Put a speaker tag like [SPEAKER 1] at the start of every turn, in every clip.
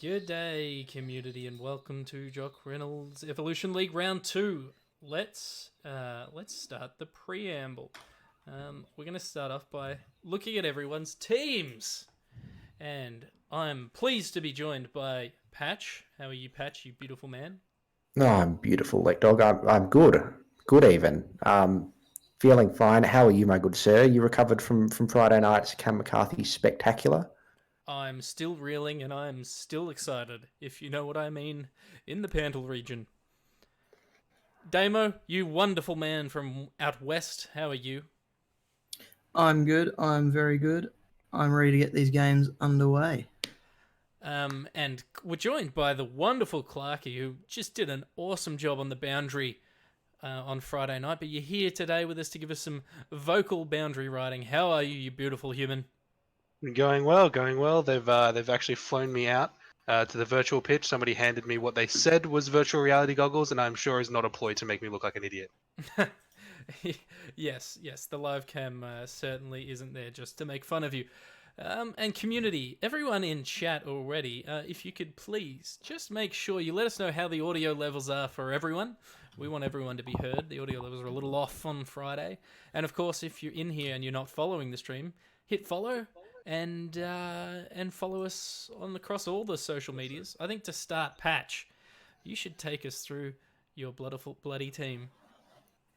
[SPEAKER 1] Good day, community, and welcome to Jock Reynolds Evolution League Round 2. Let's start the preamble. We're going to start off by looking at everyone's teams. And I'm pleased to be joined by Patch. How are you, Patch, you beautiful man?
[SPEAKER 2] No, I'm beautiful, Lake Dog. I'm good. Good even. Feeling fine. How are you, my good sir? You recovered from Friday night's Cam McCarthy spectacular?
[SPEAKER 1] I'm still reeling and I'm still excited, if you know what I mean, in the Pantel region. Damo, you wonderful man from out west, how are you?
[SPEAKER 3] I'm good. I'm very good. I'm ready to get these games underway.
[SPEAKER 1] And we're joined by the wonderful Clarky, who just did an awesome job on the boundary on Friday night. But you're here today with us to give us some vocal boundary riding. How are you, you beautiful human?
[SPEAKER 4] Going well, going well. They've actually flown me out to the virtual pitch. Somebody handed me what they said was virtual reality goggles, and I'm sure is not a ploy to make me look like an idiot.
[SPEAKER 1] Yes, the live cam certainly isn't there just to make fun of you. And community, everyone in chat already, if you could please just make sure you let us know how the audio levels are for everyone. We want everyone to be heard. The audio levels are a little off on Friday. And of course, if you're in here and you're not following the stream, hit follow and follow us across all the social medias. I think to start, Patch, you should take us through your bloody team.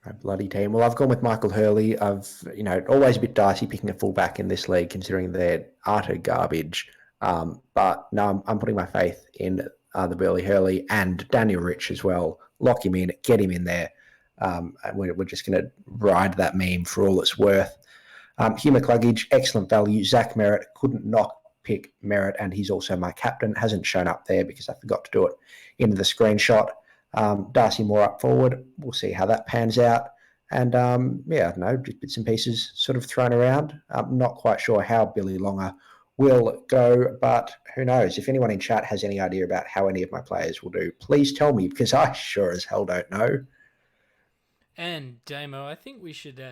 [SPEAKER 2] My bloody team. Well, I've gone with Michael Hurley. Always a bit dicey picking a fullback in this league, considering they're utter garbage. But no, I'm putting my faith in the Burley Hurley and Daniel Rich as well. Lock him in, get him in there. And we're just going to ride that meme for all it's worth. Hugh McCluggage, excellent value. Zach Merritt, couldn't not pick Merritt, and he's also my captain. Hasn't shown up there because I forgot to do it into the screenshot. Darcy Moore up forward. We'll see how that pans out. And I don't know, just bits and pieces sort of thrown around. I'm not quite sure how Billy Longer will go, but who knows? If anyone in chat has any idea about how any of my players will do, please tell me, because I sure as hell don't know.
[SPEAKER 1] And Damo, I think we should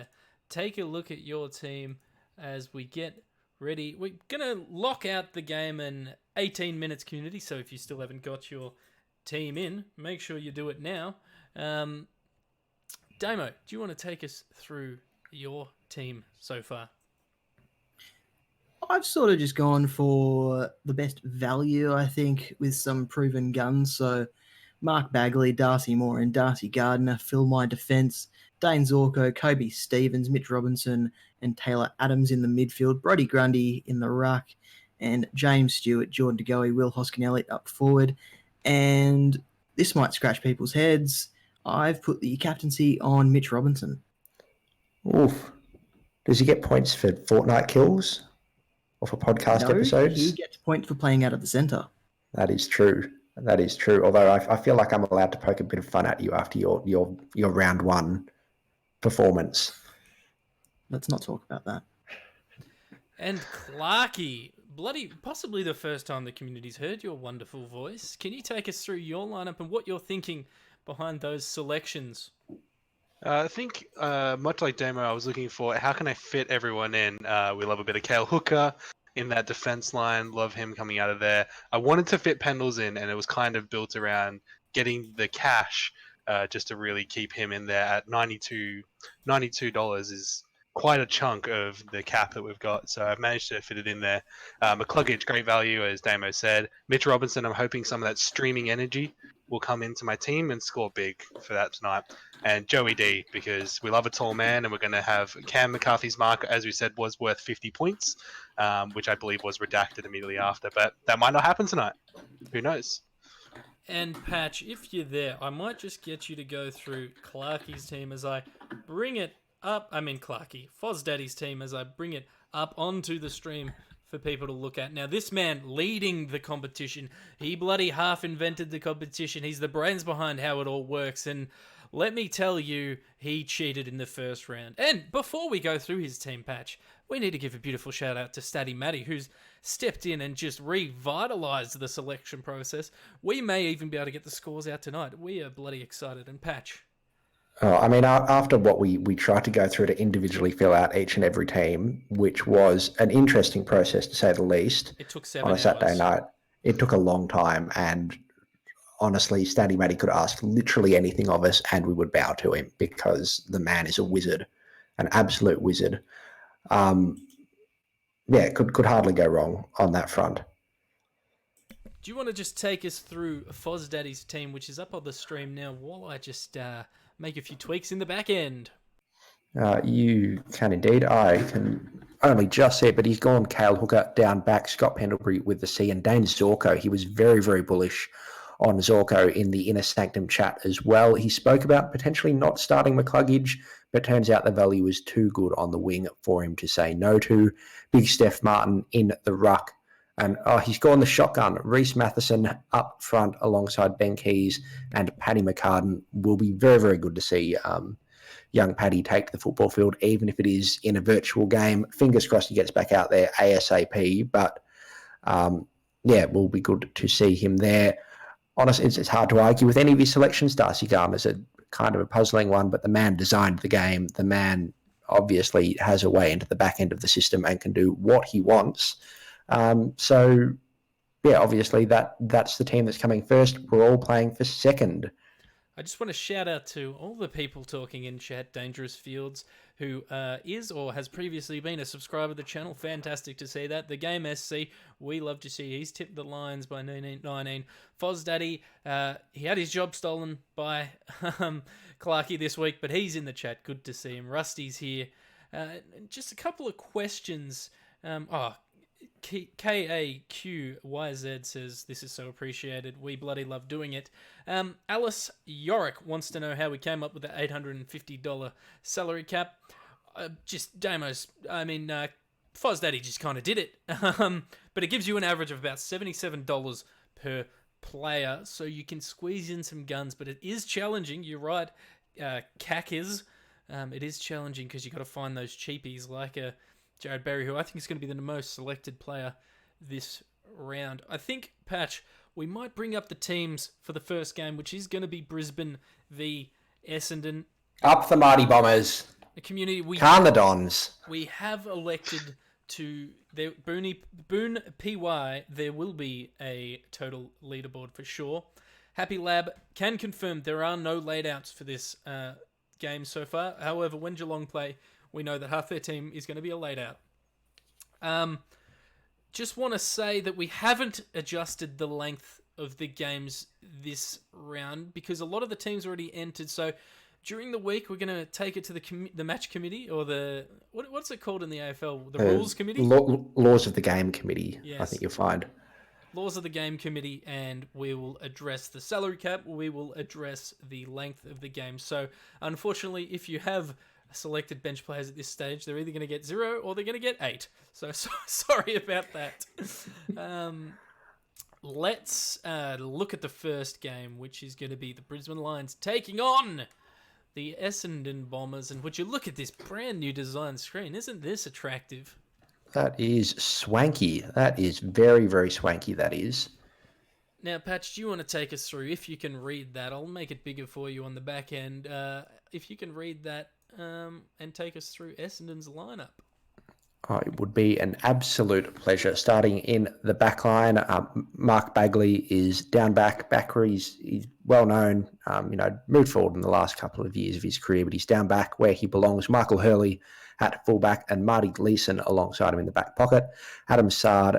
[SPEAKER 1] take a look at your team as we get ready. We're going to lock out the game in 18 minutes, community, so if you still haven't got your team in, make sure you do it now. Damo, do you want to take us through your team so far?
[SPEAKER 3] I've sort of just gone for the best value, I think, with some proven guns. So Mark Bagley, Darcy Moore, and Darcy Gardner fill my defence. Dane Zorko, Kobe Stevens, Mitch Robinson, and Taylor Adams in the midfield. Brodie Grundy in the ruck, and James Stewart, Jordan De Goey, Will Hoskin-Elliott up forward. And this might scratch people's heads. I've put the captaincy on Mitch Robinson.
[SPEAKER 2] Oof. Does he get points for fortnight kills or for podcast episodes?
[SPEAKER 3] He gets points for playing out of the centre.
[SPEAKER 2] That is true. That is true. Although I feel like I'm allowed to poke a bit of fun at you after your round one performance.
[SPEAKER 3] Let's not talk about that.
[SPEAKER 1] And Clarky, possibly the first time the community's heard your wonderful voice. Can you take us through your lineup and what you're thinking behind those selections?
[SPEAKER 4] I think, much like Damo, I was looking for how can I fit everyone in. We love a bit of Cale Hooker in that defense line. Love him coming out of there. I wanted to fit Pendles in, and it was kind of built around getting the cash just to really keep him in there at $92 is quite a chunk of the cap that we've got, so I've managed to fit it in there. McCluggage, great value, as Damo said. Mitch Robinson, I'm hoping some of that streaming energy will come into my team and score big for that tonight. And Joey D, because we love a tall man, and we're going to have Cam McCarthy's mark, as we said, was worth 50 points, which I believe was redacted immediately after, but that might not happen tonight. Who knows?
[SPEAKER 1] And Patch, if you're there, I might just get you to go through Clarky's team as I bring it up. Clarky, Foz Daddy's team as I bring it up onto the stream for people to look at. Now, this man leading the competition, he bloody half invented the competition. He's the brains behind how it all works. And let me tell you, he cheated in the first round. And before we go through his team, Patch, we need to give a beautiful shout out to Statty Matty, who's stepped in and just revitalized the selection process. We may even be able to get the scores out tonight. We are bloody excited. And Patch.
[SPEAKER 2] After what we tried to go through to individually fill out each and every team, which was an interesting process to say the least.
[SPEAKER 1] It took 7
[SPEAKER 2] on a
[SPEAKER 1] hours.
[SPEAKER 2] Saturday night. it took a long time, and honestly, Statty Matty could ask literally anything of us and we would bow to him because the man is a wizard, an absolute wizard. Yeah, could hardly go wrong on that front.
[SPEAKER 1] Do you want to just take us through Foz Daddy's team, which is up on the stream now, while I just make a few tweaks in the back end?
[SPEAKER 2] You can indeed. I can only just see it, but he's gone Cale Hooker down back, Scott Pendlebury with the C, and Dane Zorko. He was very, very bullish on Zorko in the Inner Sanctum chat as well. He spoke about potentially not starting McCluggage, but turns out the value was too good on the wing for him to say no to. Big Steph Martin in the ruck. And he's gone the shotgun. Reece Matheson up front alongside Ben Keys and Paddy McCartan. Will be very, very good to see young Paddy take the football field, even if it is in a virtual game. Fingers crossed he gets back out there ASAP. But yeah, it will be good to see him there. Honestly, it's hard to argue with any of his selections. Darcy Gardner's a kind of a puzzling one, but the man designed the game. The man obviously has a way into the back end of the system and can do what he wants. So, yeah, obviously that's the team that's coming first. We're all playing for second.
[SPEAKER 1] I just want to shout out to all the people talking in chat, Dangerous Fields, who is or has previously been a subscriber to the channel. Fantastic to see that. The Game SC, we love to see. He's tipped the Lions by 19. Foz Daddy, he had his job stolen by Clarkey this week, but he's in the chat. Good to see him. Rusty's here. Just a couple of questions. KAQYZ says, this is so appreciated. We bloody love doing it. Alice Yorick wants to know how we came up with the $850 salary cap. Foz Daddy just kind of did it. But it gives you an average of about $77 per player, so you can squeeze in some guns, but it is challenging. You're right, CAC is. It is challenging because you got to find those cheapies like Jared Berry, who I think is going to be the most selected player this round. I think, Patch, we might bring up the teams for the first game, which is going to be Brisbane v Essendon.
[SPEAKER 2] Up the Mighty Bombers.
[SPEAKER 1] The community,
[SPEAKER 2] Calm the Dons.
[SPEAKER 1] We have elected to Boone PY. There will be a total leaderboard for sure. Happy Lab can confirm there are no laid-outs for this game so far. However, when Geelong play, we know that half their team is going to be a laid-out. Just want to say that we haven't adjusted the length of the games this round because a lot of the teams already entered. So during the week, we're going to take it to the match committee or the what's it called in the AFL? The rules committee?
[SPEAKER 2] Laws of the Game Committee, yes. I think you'll find.
[SPEAKER 1] Laws of the Game Committee, and we will address the salary cap. We will address the length of the game. So unfortunately, if you have selected bench players at this stage, they're either going to get 0 or they're going to get 8. So sorry about that. Let's look at the first game, which is going to be the Brisbane Lions taking on the Essendon Bombers. And would you look at this brand new design screen? Isn't this attractive?
[SPEAKER 2] That is swanky. That is very, very swanky, that is.
[SPEAKER 1] Now, Patch, do you want to take us through, if you can read that? I'll make it bigger for you on the back end. If you can read that, and take us through Essendon's lineup.
[SPEAKER 2] It would be an absolute pleasure. Starting in the back line, Mark Bagley is down back where he's well known, moved forward in the last couple of years of his career, but he's down back where he belongs. Michael Hurley at fullback and Marty Gleeson alongside him in the back pocket. Adam Sard,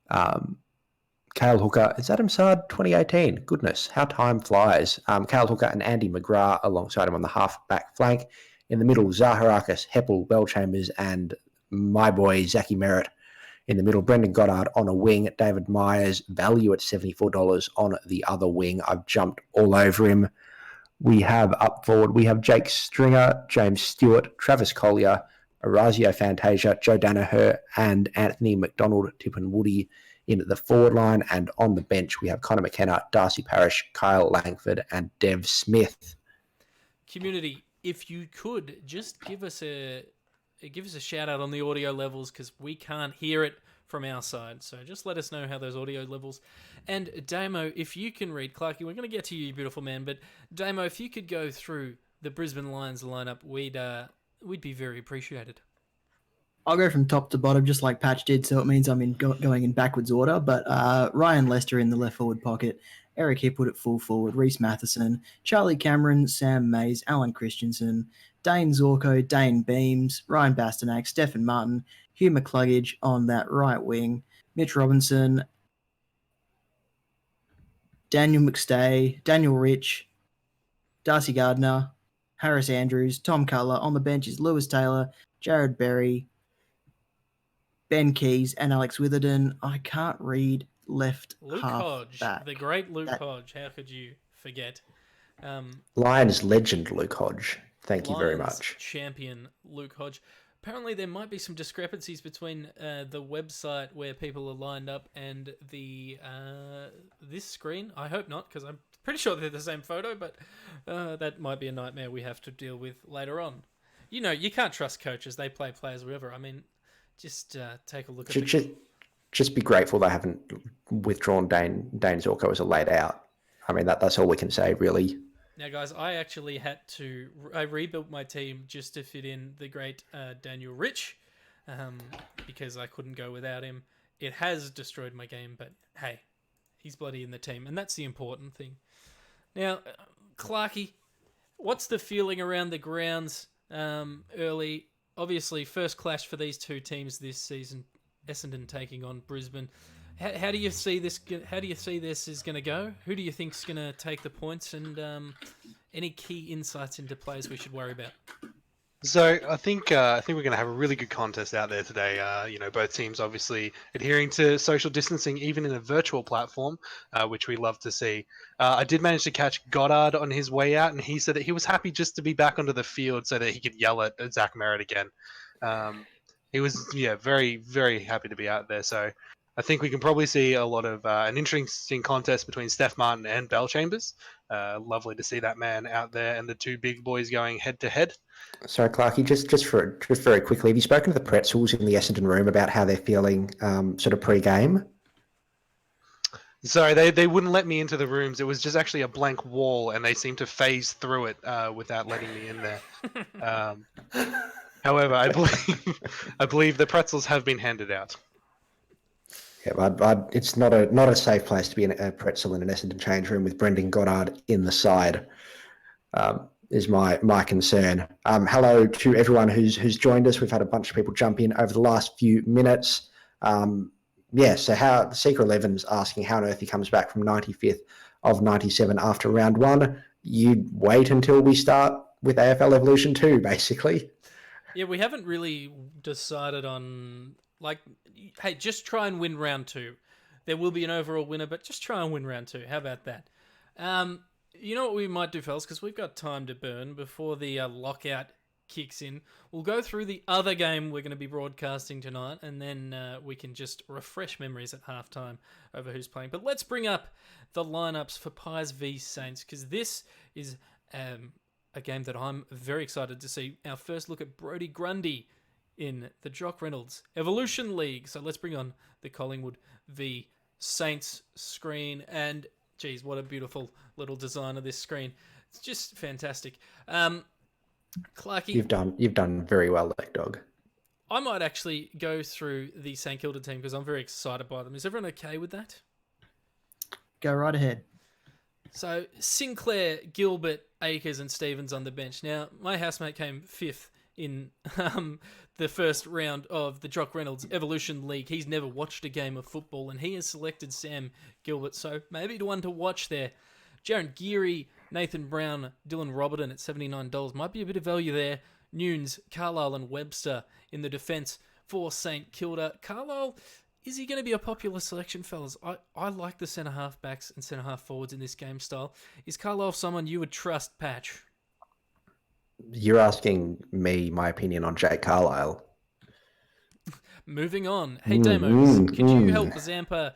[SPEAKER 2] Cale Hooker. Is Adam Sard 2018? Goodness, how time flies. Cale Hooker and Andy McGrath alongside him on the half-back flank. In the middle, Zaharakis, Heppel, Bellchambers, and my boy, Zachy Merritt. In the middle, Brendan Goddard on a wing. David Myers, value at $74 on the other wing. I've jumped all over him. We have up forward, we have Jake Stringer, James Stewart, Travis Collier, Orazio Fantasia, Joe Danaher, and Anthony McDonald, Tippin Woody in the forward line. And on the bench, we have Connor McKenna, Darcy Parish, Kyle Langford, and Dev Smith.
[SPEAKER 1] Community, if you could just give us a shout out on the audio levels because we can't hear it from our side. So just let us know how those audio levels. And Damo, if you can read, Clarky, we're going to get to you, beautiful man. But Damo, if you could go through the Brisbane Lions lineup, we'd be very appreciated.
[SPEAKER 3] I'll go from top to bottom, just like Patch did, so it means I'm going in backwards order. But Ryan Lester in the left forward pocket, Eric Hipwood at full forward, Reece Matheson, Charlie Cameron, Sam Mays, Alan Christensen, Dane Zorko, Dane Beams, Ryan Bastanak, Stephen Martin, Hugh McCluggage on that right wing, Mitch Robinson, Daniel McStay, Daniel Rich, Darcy Gardner, Harris Andrews, Tom Cutler. On the bench is Lewis Taylor, Jared Berry, Ben Keys, and Alex Witherden. I can't read left
[SPEAKER 1] Luke
[SPEAKER 3] half
[SPEAKER 1] Hodge,
[SPEAKER 3] back.
[SPEAKER 1] the great Luke
[SPEAKER 3] That-
[SPEAKER 1] Hodge. How could you forget?
[SPEAKER 2] Lions legend Luke Hodge. Thank you very
[SPEAKER 1] Lions
[SPEAKER 2] much.
[SPEAKER 1] champion Luke Hodge. Apparently, there might be some discrepancies between the website where people are lined up and the this screen. I hope not, because I'm pretty sure they're the same photo, but that might be a nightmare we have to deal with later on. You know, you can't trust coaches. They play players wherever. I mean, just take a look at
[SPEAKER 2] Just be grateful they haven't withdrawn Dane Zorko as a laid out. I mean, that's all we can say, really.
[SPEAKER 1] Now, guys, I actually had to... I rebuilt my team just to fit in the great Daniel Rich, because I couldn't go without him. It has destroyed my game, but hey, he's bloody in the team, and that's the important thing. Now, Clarkey, what's the feeling around the grounds early? Obviously, first clash for these two teams this season, Essendon taking on Brisbane. How do you see this? How do you see this is going to go? Who do you think's going to take the points? And any key insights into players we should worry about?
[SPEAKER 4] So I think we're going to have a really good contest out there today. Both teams obviously adhering to social distancing, even in a virtual platform, which we love to see. I did manage to catch Goddard on his way out, and he said that he was happy just to be back onto the field so that he could yell at Zach Merritt again. He was, very, very happy to be out there. So I think we can probably see a lot of an interesting contest between Steph Martin and Bell Chambers. Lovely to see that man out there and the two big boys going head to head.
[SPEAKER 2] Sorry, Clarky, just very quickly, have you spoken to the Pretzels in the Essendon room about how they're feeling sort of pre-game?
[SPEAKER 4] Sorry, they wouldn't let me into the rooms. It was just actually a blank wall, and they seemed to phase through it without letting me in there. However, I believe the pretzels have been handed out.
[SPEAKER 2] Yeah, it's not a safe place to be in a pretzel in an Essendon change room with Brendan Goddard in the side. Is my concern. Hello to everyone who's joined us. We've had a bunch of people jump in over the last few minutes. So how the Secret 11's asking how on earth he comes back from 95th of 97 after round one. You'd wait until we start with AFL Evolution 2, basically.
[SPEAKER 1] Yeah, we haven't really decided on, hey, just try and win round two. There will be an overall winner, but just try and win round two. How about that? You know what we might do, fellas, because we've got time to burn before the lockout kicks in. We'll go through the other game we're going to be broadcasting tonight, and then we can just refresh memories at halftime over who's playing. But let's bring up the lineups for Pies v Saints, because this is a game that I'm very excited to see. Our first look at Brodie Grundy in the Jock Reynolds Evolution League. So let's bring on the Collingwood v Saints screen. And geez, what a beautiful little design of this screen. It's just fantastic. Clarky,
[SPEAKER 2] You've done very well, Lake Dog.
[SPEAKER 1] I might actually go through the St Kilda team because I'm very excited by them. Is everyone okay with that?
[SPEAKER 3] Go right ahead.
[SPEAKER 1] So Sinclair, Gilbert, Akers and Stevens on the bench. Now, my housemate came fifth in the first round of the Jock Reynolds Evolution League. He's never watched a game of football, and he has selected Sam Gilbert, so maybe the one to watch there. Jaron Geary, Nathan Brown, Dylan Robertson at $79. Might be a bit of value there. Nunes, Carlisle and Webster in the defence for St Kilda. Carlisle, is he going to be a popular selection, fellas? I like the centre-half backs and centre-half forwards in this game style. Is Carlisle someone you would trust, Patch?
[SPEAKER 2] You're asking me my opinion on Jake Carlisle.
[SPEAKER 1] Moving on. Hey, Demos, could you help Zampa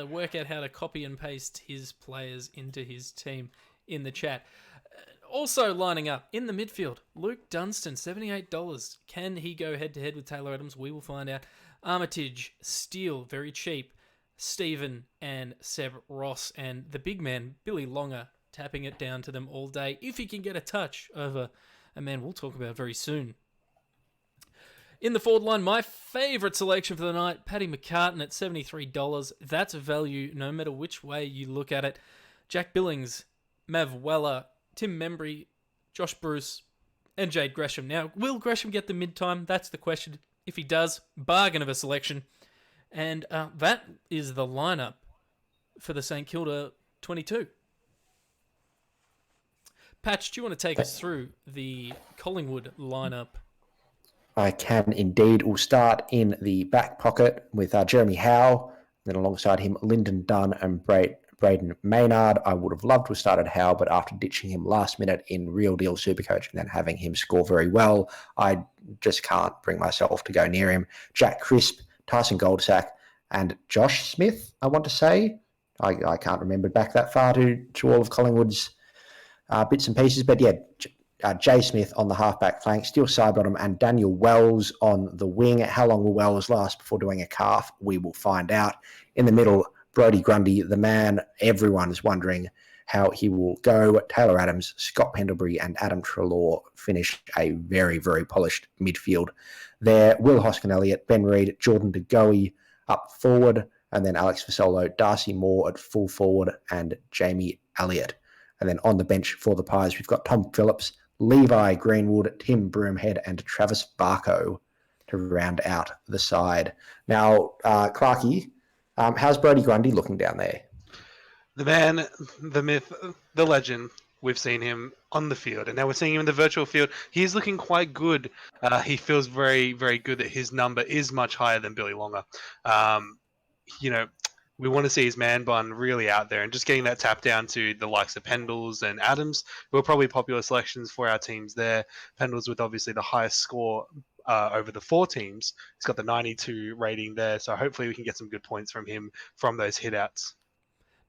[SPEAKER 1] work out how to copy and paste his players into his team in the chat? Also lining up in the midfield, Luke Dunstan, $78. Can he go head-to-head with Taylor Adams? We will find out. Armitage, Steele, very cheap. Stephen and Seb Ross, and the big man, Billy Longer, tapping it down to them all day. If he can get a touch over a man we'll talk about very soon. In the forward line, my favourite selection for the night, Paddy McCartan at $73. That's a value no matter which way you look at it. Jack Billings, Mav Weller, Tim Membry, Josh Bruce, and Jade Gresham. Now, will Gresham get the mid-time? That's the question. If he does, bargain of a selection. And that is the lineup for the St Kilda 22. Patch, do you want to take us through the Collingwood lineup?
[SPEAKER 2] I can indeed. We'll start in the back pocket with Jeremy Howe, then alongside him, Lyndon Dunn and Braden Maynard. I would have loved to have started Howe, but after ditching him last minute in Real Deal Supercoach and then having him score very well, I just can't bring myself to go near him. Jack Crisp, Tyson Goldsack, and Josh Smith, I want to say. I can't remember back that far to all of Collingwood's bits and pieces, but yeah, Jay Smith on the halfback flank, Steele Sidebottom and Daniel Wells on the wing. How long will Wells last before doing a calf? We will find out. In the middle, Brodie Grundy, the man everyone is wondering how he will go. Taylor Adams, Scott Pendlebury and Adam Treloar finish a very, very polished midfield there. Will Hoskin-Elliott, Ben Reid, Jordan De Goey up forward, and then Alex Fasolo, Darcy Moore at full forward, and Jamie Elliott. And then on the bench for the Pies, we've got Tom Phillips, Levi Greenwood, Tim Broomhead, and Travis Barco to round out the side. Now, Clarkey, how's Brodie Grundy looking down there?
[SPEAKER 4] The man, the myth, the legend. We've seen him on the field, and now we're seeing him in the virtual field. He's looking quite good. He feels very, very good that his number is much higher than Billy Longer. We want to see his man bun really out there and just getting that tap down to the likes of Pendles and Adams, who are probably popular selections for our teams there. Pendles with obviously the highest score over the 4 teams. He's got the 92 rating there, so hopefully we can get some good points from him from those hitouts.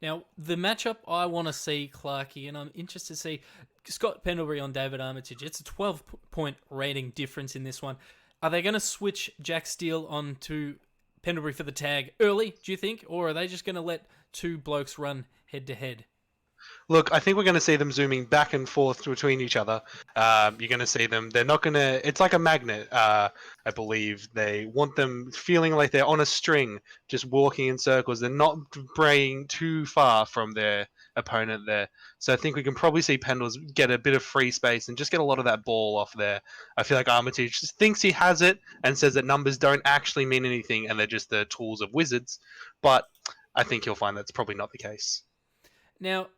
[SPEAKER 1] Now, the matchup I want to see, Clarkey, and I'm interested to see Scott Pendlebury on David Armitage. It's a 12-point rating difference in this one. Are they going to switch Jack Steele onto Pendlebury for the tag early, do you think? Or are they just going to let two blokes run head-to-head?
[SPEAKER 4] Look, I think we're going to see them zooming back and forth between each other. You're going to see them. They're not going to... It's like a magnet, I believe. They want them feeling like they're on a string, just walking in circles. They're not braying too far from their opponent there. So I think we can probably see Pendles get a bit of free space and just get a lot of that ball off there. I feel like Armitage just thinks he has it and says that numbers don't actually mean anything and they're just the tools of wizards. But I think you'll find that's probably not the case.
[SPEAKER 1] Now,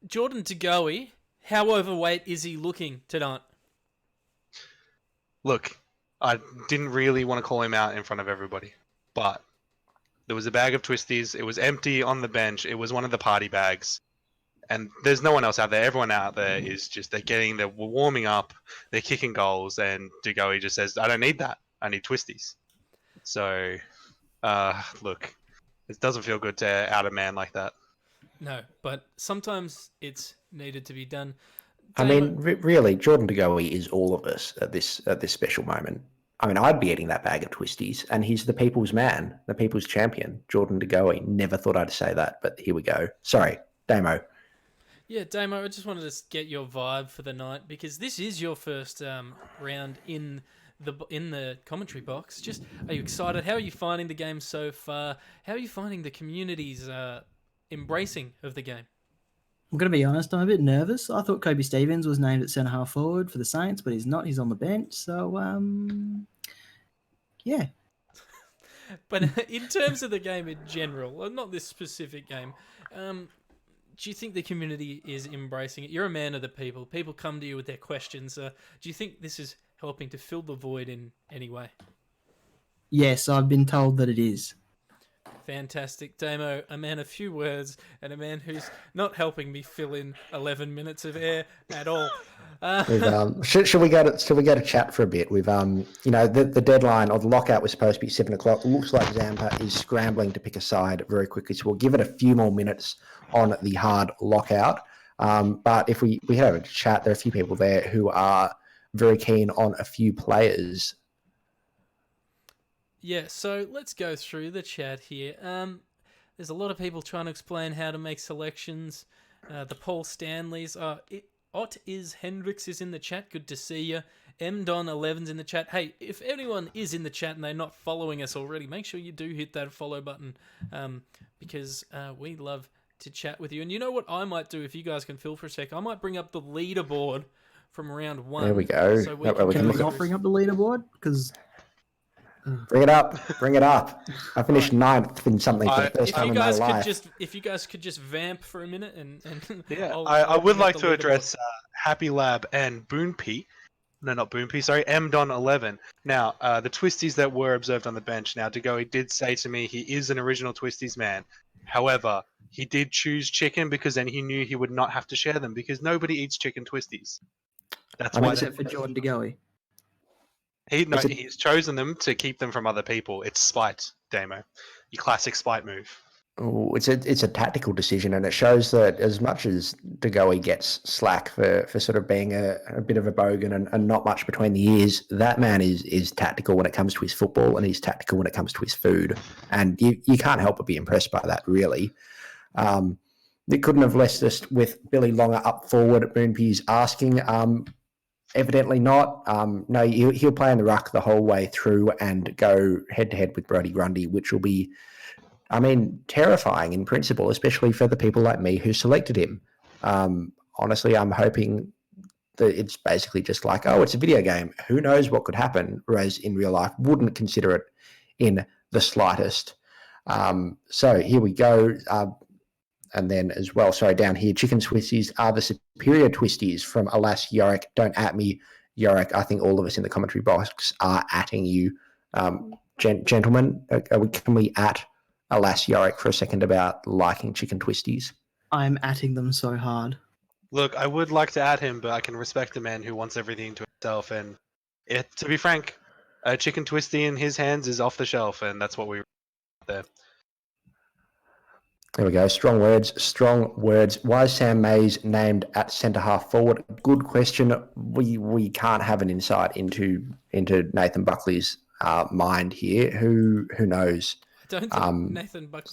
[SPEAKER 1] Jordan De Goey, how overweight is he looking tonight?
[SPEAKER 4] Look, I didn't really want to call him out in front of everybody, but there was a bag of twisties. It was empty on the bench. It was one of the party bags. And there's no one else out there. Everyone out there is just, they're warming up, they're kicking goals, and De Goey just says, I don't need that. I need twisties. So, look, it doesn't feel good to out a man like that.
[SPEAKER 1] No, but sometimes it's needed to be done.
[SPEAKER 2] I mean, really, Jordan De Goey is all of us at this special moment. I mean, I'd be eating that bag of twisties, and he's the people's man, the people's champion, Jordan De Goey. Never thought I'd say that, but here we go. Sorry, Damo.
[SPEAKER 1] Yeah, Damo, I just wanted to get your vibe for the night because this is your first round in the commentary box. Just, are you excited? How are you finding the game so far? How are you finding the community's embracing of the game?
[SPEAKER 3] I'm going to be honest, I'm a bit nervous. I thought Kobe Stevens was named at centre half forward for the Saints, but he's not. He's on the bench. So, yeah.
[SPEAKER 1] But in terms of the game in general, not this specific game, do you think the community is embracing it? You're a man of the people. People come to you with their questions. Do you think this is helping to fill the void in any way?
[SPEAKER 3] Yes, I've been told that it is.
[SPEAKER 1] Fantastic. Damo, a man of few words and a man who's not helping me fill in 11 minutes of air at all.
[SPEAKER 2] Should we go to chat for a bit? We've the deadline or the lockout was supposed to be 7:00. Looks like Zampa is scrambling to pick a side very quickly, so we'll give it a few more minutes on the hard lockout. But if we have a chat, there are a few people there who are very keen on a few players.
[SPEAKER 1] Yeah, so let's go through the chat here. There's a lot of people trying to explain how to make selections. The Paul Stanleys. Ott is Hendrix is in the chat. Good to see you. MDon11's in the chat. Hey, if anyone is in the chat and they're not following us already, make sure you do hit that follow button because we love to chat with you. And you know what I might do if you guys can fill for a sec? I might bring up the leaderboard from round 1.
[SPEAKER 2] There we go.
[SPEAKER 1] So we
[SPEAKER 2] That way we
[SPEAKER 3] Can
[SPEAKER 2] can
[SPEAKER 3] we
[SPEAKER 2] look
[SPEAKER 3] not bring up the leaderboard? Because
[SPEAKER 2] Bring it up. Bring it up. I finished ninth in something for the first
[SPEAKER 1] if
[SPEAKER 2] time
[SPEAKER 1] you
[SPEAKER 2] in my
[SPEAKER 1] guys could
[SPEAKER 2] life.
[SPEAKER 1] if you guys could just vamp for a minute and
[SPEAKER 4] Yeah,
[SPEAKER 1] I'll
[SPEAKER 4] I would
[SPEAKER 1] bring up
[SPEAKER 4] like
[SPEAKER 1] the
[SPEAKER 4] to
[SPEAKER 1] leaderboard.
[SPEAKER 4] address Happy Lab and Boonpie. No, not Boonpie, sorry, MDon11. Now, the Twisties that were observed on the bench. Now, Degoe did say to me he is an original Twisties man. However, he did choose chicken because then he knew he would not have to share them because nobody eats chicken Twisties. That's
[SPEAKER 2] I mean,
[SPEAKER 4] why
[SPEAKER 3] except for Jordan DeGoey.
[SPEAKER 4] he's chosen them to keep them from other people. It's spite, Damo. Your classic spite move.
[SPEAKER 2] Oh, it's a tactical decision, and it shows that as much as DeGoey gets slack for sort of being a bit of a bogan and not much between the ears, that man is tactical when it comes to his football, and he's tactical when it comes to his food. And you can't help but be impressed by that, really. They couldn't have left us with Billy Longer up forward at Moonpie's asking. Evidently not. No, he'll play in the ruck the whole way through and go head-to-head with Brodie Grundy, which will be, I mean, terrifying in principle, especially for the people like me who selected him. Honestly, I'm hoping that it's basically just like, oh, it's a video game. Who knows what could happen? Whereas in real life, wouldn't consider it in the slightest. So here we go. And then as well, sorry, down here, chicken twisties are the superior twisties from Alas Yorick. Don't at me, Yorick. I think all of us in the commentary box are atting you. Gentlemen, can we at Alas Yorick for a second about liking chicken twisties?
[SPEAKER 3] I'm atting them so hard.
[SPEAKER 4] Look, I would like to add him, but I can respect a man who wants everything to himself. And to be frank, a chicken twisty in his hands is off the shelf, and that's what we there.
[SPEAKER 2] There we go. Strong words. Strong words. Why is Sam Mays named at centre half forward? Good question. We can't have an insight into Nathan Buckley's mind here. Who knows?
[SPEAKER 1] I don't think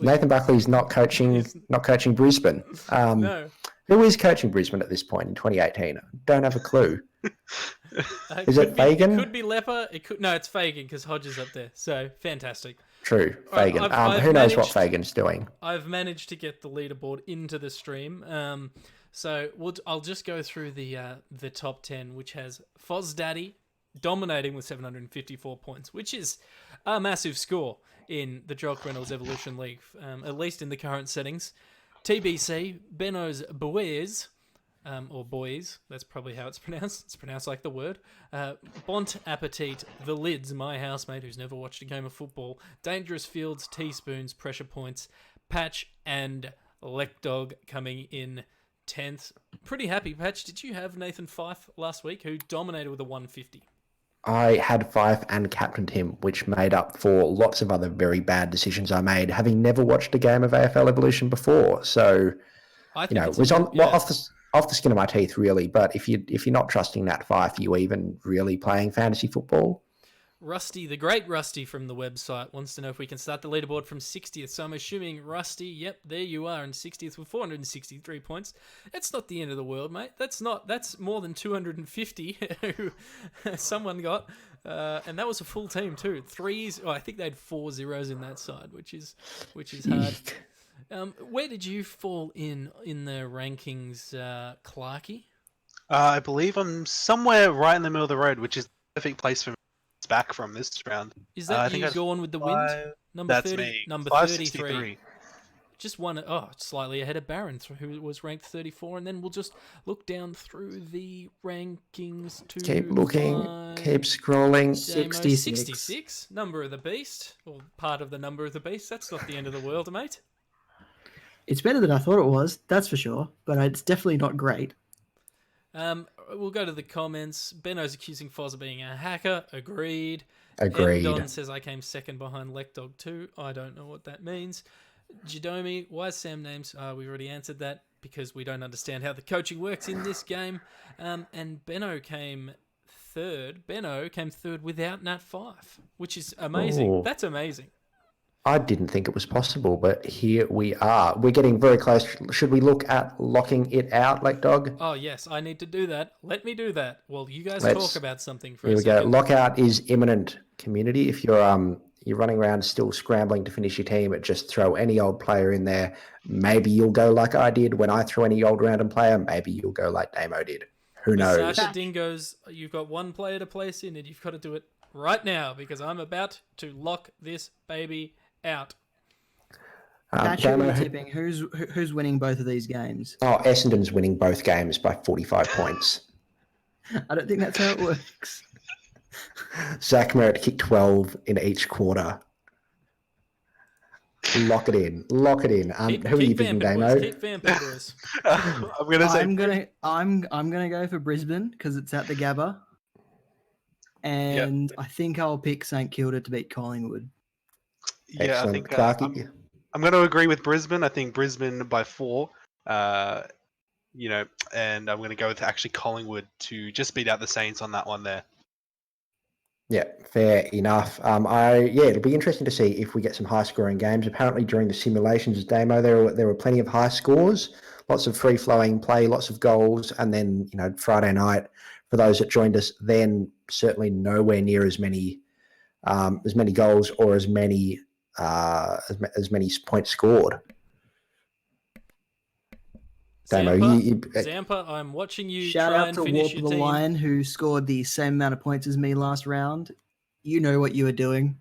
[SPEAKER 2] Nathan Buckley's not coaching Brisbane.
[SPEAKER 1] No.
[SPEAKER 2] Who is coaching Brisbane at this point in 2018? Don't have a clue. Is it Fagan?
[SPEAKER 1] It could be Leper. No, it's Fagan because Hodge is up there. So fantastic.
[SPEAKER 2] True,
[SPEAKER 1] Right,
[SPEAKER 2] Fagan.
[SPEAKER 1] I've
[SPEAKER 2] who knows what
[SPEAKER 1] managed-
[SPEAKER 2] Fagan's doing?
[SPEAKER 1] I've managed to get the leaderboard into the stream. So I'll just go through the top 10, which has Foz Daddy dominating with 754 points, which is a massive score in the Jock Reynolds Evolution League, at least in the current settings. TBC, Benno's Boys, or Boys, that's probably how it's pronounced. It's pronounced like the word. Bont Appetit, The Lids, my housemate who's never watched a game of football. Dangerous Fields, Teaspoons, Pressure Points, Patch, and Leckdog coming in 10th. Pretty happy, Patch. Did you have Nathan Fife last week, who dominated with a 150?
[SPEAKER 2] I had Fife and captained him, which made up for lots of other very bad decisions I made, having never watched a game of AFL Evolution before. So,
[SPEAKER 1] I think
[SPEAKER 2] it was off the skin of my teeth, really. But if you're not trusting Nat Fife, are you even really playing fantasy football?
[SPEAKER 1] Rusty, the great Rusty from the website, wants to know if we can start the leaderboard from 60th. So I'm assuming Rusty, yep, there you are in 60th with 463 points. That's not the end of the world, mate. That's more than 250 who someone got. And that was a full team too. I think they had 4 zeros in that side, which is hard. Where did you fall in the rankings, Clarkey?
[SPEAKER 4] I believe I'm somewhere right in the middle of the road, which is the perfect place for me to bounce back from this round.
[SPEAKER 1] Is that you gone with the wind? Number
[SPEAKER 4] That's
[SPEAKER 1] 30,
[SPEAKER 4] me.
[SPEAKER 1] number
[SPEAKER 4] 563.
[SPEAKER 1] 33. Just one, slightly ahead of Barron, who was ranked 34, and then we'll just look down through the rankings to
[SPEAKER 2] Keep looking,
[SPEAKER 1] find
[SPEAKER 2] keep scrolling.
[SPEAKER 1] Damo.
[SPEAKER 3] 66.
[SPEAKER 1] 66, number of the beast, or part of the number of the beast. That's not the end of the world, mate.
[SPEAKER 3] It's better than I thought it was, that's for sure. But it's definitely not great.
[SPEAKER 1] We'll go to the comments. Benno's accusing Foz of being a hacker. Agreed.
[SPEAKER 2] Agreed.
[SPEAKER 1] Don says I came second behind Leckdog too. I don't know what that means. Jidomi, why is Sam names? We've already answered that because we don't understand how the coaching works in this game. And Benno came third. Benno came third without Nat 5, which is amazing.
[SPEAKER 2] Ooh.
[SPEAKER 1] That's amazing.
[SPEAKER 2] I didn't think it was possible, but here we are. We're getting very close. Should we look at locking it out, like dog?
[SPEAKER 1] Oh, yes, I need to do that. Let me do that. Well, you guys talk
[SPEAKER 2] Let's.
[SPEAKER 1] about something for
[SPEAKER 2] Here
[SPEAKER 1] a
[SPEAKER 2] we go.
[SPEAKER 1] second.
[SPEAKER 2] Lockout is imminent, community. If you're running around still scrambling to finish your team, just throw any old player in there. Maybe you'll go like I did when I threw any old random player. Maybe you'll go like Damo did. Who knows?
[SPEAKER 1] Sasha Dingoes, you've got one player to place in, and you've got to do it right now because I'm about to lock this baby out.
[SPEAKER 3] Patch, who are
[SPEAKER 2] Damo,
[SPEAKER 3] you tipping? Who's winning both of these games?
[SPEAKER 2] oh, Essendon's winning both games by 45 points.
[SPEAKER 3] I don't think that's how it works.
[SPEAKER 2] Zach Merritt kicked 12 in each quarter. Lock it in. Lock it in. Who are you picking, Damo?
[SPEAKER 1] Keep vamping, boys.
[SPEAKER 4] I'm gonna say
[SPEAKER 3] I'm gonna go for Brisbane because it's at the Gabba, and I think I'll pick St Kilda to beat Collingwood.
[SPEAKER 4] yeah.
[SPEAKER 2] Excellent.
[SPEAKER 4] I think
[SPEAKER 2] Clarky?
[SPEAKER 4] I'm going to agree with Brisbane. I think Brisbane by 4. And I'm going to go with actually Collingwood to just beat out the Saints on that one there.
[SPEAKER 2] Yeah, fair enough. It'll be interesting to see if we get some high-scoring games. Apparently, during the simulations, Damo, there were plenty of high scores, lots of free-flowing play, lots of goals, and then Friday night for those that joined us, then certainly nowhere near as many goals or as many points scored. Damo,
[SPEAKER 1] Zampa, I'm watching you
[SPEAKER 3] Shout
[SPEAKER 1] try
[SPEAKER 3] out
[SPEAKER 1] and
[SPEAKER 3] to
[SPEAKER 1] finish
[SPEAKER 3] Warp
[SPEAKER 1] your
[SPEAKER 3] the
[SPEAKER 1] team.
[SPEAKER 3] Lion, who scored the same amount of points as me last round. You know what you were doing.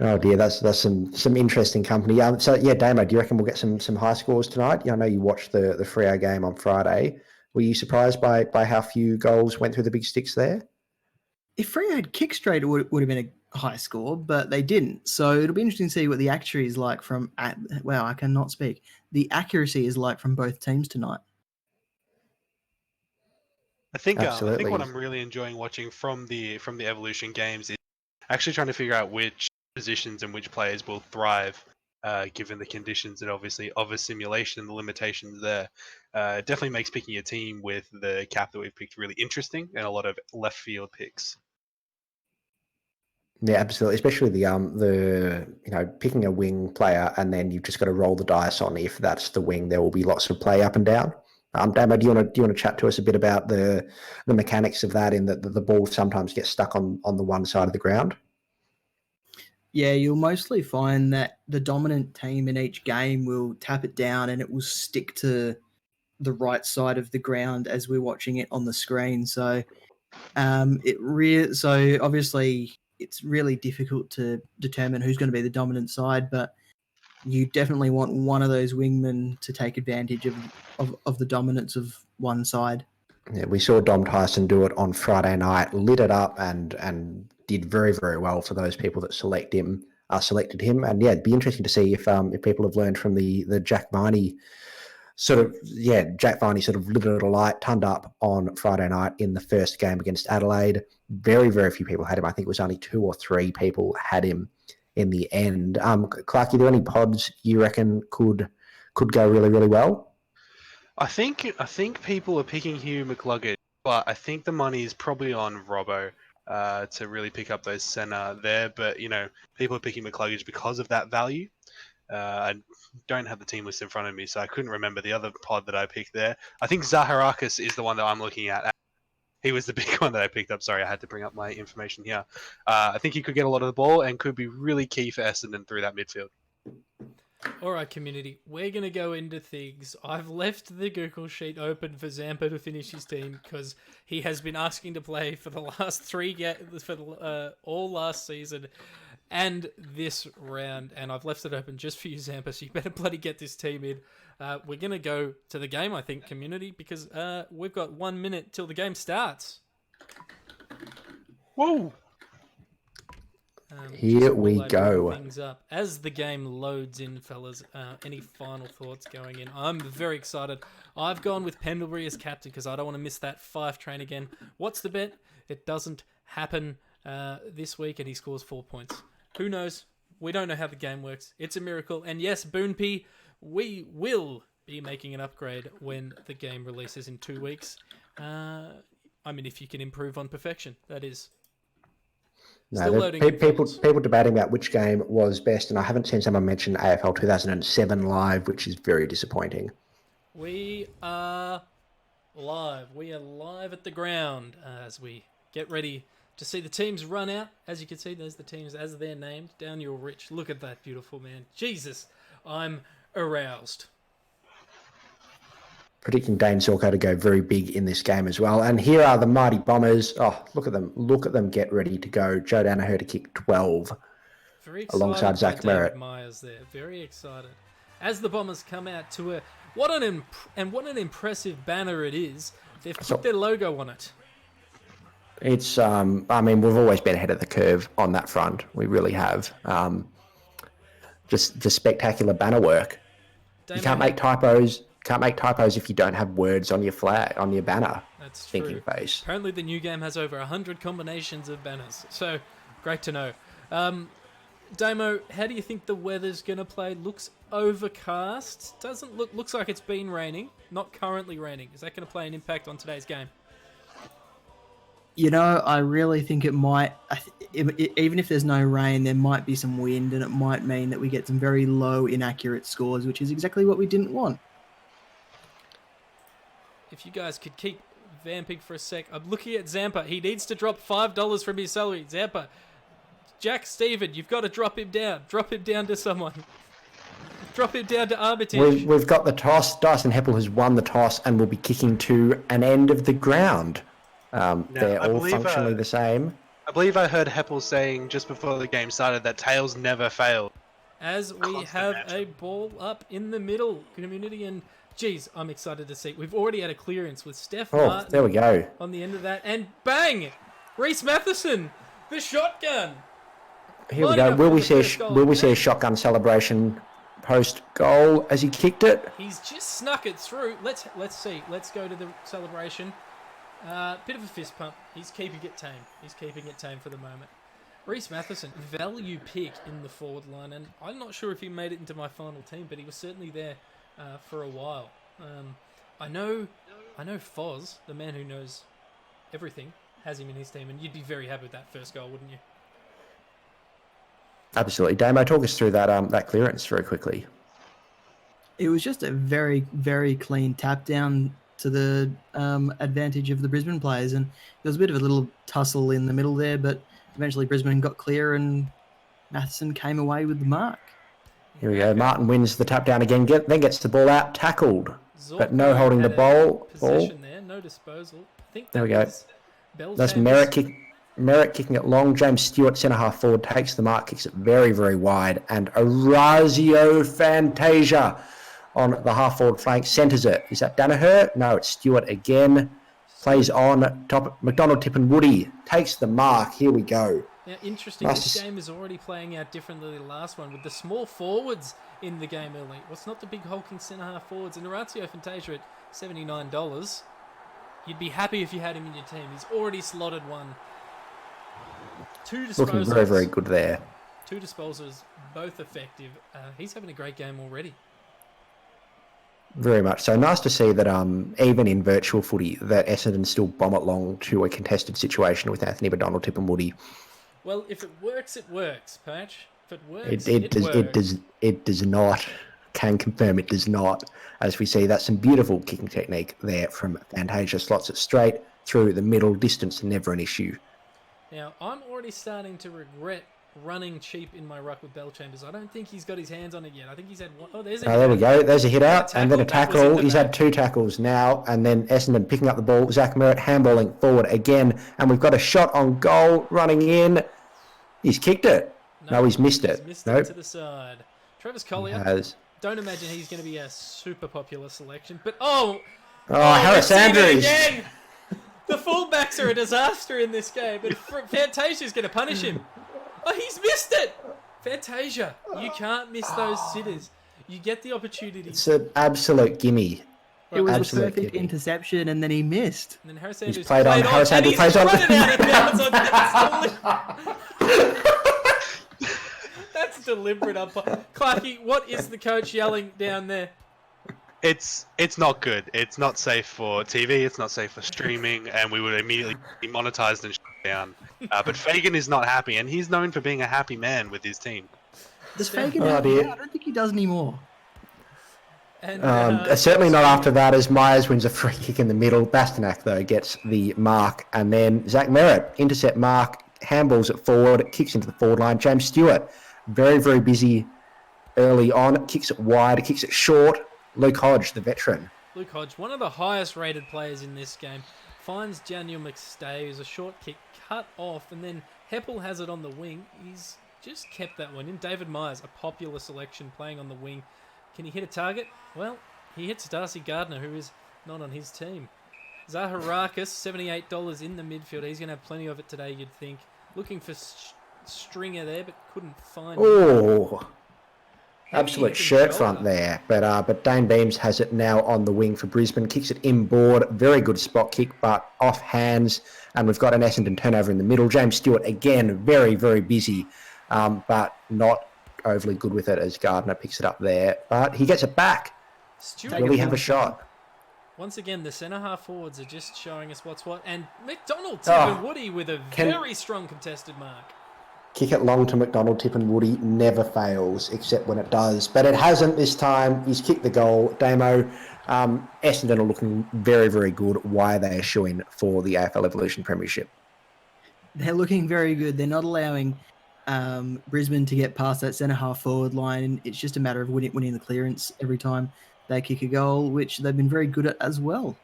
[SPEAKER 2] Oh dear, that's some interesting company. Damo, do you reckon we'll get some high scores tonight? Yeah, I know you watched the Freo game on Friday. Were you surprised by how few goals went through the big sticks there?
[SPEAKER 3] If Freo had kick straight, it would have been a high score, but they didn't. So it'll be interesting to see what the accuracy is like from. Wow, I cannot speak. The accuracy is like from both teams tonight.
[SPEAKER 4] I think
[SPEAKER 2] Absolutely.
[SPEAKER 4] what I'm really enjoying watching from the Evolution games is actually trying to figure out which positions and which players will thrive given the conditions and obviously of a simulation and the limitations there. It definitely makes picking a team with the cap that we've picked really interesting and a lot of left field picks.
[SPEAKER 2] Yeah, absolutely. Especially the picking a wing player and then you've just got to roll the dice on if that's the wing. There will be lots of play up and down. Damo, do you want to chat to us a bit about the mechanics of that? In that the ball sometimes gets stuck on the one side of the ground.
[SPEAKER 3] Yeah, you'll mostly find that the dominant team in each game will tap it down and it will stick to the right side of the ground as we're watching it on the screen. So obviously it's really difficult to determine who's going to be the dominant side, but you definitely want one of those wingmen to take advantage of the dominance of one side.
[SPEAKER 2] Yeah, we saw Dom Tyson do it on Friday night, lit it up, and did very, very well for those people that selected him. And yeah, it'd be interesting to see if people have learned from the Jack Viney Jack Viney sort of lit it alight, turned up on Friday night in the first game against Adelaide. Very, very few people had him. I think it was only 2 or 3 people had him in the end. Clarky, are there any pods you reckon could go really, really well?
[SPEAKER 4] I think people are picking Hugh McCluggage, but I think the money is probably on Robbo to really pick up those centre there. But people are picking McCluggage because of that value. I don't have the team list in front of me, so I couldn't remember the other pod that I picked there. I think Zaharakis is the one that I'm looking at. He was the big one that I picked up. Sorry, I had to bring up my information here. I think he could get a lot of the ball and could be really key for Essendon through that midfield.
[SPEAKER 1] All right, community, we're going to go into things. I've left the Google sheet open for Zampa to finish his team because he has been asking to play for the last 3 games, all last season and this round, and I've left it open just for you, Zampa, so you better bloody get this team in. We're going to go to the game, I think, community, because we've got 1 minute till the game starts.
[SPEAKER 4] Whoa!
[SPEAKER 2] Here we go.
[SPEAKER 1] Things up. As the game loads in, fellas, any final thoughts going in? I'm very excited. I've gone with Pendlebury as captain because I don't want to miss that 5 train again. What's the bet? It doesn't happen this week, and he scores 4 points. Who knows? We don't know how the game works. It's a miracle. And yes, Boonpie, we will be making an upgrade when the game releases in 2 weeks. If you can improve on perfection, that is. Still
[SPEAKER 2] No,
[SPEAKER 1] loading in,
[SPEAKER 2] people
[SPEAKER 1] fellas.
[SPEAKER 2] people debating about which game was best, and I haven't seen someone mention AFL 2007 live, which is very disappointing.
[SPEAKER 1] We are live. We are live at the ground as we get ready to see the teams run out. As you can see, there's the teams as they're named. Down your rich. Look at that beautiful man. Jesus, I'm aroused.
[SPEAKER 2] Predicting Dane Zorko to go very big in this game as well. And here are the mighty Bombers. Oh, look at them. Look at them get ready to go. Joe Danaher to kick 12
[SPEAKER 1] Very excited
[SPEAKER 2] alongside
[SPEAKER 1] by
[SPEAKER 2] Zach
[SPEAKER 1] David
[SPEAKER 2] Merritt.
[SPEAKER 1] Myers there. Very excited. As the Bombers come out to a... What an impressive banner it is. They've put their logo on it.
[SPEAKER 2] It's, I mean, we've always been ahead of the curve on that front. We really have. Just the spectacular banner work. You can't make typos. Can't make typos if you don't have words on your flag, on your banner.
[SPEAKER 1] That's
[SPEAKER 2] Thinking
[SPEAKER 1] true.
[SPEAKER 2] face.
[SPEAKER 1] Apparently the new game has over 100 combinations of banners. So, great to know. Damo, how do you think the weather's going to play? Looks overcast. Doesn't look... Looks like it's been raining. Not currently raining. Is that going to play an impact on today's game?
[SPEAKER 3] You know, I really think it might. Even if there's no rain, there might be some wind, and it might mean that we get some very low, inaccurate scores, which is exactly what we didn't want.
[SPEAKER 1] If you guys could keep vamping for a sec. I'm looking at Zampa. He needs to drop $5 from his salary. Zampa. Jack Steven, you've got to drop him down. Drop him down to someone. Drop him down to Armitage.
[SPEAKER 2] We've got the toss. Dyson Heppel has won the toss and will be kicking to an end of the ground. They're all functionally the same.
[SPEAKER 4] I believe I heard Heppel saying just before the game started that tails never fail.
[SPEAKER 1] As we have a ball up in the middle. Community and... Geez, I'm excited to see. We've already had a clearance with Steph Martin
[SPEAKER 2] there we go.
[SPEAKER 1] on the end of that. And bang! Reese Matheson, the shotgun.
[SPEAKER 2] Here we go. Will we see a shotgun celebration post goal as he kicked it?
[SPEAKER 1] He's just snuck it through. Let's see. Let's go to the celebration. Bit of a fist pump. He's keeping it tame. He's keeping it tame for the moment. Reese Matheson, value pick in the forward line, and I'm not sure if he made it into my final team, but he was certainly there for a while. I know Foz, the man who knows everything, has him in his team, and you'd be very happy with that first goal, wouldn't you?
[SPEAKER 2] Absolutely. Damo, talk us through that clearance very quickly.
[SPEAKER 3] It was just a very, very clean tap down to the advantage of the Brisbane players, and there was a bit of a little tussle in the middle there, but eventually Brisbane got clear and Matheson came away with the mark.
[SPEAKER 2] Here we go. Martin wins the tap down again, then gets the ball out, tackled, but no
[SPEAKER 1] Zorko
[SPEAKER 2] holding the
[SPEAKER 1] had a
[SPEAKER 2] ball.
[SPEAKER 1] Possession there, no disposal. I think
[SPEAKER 2] There we go. That's
[SPEAKER 1] Belchambers.
[SPEAKER 2] Merritt kicking it long. James Stewart, centre half forward, takes the mark, kicks it very, very wide, and Orazio Fantasia on the half forward flank centres it. Is that Danaher? No, it's Stewart again. Plays on top. McDonald, Tip and Woody takes the mark. Here we go.
[SPEAKER 1] Now, interesting, this game is already playing out differently than the last one, with the small forwards in the game early. What's not the big hulking centre-half forwards? And Orazio Fantasia at $79. You'd be happy if you had him in your team. He's already slotted one. 2 disposals.
[SPEAKER 2] Looking very, very good there.
[SPEAKER 1] 2 disposals, both effective. He's having a great game already.
[SPEAKER 2] Very much so. Nice to see that even in virtual footy, that Essendon still bomb it long to a contested situation with Anthony McDonald, Tip and Woody.
[SPEAKER 1] Well, if it works, it works, Patch. If it works,
[SPEAKER 2] It does not. Can confirm it does not. As we see, that's some beautiful kicking technique there from Fantasia. Slots it straight through the middle. Distance never an issue.
[SPEAKER 1] Now, I'm already starting to regret running cheap in my ruck with Belchambers. I don't think he's got his hands on it yet. I think he's had one. Oh, there's a hit
[SPEAKER 2] there we
[SPEAKER 1] out.
[SPEAKER 2] go. There's a hit out and then a
[SPEAKER 1] That was in
[SPEAKER 2] tackle.
[SPEAKER 1] the
[SPEAKER 2] He's
[SPEAKER 1] back.
[SPEAKER 2] had 2 tackles now, and then Essendon picking up the ball. Zach Merritt handballing forward again, and we've got a shot on goal running in. He's kicked it. No, he's missed it.
[SPEAKER 1] He's missed
[SPEAKER 2] Nope.
[SPEAKER 1] it to the side. Travis Collier.
[SPEAKER 2] Has.
[SPEAKER 1] Don't imagine he's going to be a super popular selection, but
[SPEAKER 2] Harris
[SPEAKER 1] we've seen it
[SPEAKER 2] Andrews.
[SPEAKER 1] again! The fullbacks are a disaster in this game, but Fantasia's going to punish him. Oh, he's missed it! Fantasia, you can't miss those sitters. You get the opportunity.
[SPEAKER 2] It's an absolute gimme.
[SPEAKER 3] It was a
[SPEAKER 2] Absolute
[SPEAKER 3] perfect
[SPEAKER 2] gimme.
[SPEAKER 3] interception, and then he missed.
[SPEAKER 1] And then Harris Andrews
[SPEAKER 2] played on, Harris
[SPEAKER 1] and
[SPEAKER 2] Andrews
[SPEAKER 1] he's
[SPEAKER 2] plays on.
[SPEAKER 1] run it out of bounds on That's deliberate umpire. Clarky, what is the coach yelling down there?
[SPEAKER 4] It's not good. It's not safe for TV. It's not safe for streaming, and we would immediately be monetized and down. But Fagan is not happy, and he's known for being a happy man with his team.
[SPEAKER 3] Does Fagan
[SPEAKER 2] Oh,
[SPEAKER 3] have
[SPEAKER 2] dear.
[SPEAKER 3] I don't think he does anymore.
[SPEAKER 1] And
[SPEAKER 2] Certainly not after that, as Myers wins a free kick in the middle. Bastanak, though, gets the mark. And then Zach Merritt, intercept mark, handballs it forward, kicks into the forward line. James Stewart, very, very busy early on, kicks it wide, kicks it short. Luke Hodge, the veteran.
[SPEAKER 1] Luke Hodge, one of the highest rated players in this game, finds Daniel McStay, who's a short kick, cut off, and then Heppel has it on the wing. He's just kept that one in. David Myers, a popular selection, playing on the wing. Can he hit a target? Well, he hits Darcy Gardner, who is not on his team. Zaharakis, $78 in the midfield. He's going to have plenty of it today, you'd think. Looking for Stringer there, but couldn't find him.
[SPEAKER 2] Oh,
[SPEAKER 1] Heavy
[SPEAKER 2] absolute
[SPEAKER 1] hit
[SPEAKER 2] shirt
[SPEAKER 1] and
[SPEAKER 2] front
[SPEAKER 1] shoulder.
[SPEAKER 2] there. But Dane Beams has it now on the wing for Brisbane. Kicks it inboard. Very good spot kick, but off hands. And we've got an Essendon turnover in the middle. James Stewart, again, very, very busy, but not overly good with it as Gardner picks it up there. But he gets it back.
[SPEAKER 1] Stewart,
[SPEAKER 2] Will he have a shot?
[SPEAKER 1] once again, the centre-half forwards are just showing us what's what. And McDonald,
[SPEAKER 2] Oh,
[SPEAKER 1] Tim Woody with a
[SPEAKER 2] can-
[SPEAKER 1] very strong contested mark.
[SPEAKER 2] Kick it long to McDonald, Tip and Woody never fails, except when it does. But it hasn't this time. He's kicked the goal. Damo, Essendon are looking very, very good. Why are they shooing for the AFL Evolution Premiership?
[SPEAKER 3] They're looking very good. They're not allowing Brisbane to get past that centre half forward line. And it's just a matter of winning the clearance every time they kick a goal, which they've been very good at as well.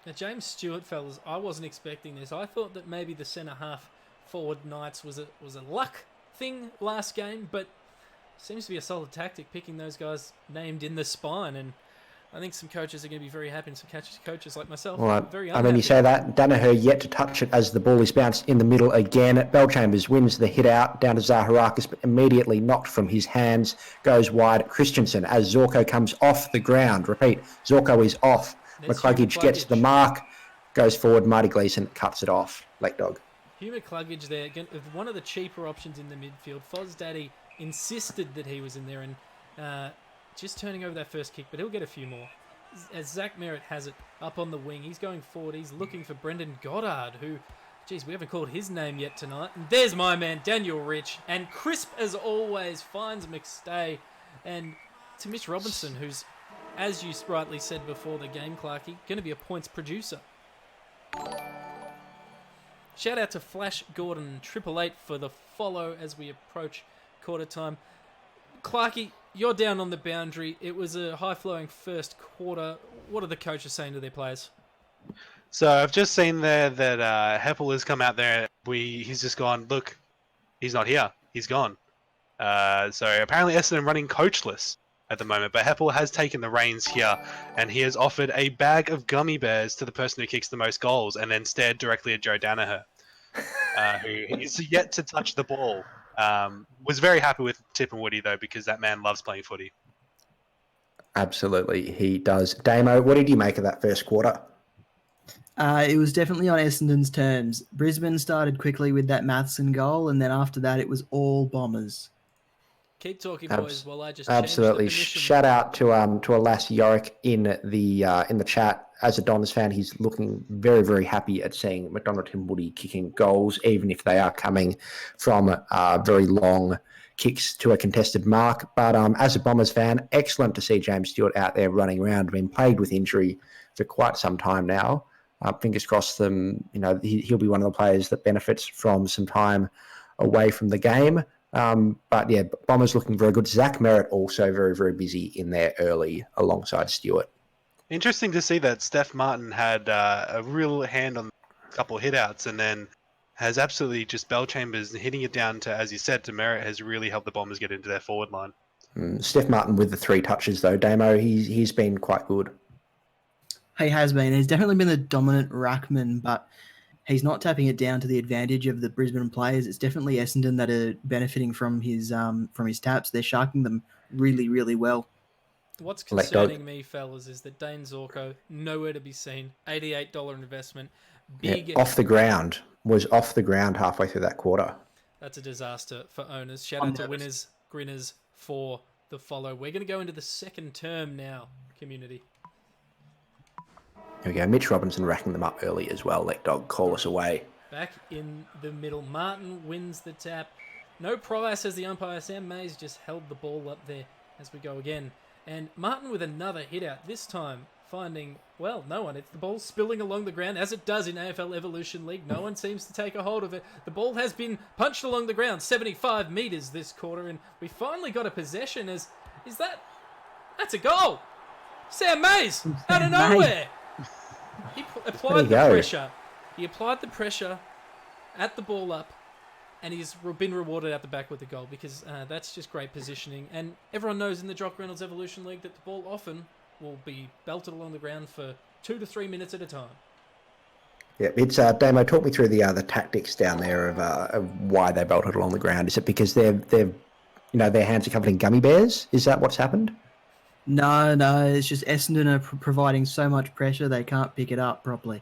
[SPEAKER 1] Now, James Stewart, fellas, I wasn't expecting this. I thought that maybe the centre-half forward Knights was a luck thing last game, but seems to be a solid tactic, picking those guys named in the spine. And I think some coaches are going to be very happy, and some coaches like myself
[SPEAKER 2] Well,
[SPEAKER 1] are very
[SPEAKER 2] I
[SPEAKER 1] unhappy.
[SPEAKER 2] mean, you say that. Danaher yet to touch it as the ball is bounced in the middle again. Bellchambers wins the hit out down to Zaharakis, but immediately knocked from his hands. Goes wide. Christensen as Zorko comes off the ground. Repeat, Zorko is off.
[SPEAKER 1] There's
[SPEAKER 2] McCluggage
[SPEAKER 1] Hugh
[SPEAKER 2] gets the
[SPEAKER 1] McCluggage.
[SPEAKER 2] mark. Goes forward. Marty Gleeson cuts it off. Lake Dog.
[SPEAKER 1] Hugh McCluggage there, again, one of the cheaper options in the midfield. Foz Daddy insisted that he was in there and just turning over that first kick, but he'll get a few more. As Zach Merritt has it up on the wing, he's going forward. He's looking for Brendan Goddard, who, geez, we haven't called his name yet tonight. And there's my man, Daniel Rich. And crisp as always finds McStay. And to Mitch Robinson, who's, as you rightly said before the game, Clarkie, going to be a points producer. Shout out to Flash Gordon 888 for the follow as we approach quarter time. Clarkie, you're down on the boundary. It was a high-flowing first quarter. What are the coaches saying to their players?
[SPEAKER 4] So I've just seen there that Heppel has come out there. He's just gone, look, he's not here. He's gone. So apparently Essendon running coachless at the moment, but Heppel has taken the reins here, and he has offered a bag of gummy bears to the person who kicks the most goals, and then stared directly at Joe Danaher, who is yet to touch the ball. Was very happy with Tip and Woody, though, because that man loves playing footy.
[SPEAKER 2] Absolutely, he does. Damo, what did you make of that first quarter?
[SPEAKER 3] It was definitely on Essendon's terms. Brisbane started quickly with that Matheson goal, and then after that, it was all Bombers.
[SPEAKER 1] Keep talking, boys, while I just
[SPEAKER 2] Absolutely.
[SPEAKER 1] change the position.
[SPEAKER 2] Shout out to Alas Yorick in the chat. As a Dons fan, he's looking very, very happy at seeing McDonald and Woody kicking goals, even if they are coming from very long kicks to a contested mark. But as a Bombers fan, excellent to see James Stewart out there running around, been plagued with injury for quite some time now. Fingers crossed he'll be one of the players that benefits from some time away from the game. But yeah, Bombers looking very good. Zach Merritt also very, very busy in there early alongside Stewart.
[SPEAKER 4] Interesting to see that Steph Martin had a real hand on a couple of hitouts, and then has absolutely just Bellchambers hitting it down to, as you said, to Merritt has really helped the Bombers get into their forward line.
[SPEAKER 2] Steph Martin with the 3 touches though. Damo, he's been quite good.
[SPEAKER 3] He has been. He's definitely been the dominant ruckman, but he's not tapping it down to the advantage of the Brisbane players. It's definitely Essendon that are benefiting from his taps. They're sharking them really, really well.
[SPEAKER 1] What's concerning me, fellas, is that Dane Zorko, nowhere to be seen. $88 investment. Big.
[SPEAKER 2] Yeah, off the ground. Was off the ground halfway through that quarter.
[SPEAKER 1] That's a disaster for owners. Shout out to winners, grinners for the follow. We're going to go into the second term now, community.
[SPEAKER 2] Here we go. Mitch Robinson racking them up early as well. Let Dog call us away.
[SPEAKER 1] back in the middle. Martin wins the tap. No prior, says the umpire. Sam Mays just held the ball up there as we go again. And Martin with another hit out, this time finding, well, no one. It's the ball spilling along the ground, as it does in AFL Evolution League. No one seems to take a hold of it. The ball has been punched along the ground, 75 metres this quarter, and we finally got a possession. That's a goal! Sam Mays, out of nowhere! He applied the pressure. He applied the pressure at the ball up, and he's been rewarded out the back with a goal, because that's just great positioning. And everyone knows in the Jock Reynolds Evolution League that the ball often will be belted along the ground for 2 to 3 minutes at a time.
[SPEAKER 2] Yeah, it's Damo. Talk me through the tactics down there of why they belted along the ground. Is it because their hands are covered in gummy bears? Is that what's happened?
[SPEAKER 3] No, it's just Essendon are providing so much pressure they can't pick it up properly.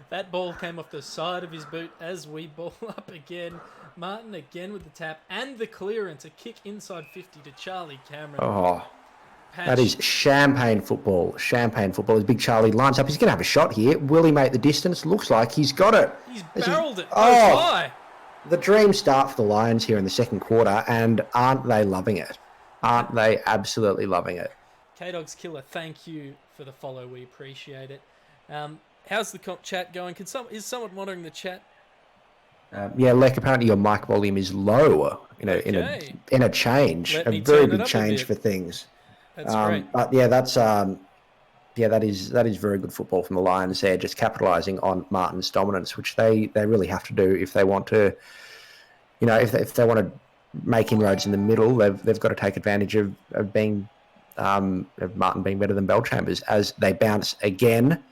[SPEAKER 1] That ball came off the side of his boot as we ball up again. Martin again with the tap and the clearance. A kick inside 50 to Charlie Cameron.
[SPEAKER 2] Oh, that is champagne football. Champagne football. As Big Charlie lines up, he's going to have a shot here. Will he make the distance? Looks like he's got it.
[SPEAKER 1] He's barreled it.
[SPEAKER 2] Oh,
[SPEAKER 1] high.
[SPEAKER 2] The dream start for the Lions here in the second quarter, and aren't they loving it? Aren't they absolutely loving it?
[SPEAKER 1] K-Dog's Killer, thank you for the follow. We appreciate it. How's the chat going? Is someone monitoring the chat?
[SPEAKER 2] Yeah, Lek, apparently your mic volume is low in a change. A very big change for things.
[SPEAKER 1] That's great.
[SPEAKER 2] But yeah, that is very good football from the Lions there, just capitalising on Martin's dominance, which they really have to do if they want to, if they want to make inroads in the middle, they've got to take advantage of Martin being better than Bellchambers as they bounce again.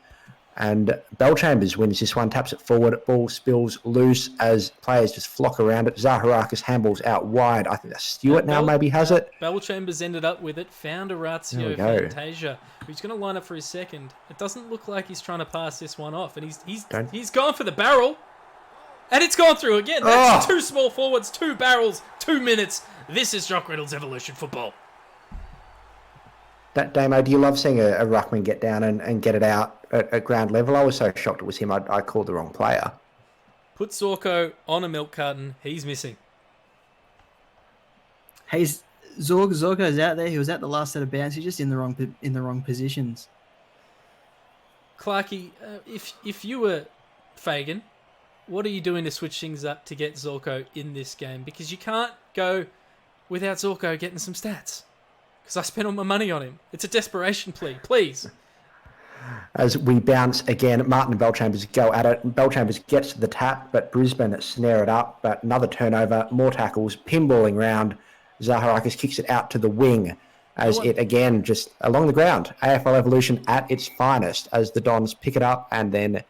[SPEAKER 2] And Bellchambers wins this one, taps it forward, ball spills loose as players just flock around it. Zaharakis handballs out wide. I think that's Stewart now maybe has it.
[SPEAKER 1] Bellchambers ended up with it, found Orazio Fantasia, who's going to line up for his second. It doesn't look like he's trying to pass this one off, and he's gone for the barrel, and it's gone through again. That's two small forwards, 2 barrels, 2 minutes. This is Jock Reynolds Evolution Football.
[SPEAKER 2] Damo, do you love seeing a ruckman get down and get it out at ground level? I was so shocked it was him. I called the wrong player.
[SPEAKER 1] Put Zorko on a milk carton. He's missing.
[SPEAKER 3] Hey, Zorko's out there. He was at the last set of bounce. He's just in the wrong positions.
[SPEAKER 1] Clarkey, if you were Fagan, what are you doing to switch things up to get Zorko in this game? Because you can't go without Zorko getting some stats. Because I spent all my money on him. It's a desperation plea. Please.
[SPEAKER 2] As we bounce again, Martin and Bellchambers go at it. Bellchambers gets the tap, but Brisbane snare it up. But another turnover, more tackles, pinballing round. Zaharakis kicks it out to the wing as it again just along the ground. AFL Evolution at its finest as the Dons pick it up, and then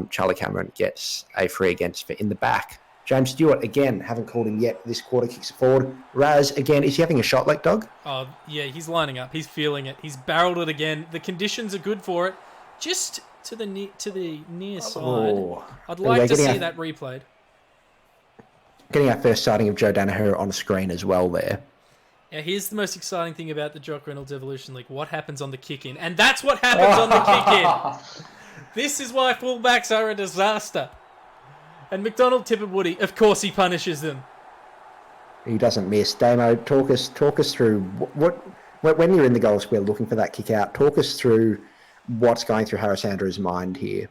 [SPEAKER 2] Charlie Cameron gets a free against for in the back. James Stewart, again, haven't called him yet this quarter, kicks it forward. Raz, again, is he having a shot like Dog?
[SPEAKER 1] Oh, yeah, he's lining up. He's feeling it. He's barreled it again. The conditions are good for it. Just to the near side. I'd like to see that replayed.
[SPEAKER 2] Getting our first sighting of Joe Danaher on screen as well there.
[SPEAKER 1] Now, here's the most exciting thing about the Jock Reynolds Evolution League. What happens on the kick-in? And that's what happens on the kick-in. This is why fullbacks are a disaster. And McDonald, Tipper, Woody, of course he punishes them.
[SPEAKER 2] He doesn't miss. Damo, talk us through when you're in the goal square looking for that kick out. Talk us through what's going through Harris Andrews' mind here.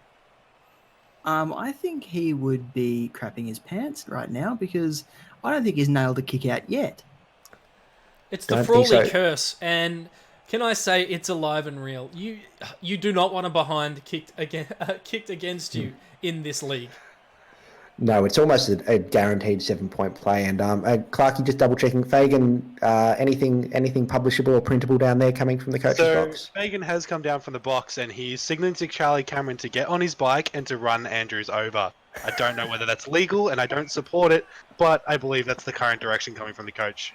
[SPEAKER 3] I think he would be crapping his pants right now because I don't think he's nailed a kick out yet.
[SPEAKER 1] It's the Frawley curse, and can I say it's alive and real? You do not want a behind kicked against you in this league.
[SPEAKER 2] No, it's almost a guaranteed 7-point play. And Clarkey, just double checking, Fagan, anything publishable or printable down there coming from the coach's box?
[SPEAKER 4] Fagan has come down from the box and he's signaling to Charlie Cameron to get on his bike and to run Andrews over. I don't know whether that's legal and I don't support it, but I believe that's the current direction coming from the coach.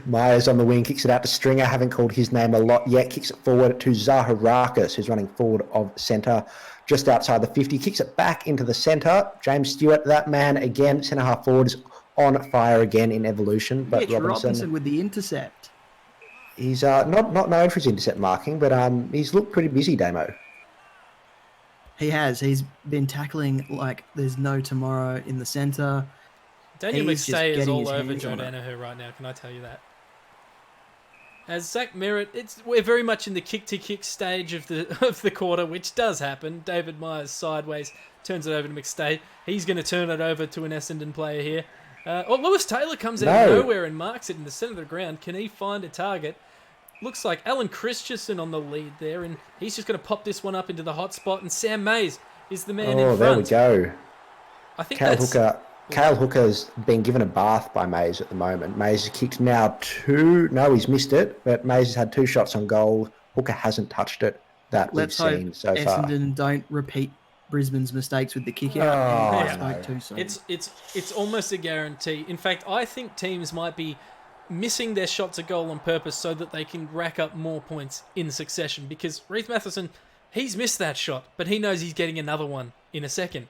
[SPEAKER 2] Myers on the wing, kicks it out to Stringer. Haven't called his name a lot yet. Kicks it forward to Zaharakis, who's running forward of centre. Just outside the 50, kicks it back into the centre. James Stewart, that man again, centre half forward, is on fire again in Evolution. But
[SPEAKER 3] Robinson with the intercept.
[SPEAKER 2] He's not known for his intercept marking, but he's looked pretty busy, Damo.
[SPEAKER 3] He has. He's been tackling like there's no tomorrow in the centre.
[SPEAKER 1] Daniel
[SPEAKER 3] He's just
[SPEAKER 1] McStay is
[SPEAKER 3] getting
[SPEAKER 1] all
[SPEAKER 3] his
[SPEAKER 1] over
[SPEAKER 3] hands
[SPEAKER 1] Joe
[SPEAKER 3] on it.
[SPEAKER 1] Danaher right now, can I tell you that? As Zach Merritt, we're very much in the kick-to-kick stage of the quarter, which does happen. David Myers sideways turns it over to McStay. He's going to turn it over to an Essendon player here. Lewis Taylor comes out of nowhere and marks it in the centre of the ground. Can he find a target? Looks like Alan Christensen on the lead there, and he's just going to pop this one up into the hot spot, and Sam Mays is the man in front.
[SPEAKER 2] There we go.
[SPEAKER 1] I think
[SPEAKER 2] Cale Hooker's been given a bath by Mays at the moment. Mays has kicked now 2. No, he's missed it, but Mays has had 2 shots on goal. Hooker hasn't touched it that
[SPEAKER 3] Let's
[SPEAKER 2] we've
[SPEAKER 3] hope
[SPEAKER 2] seen so far.
[SPEAKER 3] Essendon don't repeat Brisbane's mistakes with the kick out and spoke too soon.
[SPEAKER 1] It's almost a guarantee. In fact, I think teams might be missing their shots at goal on purpose so that they can rack up more points in succession, because Reece Matheson, he's missed that shot, but he knows he's getting another one in a second.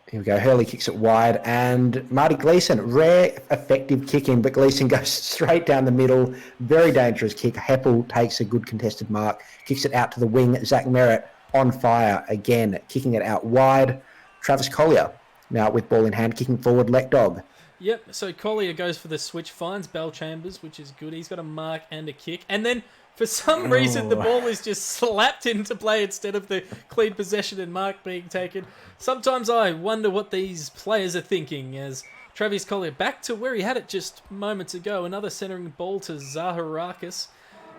[SPEAKER 2] Here we go. Hurley kicks it wide, and Marty Gleeson, rare effective kicking, but Gleeson goes straight down the middle. Very dangerous kick. Heppel takes a good contested mark, kicks it out to the wing. Zach Merritt on fire again, kicking it out wide. Travis Collier now with ball in hand, kicking forward. Let Dog.
[SPEAKER 1] Yep, so Collier goes for the switch, finds Bell Chambers, which is good. He's got a mark and a kick, and then for some reason the ball is just slapped into play instead of the clean possession and mark being taken. Sometimes I wonder what these players are thinking, as Travis Collier back to where he had it just moments ago. Another centering ball to Zaharakis.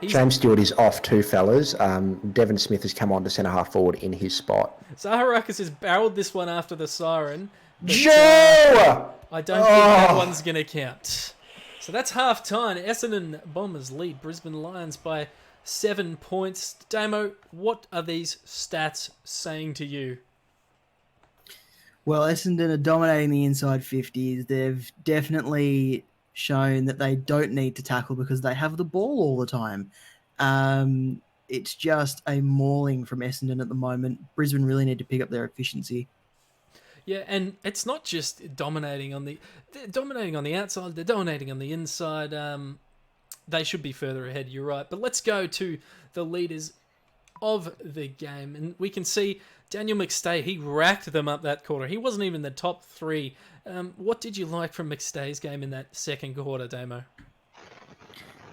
[SPEAKER 2] James Stewart is off too, fellas. Devon Smith has come on to centre half forward in his spot.
[SPEAKER 1] Zaharakis has barreled this one after the siren. But,
[SPEAKER 2] Joe!
[SPEAKER 1] I don't think that one's going to count. So that's half time. Essendon Bombers lead Brisbane Lions by 7 points. Damo, what are these stats saying to you?
[SPEAKER 3] Well, Essendon are dominating the inside 50s. They've definitely shown that they don't need to tackle because they have the ball all the time. It's just a mauling from Essendon at the moment. Brisbane really need to pick up their efficiency.
[SPEAKER 1] Yeah, and it's not just they're dominating on the outside, they're dominating on the inside. They should be further ahead, you're right. But let's go to the leaders of the game, and we can see Daniel McStay, he racked them up that quarter. He wasn't even in the top 3. What did you like from McStay's game in that second quarter, Damo?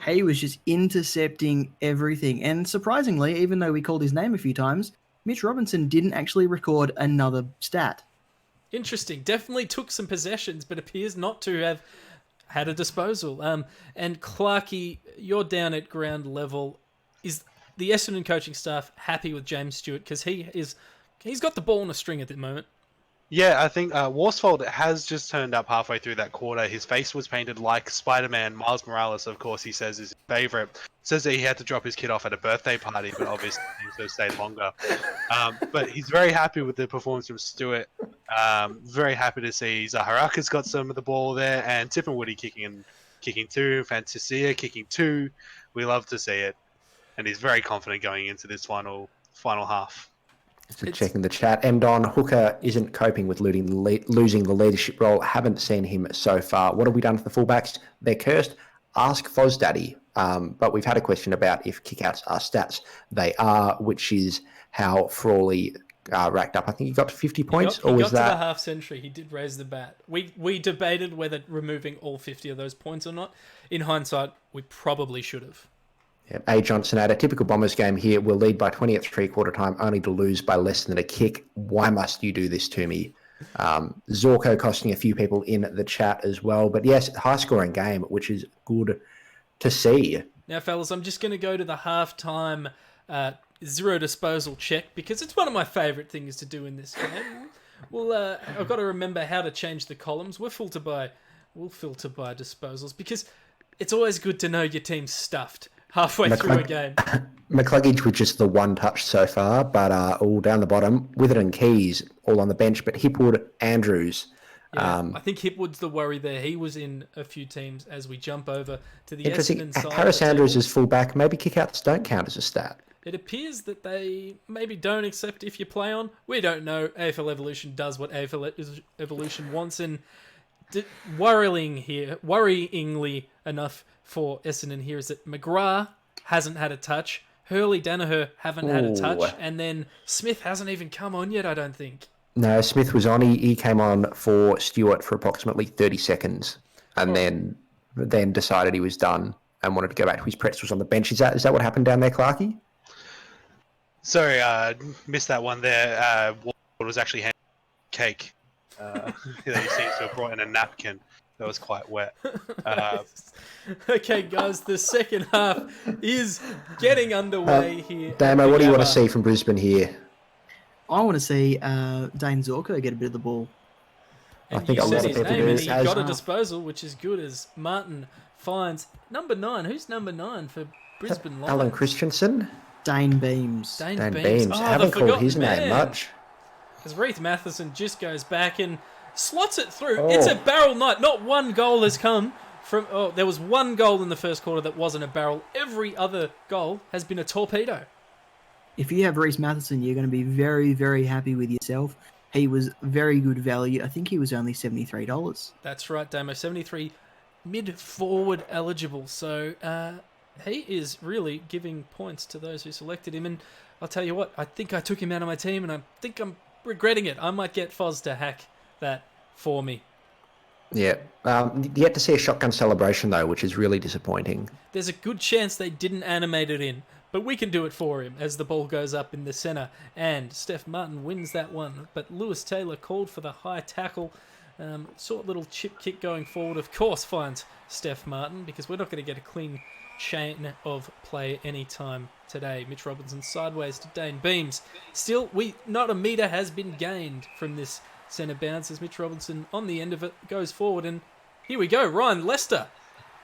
[SPEAKER 3] He was just intercepting everything. And surprisingly, even though we called his name a few times, Mitch Robinson didn't actually record another stat.
[SPEAKER 1] Interesting. Definitely took some possessions, but appears not to have had a disposal. And Clarkey, you're down at ground level. Is the Essendon coaching staff happy with James Stewart? Because he's got the ball in a string at the moment.
[SPEAKER 4] Yeah, I think Worsfold has just turned up halfway through that quarter. His face was painted like Spider-Man. Miles Morales, of course, he says is his favourite. Says that he had to drop his kid off at a birthday party, but obviously seems to have stayed longer. But he's very happy with the performance from Stewart. Very happy to see Zaharakis got some of the ball there, and Tippin Woody kicking 2, Fantasia kicking 2. We love to see it, and he's very confident going into this final half.
[SPEAKER 2] So checking the chat, Emdon Hooker isn't coping with losing the leadership role. Haven't seen him so far. What have we done for the fullbacks? They're cursed. Ask Fozdaddy. But we've had a question about if kickouts are stats. They are, which is how Frawley racked up. I think he got to 50 points.
[SPEAKER 1] He got to the half century. He did raise the bat. We debated whether removing all 50 of those points or not. In hindsight, we probably should have.
[SPEAKER 2] Yeah, A. Johnson at a typical Bombers game here. We'll lead by 20 at 3/4 time, only to lose by less than a kick. Why must you do this to me? Zorko costing a few people in the chat as well. But yes, high-scoring game, which is good to see.
[SPEAKER 1] Now, fellas, I'm just going to go to the halftime zero disposal check because it's one of my favourite things to do in this game. Well, I've got to remember how to change the columns. We'll filter by disposals because it's always good to know your team's stuffed halfway through a game.
[SPEAKER 2] McCluggage with just the one touch so far, but all down the bottom. Witherden Keys all on the bench, but Hipwood, Andrews.
[SPEAKER 1] Yeah, I think Hipwood's the worry there. He was in a few teams as we jump over to the Essendon side.
[SPEAKER 2] Harris Andrews is fullback. Maybe kickouts don't count as a stat.
[SPEAKER 1] It appears that they maybe don't accept if you play on. We don't know. AFL Evolution does what AFL Evolution wants, and worryingly enough for Essendon here is that McGrath hasn't had a touch. Hurley, Danaher haven't had a touch,
[SPEAKER 2] Ooh.
[SPEAKER 1] and then Smith hasn't even come on yet, I don't think.
[SPEAKER 2] No, Smith was on. He came on for Stewart for approximately 30 seconds and then decided he was done and wanted to go back to his pretzels on the bench. Is that what happened down there, Clarkey?
[SPEAKER 4] Sorry, missed that one there. What was actually handing cake that he seems to have brought in a napkin that was quite wet.
[SPEAKER 1] Okay, guys, the second half is getting underway here.
[SPEAKER 2] Damo, what do you want to see from Brisbane here?
[SPEAKER 3] I want to see Dane Zorko get a bit of the ball.
[SPEAKER 1] And
[SPEAKER 2] I think
[SPEAKER 1] you
[SPEAKER 2] a
[SPEAKER 1] said
[SPEAKER 2] lot of
[SPEAKER 1] his
[SPEAKER 2] people
[SPEAKER 1] name,
[SPEAKER 2] do.
[SPEAKER 1] and he
[SPEAKER 2] As-
[SPEAKER 1] got a disposal, which is good as Martin finds number 9. Who's number 9 for Brisbane Lions?
[SPEAKER 2] Alan Christensen?
[SPEAKER 3] Dane Beams.
[SPEAKER 1] Dane
[SPEAKER 2] Dan
[SPEAKER 1] Beams.
[SPEAKER 2] Beams.
[SPEAKER 1] Oh,
[SPEAKER 2] Haven't
[SPEAKER 1] the
[SPEAKER 2] called his
[SPEAKER 1] forgotten
[SPEAKER 2] name
[SPEAKER 1] man.
[SPEAKER 2] much.
[SPEAKER 1] As Reith Matheson just goes back and slots it through.
[SPEAKER 2] Oh.
[SPEAKER 1] It's a barrel night. Not one goal has come from... Oh, there was one goal in the first quarter that wasn't a barrel. Every other goal has been a torpedo.
[SPEAKER 3] If you have Reece Matheson, you're going to be very, very happy with yourself. He was very good value. I think he was only $73.
[SPEAKER 1] That's right, Damo. 73 mid-forward eligible. So he is really giving points to those who selected him. And I'll tell you what, I think I took him out of my team and I think I'm regretting it. I might get Foz to hack that for me.
[SPEAKER 2] Yeah. Yet to see a shotgun celebration, though, which is really disappointing.
[SPEAKER 1] There's a good chance they didn't animate it in, but we can do it for him as the ball goes up in the centre. And Steph Martin wins that one, but Lewis Taylor called for the high tackle. Saw a little chip kick going forward, of course, finds Steph Martin, because we're not going to get a clean chain of play anytime today. Mitch Robinson sideways to Dane Beams. Still, not a metre has been gained from this centre bounce as Mitch Robinson on the end of it goes forward, and here we go, Ryan Lester.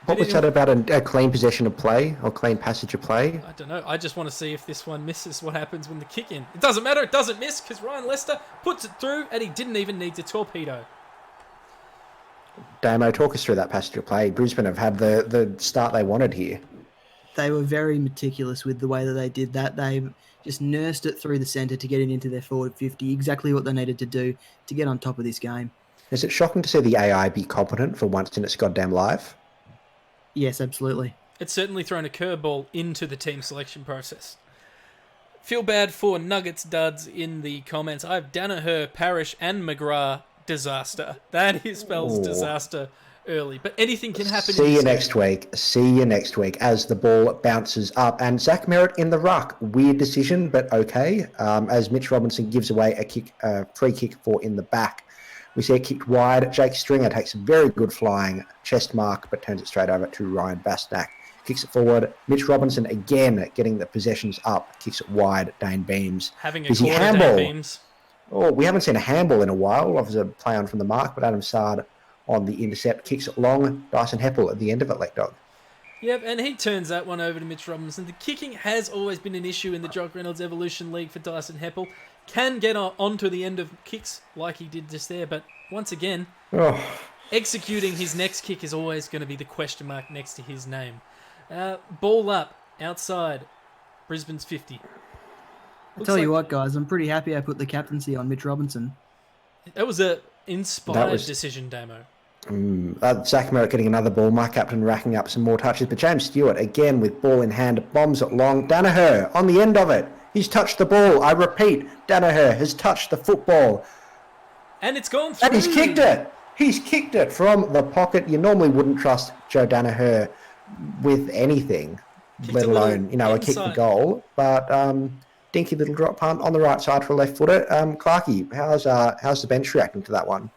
[SPEAKER 2] What was that about a clean possession of play or clean passage of play?
[SPEAKER 1] I don't know. I just want to see if this one misses. What happens when the kick in? It doesn't matter. It doesn't miss because Ryan Lester puts it through and he didn't even need to torpedo.
[SPEAKER 2] Damo, talk us through that passage of play. Brisbane have had the start they wanted here.
[SPEAKER 3] They were very meticulous with the way that they did that. They just nursed it through the centre to get it into their forward 50, exactly what they needed to do to get on top of this game.
[SPEAKER 2] Is it shocking to see the AI be competent for once in its goddamn life?
[SPEAKER 3] Yes, absolutely.
[SPEAKER 1] It's certainly thrown a curveball into the team selection process. Feel bad for Nuggets duds in the comments. I have Danaher, Parrish, and McGrath disaster. That spells disaster early, but anything can happen.
[SPEAKER 2] See you next week. See you next week as the ball bounces up. And Zach Merritt in the ruck. Weird decision, but okay. As Mitch Robinson gives away a free kick for in the back. We see it kicked wide. Jake Stringer takes a very good flying chest mark, but turns it straight over to Ryan Bastak. Kicks it forward. Mitch Robinson again getting the possessions up. Kicks it wide. Dane Beams.
[SPEAKER 1] Having a
[SPEAKER 2] Is he
[SPEAKER 1] quarter
[SPEAKER 2] handball?
[SPEAKER 1] Dane Beams.
[SPEAKER 2] Oh, we haven't seen a handball in a while. Offers a play on from the mark, but Adam Sard on the intercept. Kicks it long. Dyson Heppel at the end of it, let dog.
[SPEAKER 1] Yep, and he turns that one over to Mitch Robinson. The kicking has always been an issue in the Jock Reynolds Evolution League for Dyson Heppel. Can get onto the end of kicks like he did just there, but once again, executing his next kick is always going to be the question mark next to his name. Ball up, outside, Brisbane's 50.
[SPEAKER 3] I'll tell you what, guys, I'm pretty happy I put the captaincy on Mitch Robinson.
[SPEAKER 1] That was a inspired
[SPEAKER 2] was-
[SPEAKER 1] decision, Damo.
[SPEAKER 2] Zach Merritt getting another ball. My captain racking up some more touches. But James Stewart, again with ball in hand, bombs it long. Danaher on the end of it. He's touched the ball. I repeat, Danaher has touched the football.
[SPEAKER 1] And it's gone through.
[SPEAKER 2] And he's kicked it. He's kicked it from the pocket. You normally wouldn't trust Joe Danaher with anything, let
[SPEAKER 1] a little
[SPEAKER 2] alone, a kick the
[SPEAKER 1] inside.
[SPEAKER 2] goal. But dinky little drop punt on the right side for a left footer. Clarkey, how's the bench reacting to that one?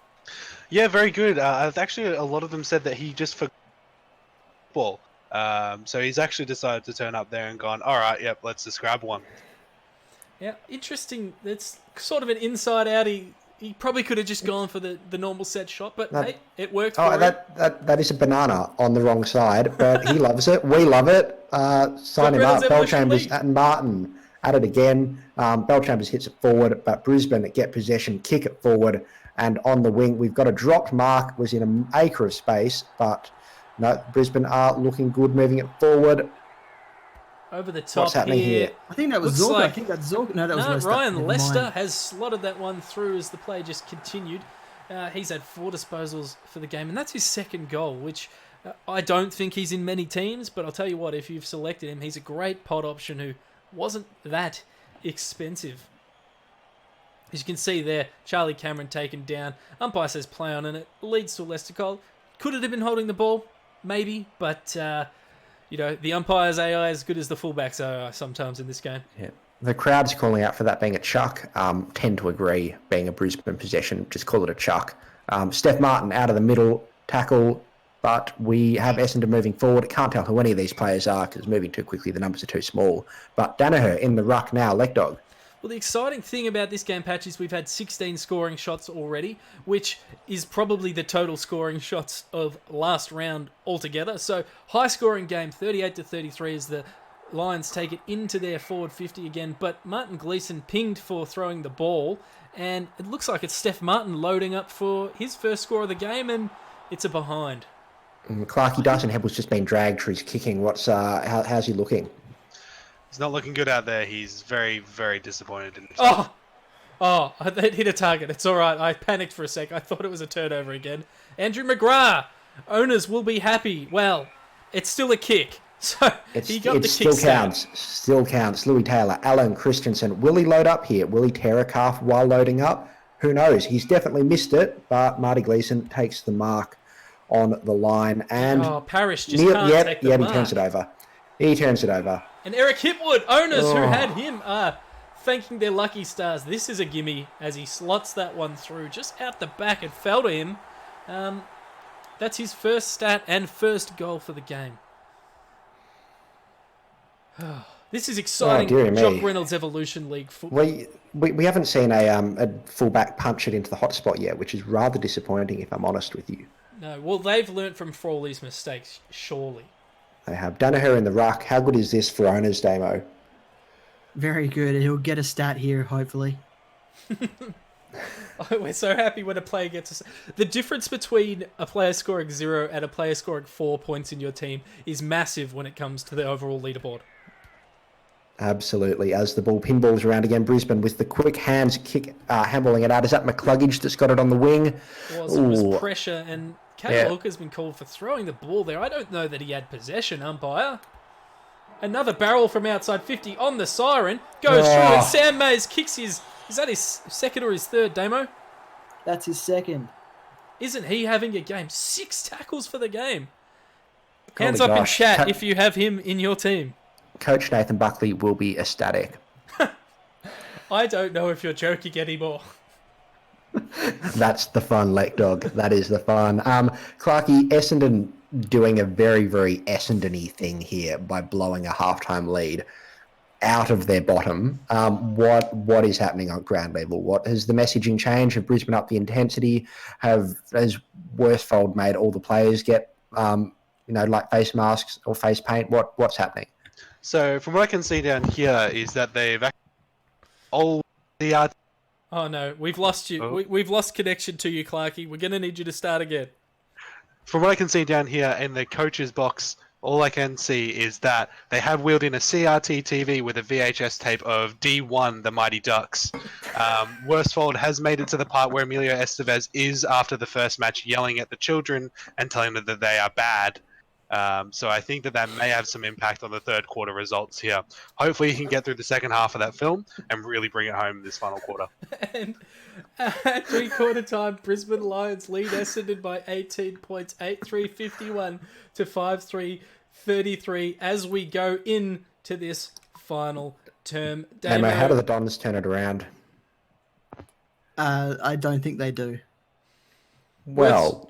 [SPEAKER 4] Yeah, very good. Actually, a lot of them said that he just forgot football. So he's actually decided to turn up there and gone, all right, yep, let's just grab one.
[SPEAKER 1] Yeah, interesting. It's sort of an inside out. He probably could have just gone for the normal set shot, but hey, it worked for him.
[SPEAKER 2] That is a banana on the wrong side, but he loves it. We love it. Sign him up.
[SPEAKER 1] Reynolds Evolution
[SPEAKER 2] Bellchambers
[SPEAKER 1] League.
[SPEAKER 2] and Martin at it again. Bellchambers hits it forward, but Brisbane get possession, kick it forward, and on the wing we've got a dropped mark. Was in an acre of space, but no, Brisbane are looking good, moving it forward.
[SPEAKER 1] Over the top.
[SPEAKER 2] What's happening here?
[SPEAKER 3] I think that was
[SPEAKER 1] Looks
[SPEAKER 3] Zorko.
[SPEAKER 1] like-
[SPEAKER 3] I think that's Zorko. No, that was Lester.
[SPEAKER 1] Ryan
[SPEAKER 3] Never
[SPEAKER 1] Lester
[SPEAKER 3] mind.
[SPEAKER 1] has slotted that one through as the play just continued. He's had 4 disposals for the game, and that's his second goal, which I don't think he's in many teams, but I'll tell you what, if you've selected him, he's a great pod option who wasn't that expensive. As you can see there, Charlie Cameron taken down. Umpire says play on, and it leads to a Leicester goal. Could it have been holding the ball? Maybe, but the umpire's AI is as good as the fullback's AI sometimes in this game.
[SPEAKER 2] Yeah. The crowd's calling out for that being a chuck. Tend to agree, being a Brisbane possession, just call it a chuck. Steph Martin out of the middle, tackle, but we have Essendon moving forward. Can't tell who any of these players are because it's moving too quickly. The numbers are too small. But Danaher in the ruck now, leg dog.
[SPEAKER 1] Well, the exciting thing about this game, Patch, is we've had 16 scoring shots already, which is probably the total scoring shots of last round altogether. So, high-scoring game, 38-33 as the Lions take it into their forward 50 again. But Martin Gleeson pinged for throwing the ball, and it looks like it's Steph Martin loading up for his first score of the game, and it's a behind.
[SPEAKER 2] Clarkie Dyson Hebble's just been dragged for his kicking. How's he looking?
[SPEAKER 4] He's not looking good out there. He's very, very disappointed in himself.
[SPEAKER 1] That hit a target. It's all right. I panicked for a sec. I thought it was a turnover again. Andrew McGrath. Owners will be happy. Well, it's still a kick. So he got the kick.
[SPEAKER 2] Still counts. Louis Taylor, Alan Christensen. Will he load up here? Will he tear a calf while loading up? Who knows? He's definitely missed it, but Marty Gleeson takes the mark on the line. And
[SPEAKER 1] Parrish just can't take the mark.
[SPEAKER 2] He turns it over.
[SPEAKER 1] And Eric Hipwood, owners who had him, are thanking their lucky stars. This is a gimme as he slots that one through just out the back. It fell to him. That's his first stat and first goal for the game. This is exciting. Jock Reynolds Evolution League football.
[SPEAKER 2] We haven't seen a fullback punch it into the hot spot yet, which is rather disappointing if I'm honest with you.
[SPEAKER 1] No, well, they've learnt from Frawley's mistakes, surely.
[SPEAKER 2] They have Danaher in the ruck. How good is this for owners, Damo?
[SPEAKER 3] Very good. He'll get a stat here, hopefully.
[SPEAKER 1] We're so happy when a player gets the difference between a player scoring 0 and a player scoring 4 points in your team is massive when it comes to the overall leaderboard.
[SPEAKER 2] Absolutely. As the ball pinballs around again, Brisbane with the quick hands kick, handballing it out. Is that McCluggage that's got it on the wing?
[SPEAKER 1] It was pressure, and Kyle Hooker's been called for throwing the ball there. I don't know that he had possession, umpire. Another barrel from outside 50 on the siren. Goes through, and Sam Mays kicks his... Is that his second or his third, Damo?
[SPEAKER 3] That's his second.
[SPEAKER 1] Isn't he having a game? 6 tackles for the game. Hands up in chat if you have him in your team.
[SPEAKER 2] Coach Nathan Buckley will be ecstatic.
[SPEAKER 1] I don't know if you're joking anymore.
[SPEAKER 2] That's the fun, Lek Dog. That is the fun. Clarkie, Essendon doing a very, very Essendon-y thing here by blowing a halftime lead out of their bottom. What is happening on ground level? What has the messaging changed? Have Brisbane upped the intensity? Has Worsfold made all the players get like face masks or face paint? What's happening?
[SPEAKER 4] So from what I can see down here is that they've all the
[SPEAKER 1] Oh no, we've lost you.
[SPEAKER 4] Oh.
[SPEAKER 1] We've lost connection to you, Clarkie. We're going to need you to start again.
[SPEAKER 4] From what I can see down here in the coach's box, all I can see is that they have wheeled in a CRT TV with a VHS tape of D1, the Mighty Ducks. Worsfold has made it to the part where Emilio Estevez is, after the first match, yelling at the children and telling them that they are bad. So I think that may have some impact on the third quarter results here. Hopefully he can get through the second half of that film and really bring it home this final quarter.
[SPEAKER 1] And at 3/4 time, Brisbane Lions lead Essendon by 18 points, 8-3-51 to 5-3-33 as we go into this final term.
[SPEAKER 2] Damo, how do the Dons turn it around?
[SPEAKER 3] I don't think they do.
[SPEAKER 2] Well...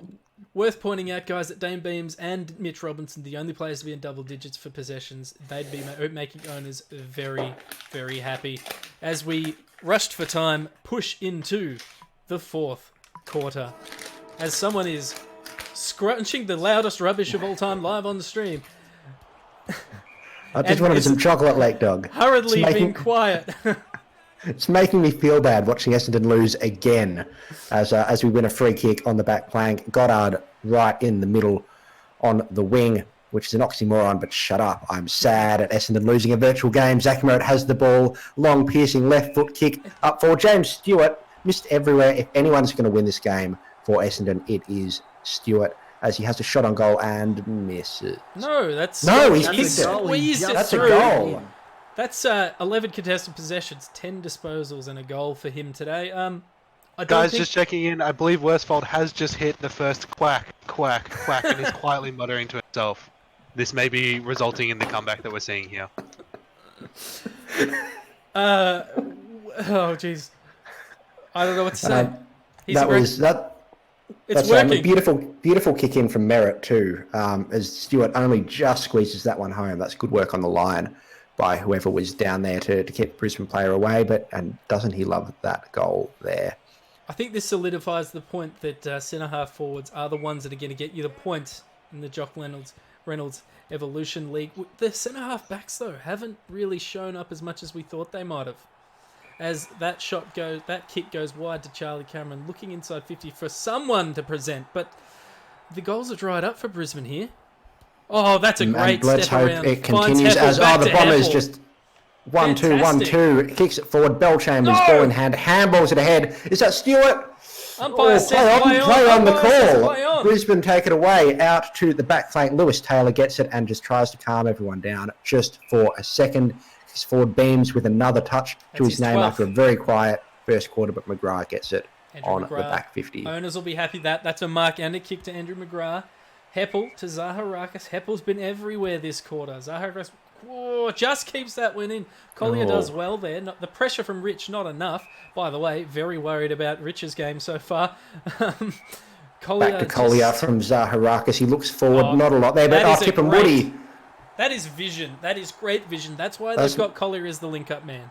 [SPEAKER 1] Worth pointing out, guys, that Dane Beams and Mitch Robinson, the only players to be in double digits for possessions, they'd be making owners very, very happy. As we, rushed for time, push into the fourth quarter. As someone is scrunching the loudest rubbish of all time live on the stream.
[SPEAKER 2] I just wanted some chocolate, Lake Dog.
[SPEAKER 1] Hurriedly being quiet.
[SPEAKER 2] It's making me feel bad watching Essendon lose again as we win a free kick on the back plank. Goddard right in the middle on the wing, which is an oxymoron, but shut up. I'm sad at Essendon losing a virtual game. Zach Merritt has the ball. Long, piercing left foot kick up for James Stewart. Missed everywhere. If anyone's going to win this game for Essendon, it is Stewart. as he has a shot on goal and misses.
[SPEAKER 1] No, that's
[SPEAKER 2] No, he's
[SPEAKER 3] That's
[SPEAKER 2] kicked
[SPEAKER 3] a
[SPEAKER 2] it.
[SPEAKER 3] goal. He
[SPEAKER 1] Squeezed
[SPEAKER 3] just
[SPEAKER 1] it
[SPEAKER 2] That's a
[SPEAKER 1] through.
[SPEAKER 2] goal.
[SPEAKER 1] That's 11 contested possessions, 10 disposals, and a goal for him today. I don't
[SPEAKER 4] Guys,
[SPEAKER 1] think...
[SPEAKER 4] just checking in. I believe Worsfold has just hit the first quack, quack, quack, and is quietly muttering to himself. This may be resulting in the comeback that we're seeing here.
[SPEAKER 1] oh, jeez. I don't know what to say. He's
[SPEAKER 2] That
[SPEAKER 1] a great...
[SPEAKER 2] was that.
[SPEAKER 1] It's
[SPEAKER 2] That's a
[SPEAKER 1] working.
[SPEAKER 2] beautiful kick in from Merritt too. As Stewart only just squeezes that one home. That's good work on the line by whoever was down there to keep the Brisbane player away. And doesn't he love that goal there?
[SPEAKER 1] I think this solidifies the point that centre-half forwards are the ones that are going to get you the points in the Jock Reynolds Evolution League. The centre-half backs, though, haven't really shown up as much as we thought they might have. As that kick goes wide to Charlie Cameron, looking inside 50 for someone to present. But the goals are dried up for Brisbane here. Oh, that's a great
[SPEAKER 2] And let's
[SPEAKER 1] step
[SPEAKER 2] hope
[SPEAKER 1] around.
[SPEAKER 2] it
[SPEAKER 1] Finds
[SPEAKER 2] continues
[SPEAKER 1] Heppel
[SPEAKER 2] as
[SPEAKER 1] back
[SPEAKER 2] the
[SPEAKER 1] to
[SPEAKER 2] Bombers
[SPEAKER 1] Heppel.
[SPEAKER 2] just 1-2,
[SPEAKER 1] Fantastic.
[SPEAKER 2] 1-2. Kicks it forward. Bell Chambers
[SPEAKER 1] No!
[SPEAKER 2] ball in hand. Handballs it ahead. Is that Stewart?
[SPEAKER 1] Umpire says play
[SPEAKER 2] on the
[SPEAKER 1] Umpire says
[SPEAKER 2] call.
[SPEAKER 1] play on.
[SPEAKER 2] Brisbane take it away out to the back flank. Lewis Taylor gets it and just tries to calm everyone down just for a second. His forward beams with another touch to
[SPEAKER 1] That's
[SPEAKER 2] his
[SPEAKER 1] his
[SPEAKER 2] name
[SPEAKER 1] 12th.
[SPEAKER 2] after a very quiet first quarter, but McGrath gets it
[SPEAKER 1] Andrew
[SPEAKER 2] on the
[SPEAKER 1] McGrath.
[SPEAKER 2] back 50.
[SPEAKER 1] Owners will be happy that's a mark and a kick to Andrew McGrath. Heppel to Zaharakis. Heppel's been everywhere this quarter. Zaharakis just keeps that one in. Collier does well there. The pressure from Rich, not enough. By the way, very worried about Rich's game so far. Collier
[SPEAKER 2] Back to Collier from Zaharakis. He looks forward,
[SPEAKER 1] Oh,
[SPEAKER 2] not a lot there,
[SPEAKER 1] that
[SPEAKER 2] but
[SPEAKER 1] is a
[SPEAKER 2] Tip and
[SPEAKER 1] great-
[SPEAKER 2] Woody.
[SPEAKER 1] That is vision. That is great vision. That's why
[SPEAKER 2] That's-
[SPEAKER 1] they've got Collier as the link-up man.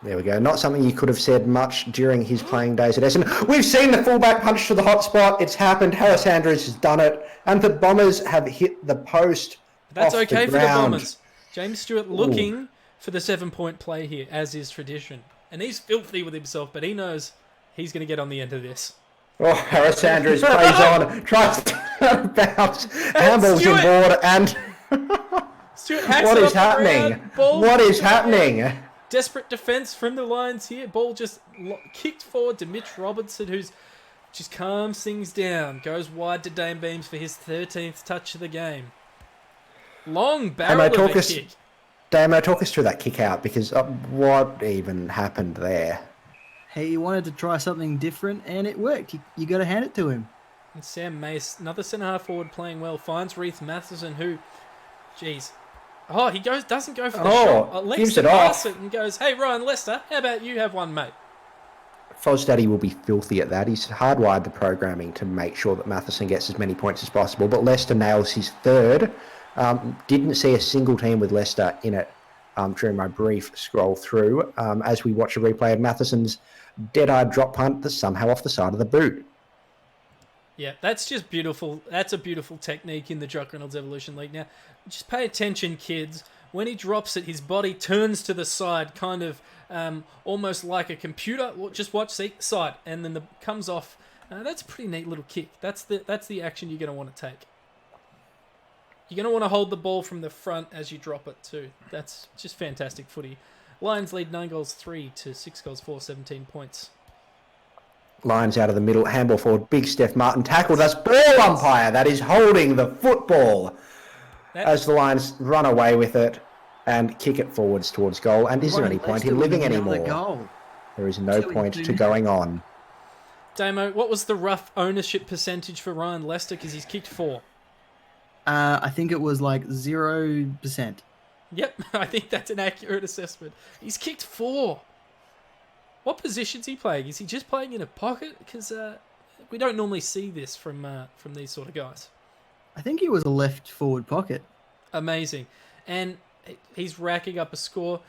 [SPEAKER 2] There we go. Not something you could have said much during his playing days at Essendon. We've seen the fullback punch to the hot spot. It's happened. Harris Andrews has done it. And the Bombers have hit the post.
[SPEAKER 1] That's
[SPEAKER 2] off
[SPEAKER 1] okay
[SPEAKER 2] the
[SPEAKER 1] for the
[SPEAKER 2] ground.
[SPEAKER 1] Bombers. James Stewart looking for the 7-point play here, as is tradition. And he's filthy with himself, but he knows he's going to get on the end of this.
[SPEAKER 2] Oh, Harris Andrews plays on, tries to bounce, handballs
[SPEAKER 1] Stewart.
[SPEAKER 2] on board, and
[SPEAKER 1] Stewart hacks
[SPEAKER 2] what
[SPEAKER 1] it
[SPEAKER 2] is
[SPEAKER 1] off the
[SPEAKER 2] happening?
[SPEAKER 1] ground. Ball
[SPEAKER 2] What is happening?
[SPEAKER 1] Desperate defense from the Lions here. Ball just kicked forward to Mitch Robertson, who's just calms things down. Goes wide to Dane Beams for his 13th touch of the game. Long barrel of a kick.
[SPEAKER 2] Damo, talk us through that kick out, because what even happened there?
[SPEAKER 3] He wanted to try something different, and it worked. You got to hand it to him.
[SPEAKER 1] And Sam Mace, another centre-half forward playing well, finds Reith Matheson, who, geez. Oh, he doesn't go for the shot. Elects
[SPEAKER 2] gives
[SPEAKER 1] to
[SPEAKER 2] it
[SPEAKER 1] pass
[SPEAKER 2] off.
[SPEAKER 1] it and goes, hey, Ryan Lester, how about you have one, mate?
[SPEAKER 2] Fosdaddy will be filthy at that. He's hardwired the programming to make sure that Matheson gets as many points as possible, but Leicester nails his third. Didn't see a single team with Leicester in it during my brief scroll through as we watch a replay of Matheson's dead-eyed drop punt that's somehow off the side of the boot.
[SPEAKER 1] Yeah, that's just beautiful. That's a beautiful technique in the Jock Reynolds Evolution League. Now, just pay attention, kids. When he drops it, his body turns to the side, kind of almost like a computer. Just watch, see, side, and then comes off. That's a pretty neat little kick. That's the action you're going to want to take. You're going to want to hold the ball from the front as you drop it too. That's just fantastic footy. Lions lead 9-3 to 6-4, 17 points.
[SPEAKER 2] Lions out of the middle, handball forward, big Steph Martin tackle. That's ball umpire that is holding the football as the Lions run away with it and kick it forwards towards goal. And is there any point in living anymore?
[SPEAKER 3] Goal.
[SPEAKER 2] There is no point to going on.
[SPEAKER 1] Damo, what was the rough ownership percentage for Ryan Lester? Because he's kicked 4.
[SPEAKER 3] I think it was like 0%.
[SPEAKER 1] Yep, I think that's an accurate assessment. He's kicked 4. What position's he playing? Is he just playing in a pocket? Because we don't normally see this from these sort of guys.
[SPEAKER 3] I think he was a left forward pocket.
[SPEAKER 1] Amazing. And he's racking up a score.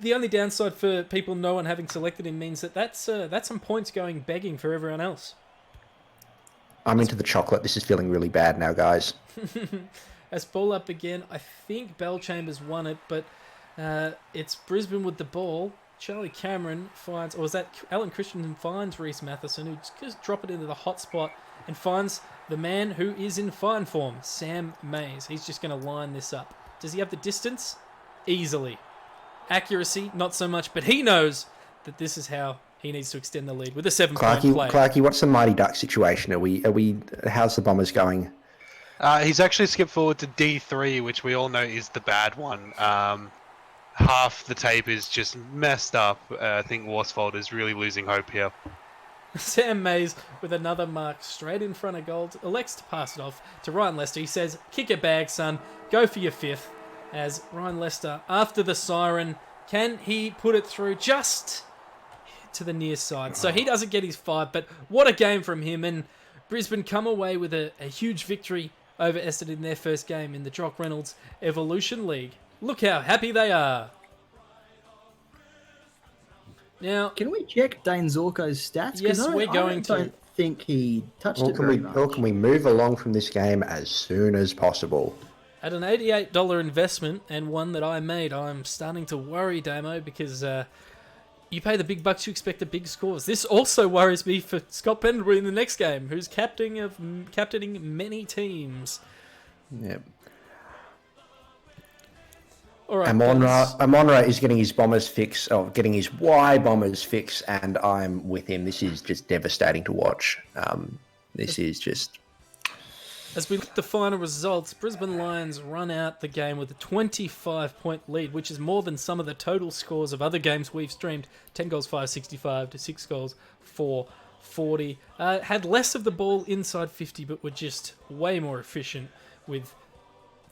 [SPEAKER 1] The only downside for people no one having selected him means that's some points going begging for everyone else.
[SPEAKER 2] I'm into the chocolate. This is feeling really bad now, guys.
[SPEAKER 1] As ball up again, I think Bell Chambers won it, but it's Brisbane with the ball. Charlie Cameron finds, or was that Alan Christensen finds Reece Matheson, who just drop it into the hot spot and finds the man who is in fine form, Sam Mays. He's just going to line this up. Does he have the distance? Easily. Accuracy, not so much, but he knows that this is how he needs to extend the lead with a 7-point play.
[SPEAKER 2] Clarkey, what's the Mighty Duck situation? How's the Bombers going?
[SPEAKER 4] He's actually skipped forward to D3, which we all know is the bad one. Half the tape is just messed up. I think Worsfold is really losing hope here.
[SPEAKER 1] Sam Mays with another mark straight in front of goal elects to pass it off to Ryan Lester. He says, kick it bag, son. Go for your 5th. As Ryan Lester, after the siren, can he put it through just to the near side? So he doesn't get his 5, but what a game from him. And Brisbane come away with a huge victory over Essendon in their first game in the Jock Reynolds Evolution League. Look how happy they are. Now,
[SPEAKER 3] can we check Dane Zorko's stats?
[SPEAKER 1] Yes, we're going to.
[SPEAKER 3] I don't think he touched it very much.
[SPEAKER 2] Or can we move along from this game as soon as possible?
[SPEAKER 1] At an $88 investment, and one that I made, I'm starting to worry, Damo, because you pay the big bucks, you expect the big scores. This also worries me for Scott Pendlebury in the next game, who's captaining many teams.
[SPEAKER 2] Yep.
[SPEAKER 1] All right,
[SPEAKER 2] Amonra is getting his Bombers fix, or getting his Y Bombers fix, and I'm with him. This is just devastating to watch. This is just...
[SPEAKER 1] As we look at the final results, Brisbane Lions run out the game with a 25-point lead, which is more than some of the total scores of other games we've streamed. 10 goals, 565 to 6 goals, 440. Had less of the ball inside 50, but were just way more efficient with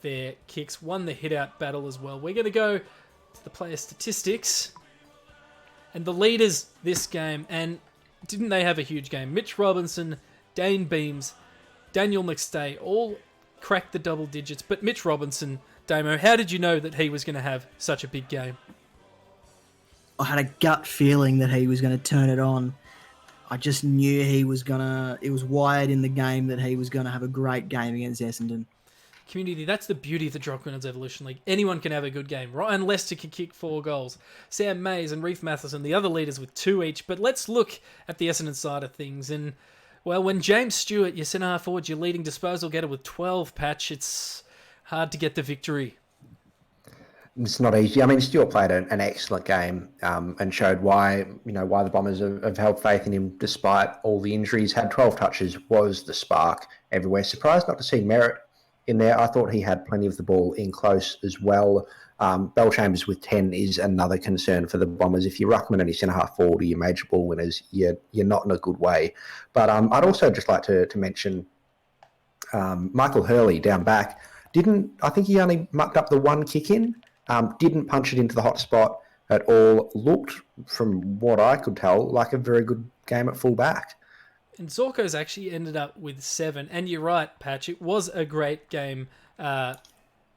[SPEAKER 1] their kicks. Won the hit-out battle as well. We're going to go to the player statistics. And the leaders this game, and didn't they have a huge game? Mitch Robinson, Dane Beams, Daniel McStay all cracked the double digits. But Mitch Robinson, Damo, how did you know that he was going to have such a big game?
[SPEAKER 3] I had a gut feeling that he was going to turn it on. I just knew it was wired in the game that he was going to have a great game against Essendon.
[SPEAKER 1] Community, that's the beauty of the Jock Reynolds Evolution League. Anyone can have a good game. Ryan Lester can kick 4 goals. Sam Mays and Reef Matheson, the other leaders, with 2 each. But let's look at the Essendon side of things. And, well, when James Stewart, your centre-half forward, your leading disposal getter with 12, Patch, it's hard to get the victory.
[SPEAKER 2] It's not easy. I mean, Stewart played an excellent game and showed why the Bombers have held faith in him despite all the injuries. Had 12 touches, was the spark everywhere. Surprised not to see Merritt in there. I thought he had plenty of the ball in close as well. Bell Chambers with 10 is another concern for the Bombers. If you're Ruckman and your centre-half forward, your major ball winners, you're not in a good way. But I'd also just like to mention Michael Hurley down back. I think he only mucked up the one kick-in. Didn't punch it into the hot spot at all. Looked, from what I could tell, like a very good game at full back.
[SPEAKER 1] And Zorko's actually ended up with 7. And you're right, Patch, it was a great game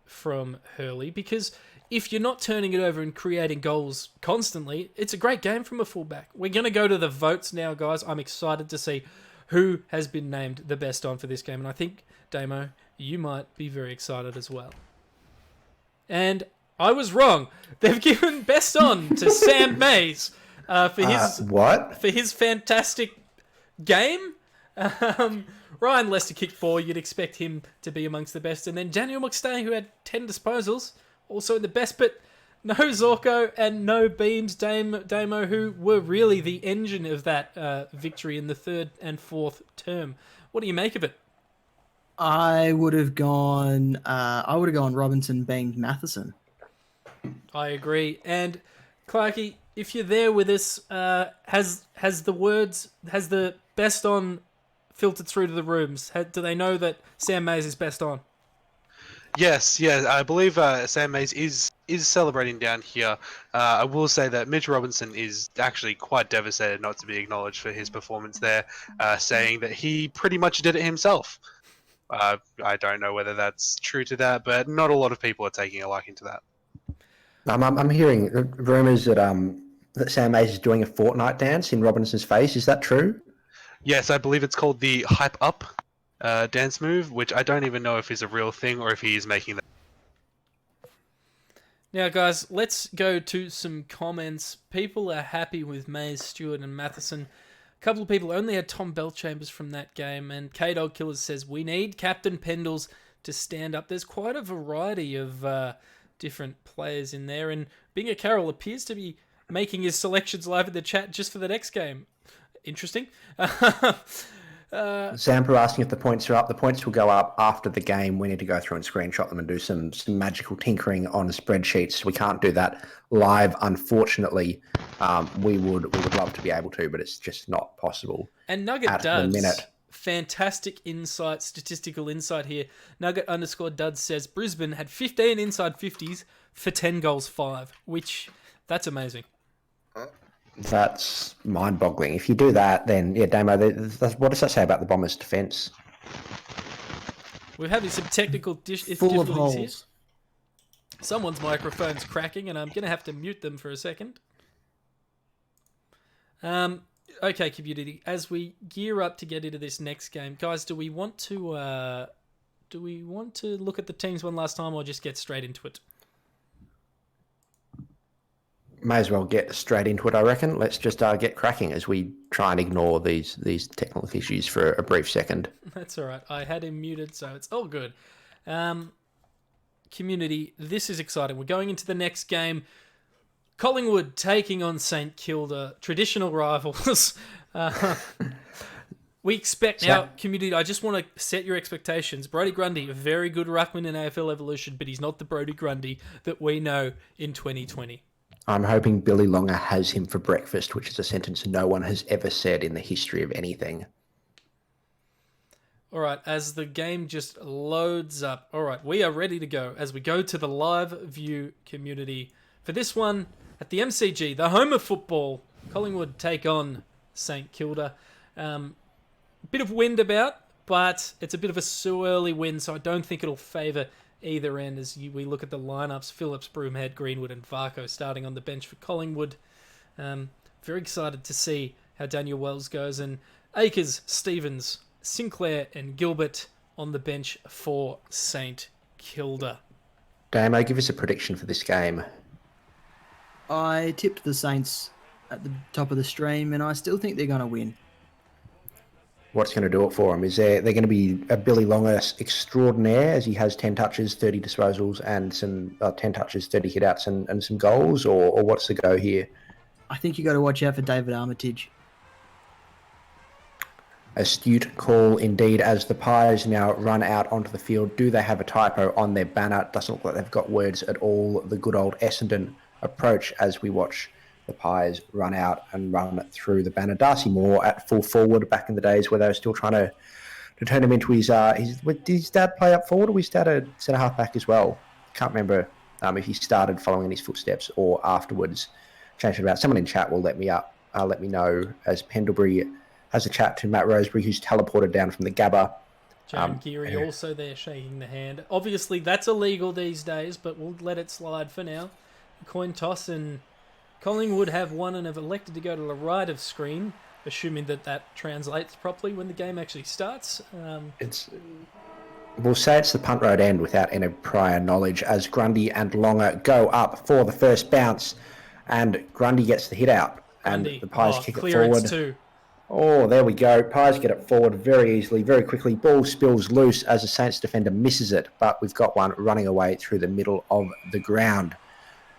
[SPEAKER 1] from Hurley, because if you're not turning it over and creating goals constantly, it's a great game from a fullback. We're going to go to the votes now, guys. I'm excited to see who has been named the best on for this game. And I think, Damo, you might be very excited as well. And I was wrong. They've given best on to Sam Mays for his fantastic game. Ryan Lester kicked 4. You'd expect him to be amongst the best. And then Daniel McStay, who had 10 disposals, also in the best. But no Zorko and no Beams, Damo, who were really the engine of that victory in the 3rd and 4th term. What do you make of it?
[SPEAKER 3] I would have gone Robinson, Beams, Matheson.
[SPEAKER 1] I agree. And Clarkey, if you're there with us, has the best on filtered through to the rooms? Do they know that Sam Mays is best on?
[SPEAKER 4] Yes, I believe Sam Mays is celebrating down here. I will say that Mitch Robinson is actually quite devastated not to be acknowledged for his performance there, saying that he pretty much did it himself. I don't know whether that's true to that, but not a lot of people are taking a liking to that.
[SPEAKER 2] I'm hearing rumours that Sam Mays is doing a Fortnite dance in Robinson's face. Is that true?
[SPEAKER 4] Yes, I believe it's called the Hype Up dance move, which I don't even know if is a real thing or if he is making that.
[SPEAKER 1] Now, guys, let's go to some comments. People are happy with Mays, Stewart, and Matheson. A couple of people only had Tom Bellchambers from that game, and K-Dog Killers says, we need Captain Pendles to stand up. There's quite a variety of different players in there, and Binga Carroll appears to be making his selections live in the chat just for the next game. Interesting.
[SPEAKER 2] Zampa asking if the points are up. The points will go up after the game. We need to go through and screenshot them and do some magical tinkering on spreadsheets. We can't do that live, unfortunately. We would love to be able to, but it's just not possible.
[SPEAKER 1] And Nugget
[SPEAKER 2] at
[SPEAKER 1] does.
[SPEAKER 2] the minute.
[SPEAKER 1] Fantastic insight, statistical insight here. Nugget_Duds says Brisbane had 15 inside 50s for 10 goals 5, which that's amazing.
[SPEAKER 2] That's mind-boggling. If you do that, then yeah, Damo. What does that say about the Bombers' defence?
[SPEAKER 1] We're having some technical
[SPEAKER 3] Full of
[SPEAKER 1] difficulties here.
[SPEAKER 3] holes.
[SPEAKER 1] Someone's microphone's cracking, and I'm going to have to mute them for a second. Okay, community. As we gear up to get into this next game, guys, do we want to look at the teams one last time, or just get straight into it?
[SPEAKER 2] May as well get straight into it, I reckon. Let's just get cracking as we try and ignore these technical issues for a brief second.
[SPEAKER 1] That's all right. I had him muted, so it's all good. Community, this is exciting. We're going into the next game. Collingwood taking on St Kilda, traditional rivals. We expect now, community, I just want to set your expectations. Brodie Grundy, a very good ruckman in AFL Evolution, but he's not the Brodie Grundy that we know in 2020.
[SPEAKER 2] I'm hoping Billy Longer has him for breakfast, which is a sentence no one has ever said in the history of anything.
[SPEAKER 1] All right, as the game just loads up. All right, we are ready to go as we go to the live view community. For this one, at the MCG, the home of football, Collingwood take on St Kilda. Bit of wind about, but it's a bit of a early win, so I don't think it'll favour either end as we look at the lineups. Phillips, Broomhead, Greenwood and Varco starting on the bench for Collingwood. Very excited to see how Daniel Wells goes, and Akers, Stevens, Sinclair and Gilbert on the bench for St Kilda.
[SPEAKER 2] Damo, give us a prediction for this game.
[SPEAKER 3] I tipped the Saints at the top of the stream, and I still think they're going to win.
[SPEAKER 2] What's going to do it for him? Is they're going to be a Billy Longer extraordinaire as he has 10 touches, 30 disposals, and some 10 touches, 30 hitouts, and some goals, or what's the go here?
[SPEAKER 3] I think you got to watch out for David Armitage.
[SPEAKER 2] Astute call indeed, as the Pies now run out onto the field. Do they have a typo on their banner? It doesn't look like they've got words at all. The good old Essendon approach as we watch the Pies run out and run through the banner. Darcy Moore at full forward back in the days where they were still trying to turn him into his did his dad play up forward, or we started centre half back as well? Can't remember if he started following in his footsteps or afterwards. Changed it about. Someone in chat will let me know as Pendlebury has a chat to Matt Roseberry, who's teleported down from the Gabba.
[SPEAKER 1] Jared Geary also there shaking the hand. Obviously that's illegal these days, but we'll let it slide for now. Coin toss, and Collingwood have won and have elected to go to the right of screen, assuming that translates properly when the game actually starts.
[SPEAKER 2] We'll say it's the punt road end without any prior knowledge, as Grundy and Longer go up for the first bounce, and Grundy gets the hit out, and the Pies kick it forward.
[SPEAKER 1] Too.
[SPEAKER 2] Oh, there we go. Pies get it forward very easily, very quickly. Ball spills loose as the Saints defender misses it, but we've got one running away through the middle of the ground.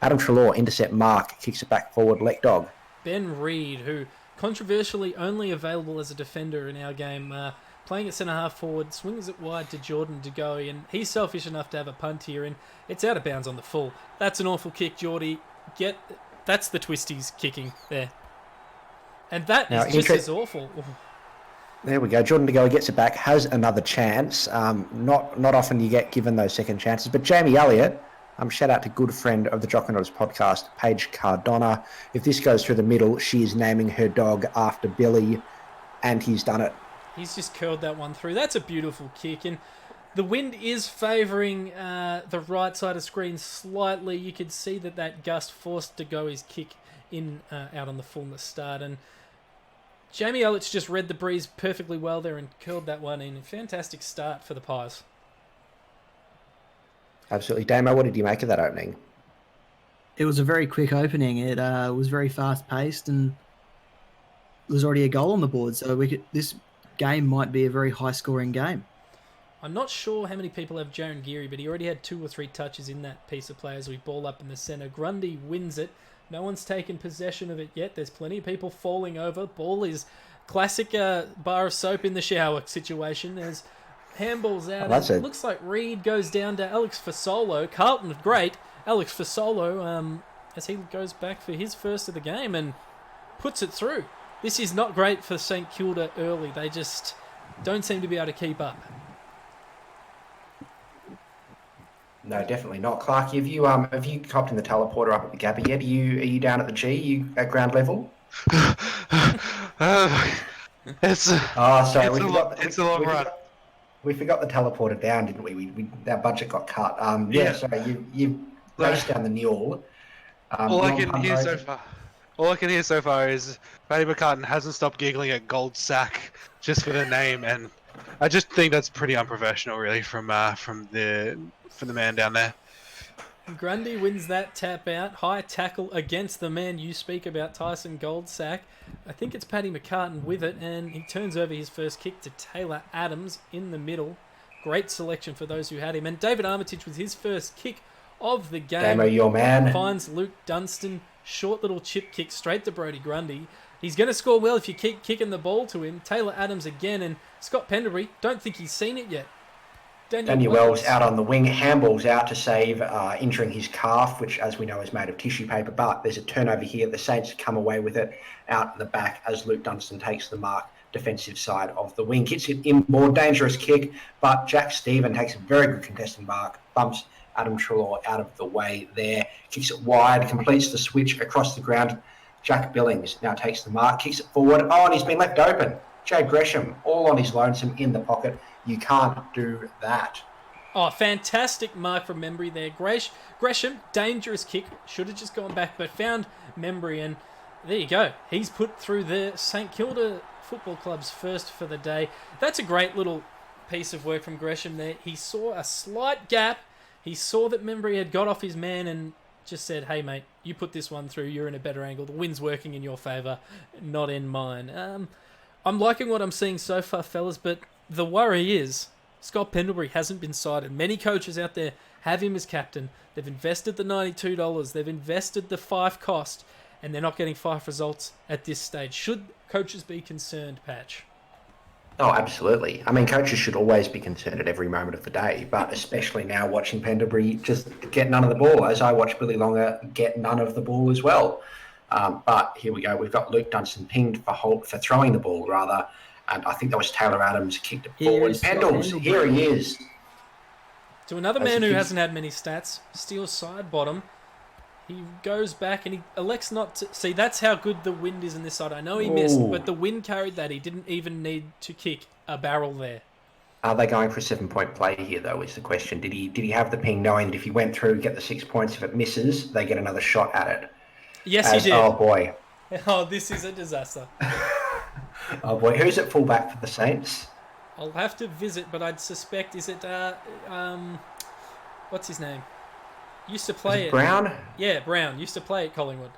[SPEAKER 2] Adam Treloar intercept mark, kicks it back forward, let dog.
[SPEAKER 1] Ben Reid, who controversially only available as a defender in our game, playing at centre-half forward, swings it wide to Jordan De Goey, and he's selfish enough to have a punt here, and it's out of bounds on the full. That's an awful kick, Geordie. That's the twisties kicking there. And that is just as awful.
[SPEAKER 2] There we go. Jordan De Goey gets it back, has another chance. Not often you get given those second chances, but Jamie Elliott, shout out to good friend of the Jock Reynolds podcast, Paige Cardona. If this goes through the middle, she is naming her dog after Billy, and he's done it.
[SPEAKER 1] He's just curled that one through. That's a beautiful kick, and the wind is favouring the right side of screen slightly. You could see that gust forced De Goey's kick in out on the fullness start, and Jamie Elliott's just read the breeze perfectly well there and curled that one in. A fantastic start for the Pies.
[SPEAKER 2] Absolutely. Damo, what did you make of that opening?
[SPEAKER 3] It was a very quick opening. It was very fast-paced, and there was already a goal on the board, so this game might be a very high-scoring game.
[SPEAKER 1] I'm not sure how many people have Jaron Geary, but he already had 2 or 3 touches in that piece of play as we ball up in the centre. Grundy wins it. No one's taken possession of it yet. There's plenty of people falling over. Ball is classic bar of soap in the shower situation. There's handballs out.
[SPEAKER 2] That's
[SPEAKER 1] It
[SPEAKER 2] it.
[SPEAKER 1] looks like Reed goes down to Alex Fasolo. Carlton, great. Alex Fasolo, as he goes back for his first of the game and puts it through. This is not great for St Kilda early. They just don't seem to be able to keep up.
[SPEAKER 2] No, definitely not. Clark, have you hopped in the teleporter up at the Gabba yet? Are you down at the G? You at ground level?
[SPEAKER 4] It's
[SPEAKER 2] Oh, sorry.
[SPEAKER 4] it's a long run.
[SPEAKER 2] We forgot the teleporter down, didn't we? Our budget got cut.
[SPEAKER 4] Yeah.
[SPEAKER 2] Sorry. You raced down the Newell.
[SPEAKER 4] All I can hear so far is Paddy McCartan hasn't stopped giggling at Gold Sack just for the name, and I just think that's pretty unprofessional, really, from the man down there.
[SPEAKER 1] Grundy wins that tap out. High tackle against the man you speak about, Tyson Goldsack. I think it's Paddy McCartan with it, and he turns over his first kick to Taylor Adams in the middle. Great selection for those who had him. And David Armitage with his first kick of the game.
[SPEAKER 2] Damo, your man.
[SPEAKER 1] Finds Luke Dunstan. Short little chip kick straight to Brodie Grundy. He's going to score well if you keep kicking the ball to him. Taylor Adams again, and Scott Pendlebury, don't think he's seen it yet.
[SPEAKER 2] Daniel Wells out on the wing, handballs out to save, injuring his calf, which, as we know, is made of tissue paper. But there's a turnover here. The Saints come away with it out the back as Luke Dunstan takes the mark, defensive side of the wing. Gets it in, more dangerous kick, but Jack Stephen takes a very good contested mark, bumps Adam Trelaw out of the way there, kicks it wide, completes the switch across the ground. Jack Billings now takes the mark, kicks it forward. Oh, and he's been left open. Jay Gresham, all on his lonesome in the pocket. You can't do that.
[SPEAKER 1] Oh, fantastic mark from Membry there. Gresham, dangerous kick. Should have just gone back, but found Membry, and there you go. He's put through the St Kilda Football Club's first for the day. That's a great little piece of work from Gresham there. He saw a slight gap. He saw that Membry had got off his man and just said, hey, mate, you put this one through. You're in a better angle. The wind's working in your favour, not in mine. I'm liking what I'm seeing so far, fellas, but the worry is Scott Pendlebury hasn't been cited. Many coaches out there have him as captain. They've invested the $92. They've invested the $5 cost, and they're not getting $5 results at this stage. Should coaches be concerned, Patch?
[SPEAKER 2] Oh, absolutely. I mean, coaches should always be concerned at every moment of the day, but especially now watching Pendlebury just get none of the ball, as I watch Billy Longer get none of the ball as well. But here we go. We've got Luke Dunstan pinged for throwing the ball, rather. And I think that was Taylor Adams kicked it forward. Pendles, here he is.
[SPEAKER 1] To another man who hasn't had many stats, steals side bottom. He goes back and he elects not to... See, that's how good the wind is in this side. I know he missed, but the wind carried that. He didn't even need to kick a barrel there.
[SPEAKER 2] Are they going for a 7-point play here, though, is the question. Did he have the ping knowing that if he went through, get the 6 points, if it misses, they get another shot at it?
[SPEAKER 1] Yes, he did.
[SPEAKER 2] Oh, boy.
[SPEAKER 1] Oh, this is a disaster.
[SPEAKER 2] Oh, boy. Who's at fullback for the Saints?
[SPEAKER 1] I'll have to visit, but I'd suspect... Is it... what's his name? Used to play it.
[SPEAKER 2] Brown?
[SPEAKER 1] Yeah, Brown. Used to play at Collingwood.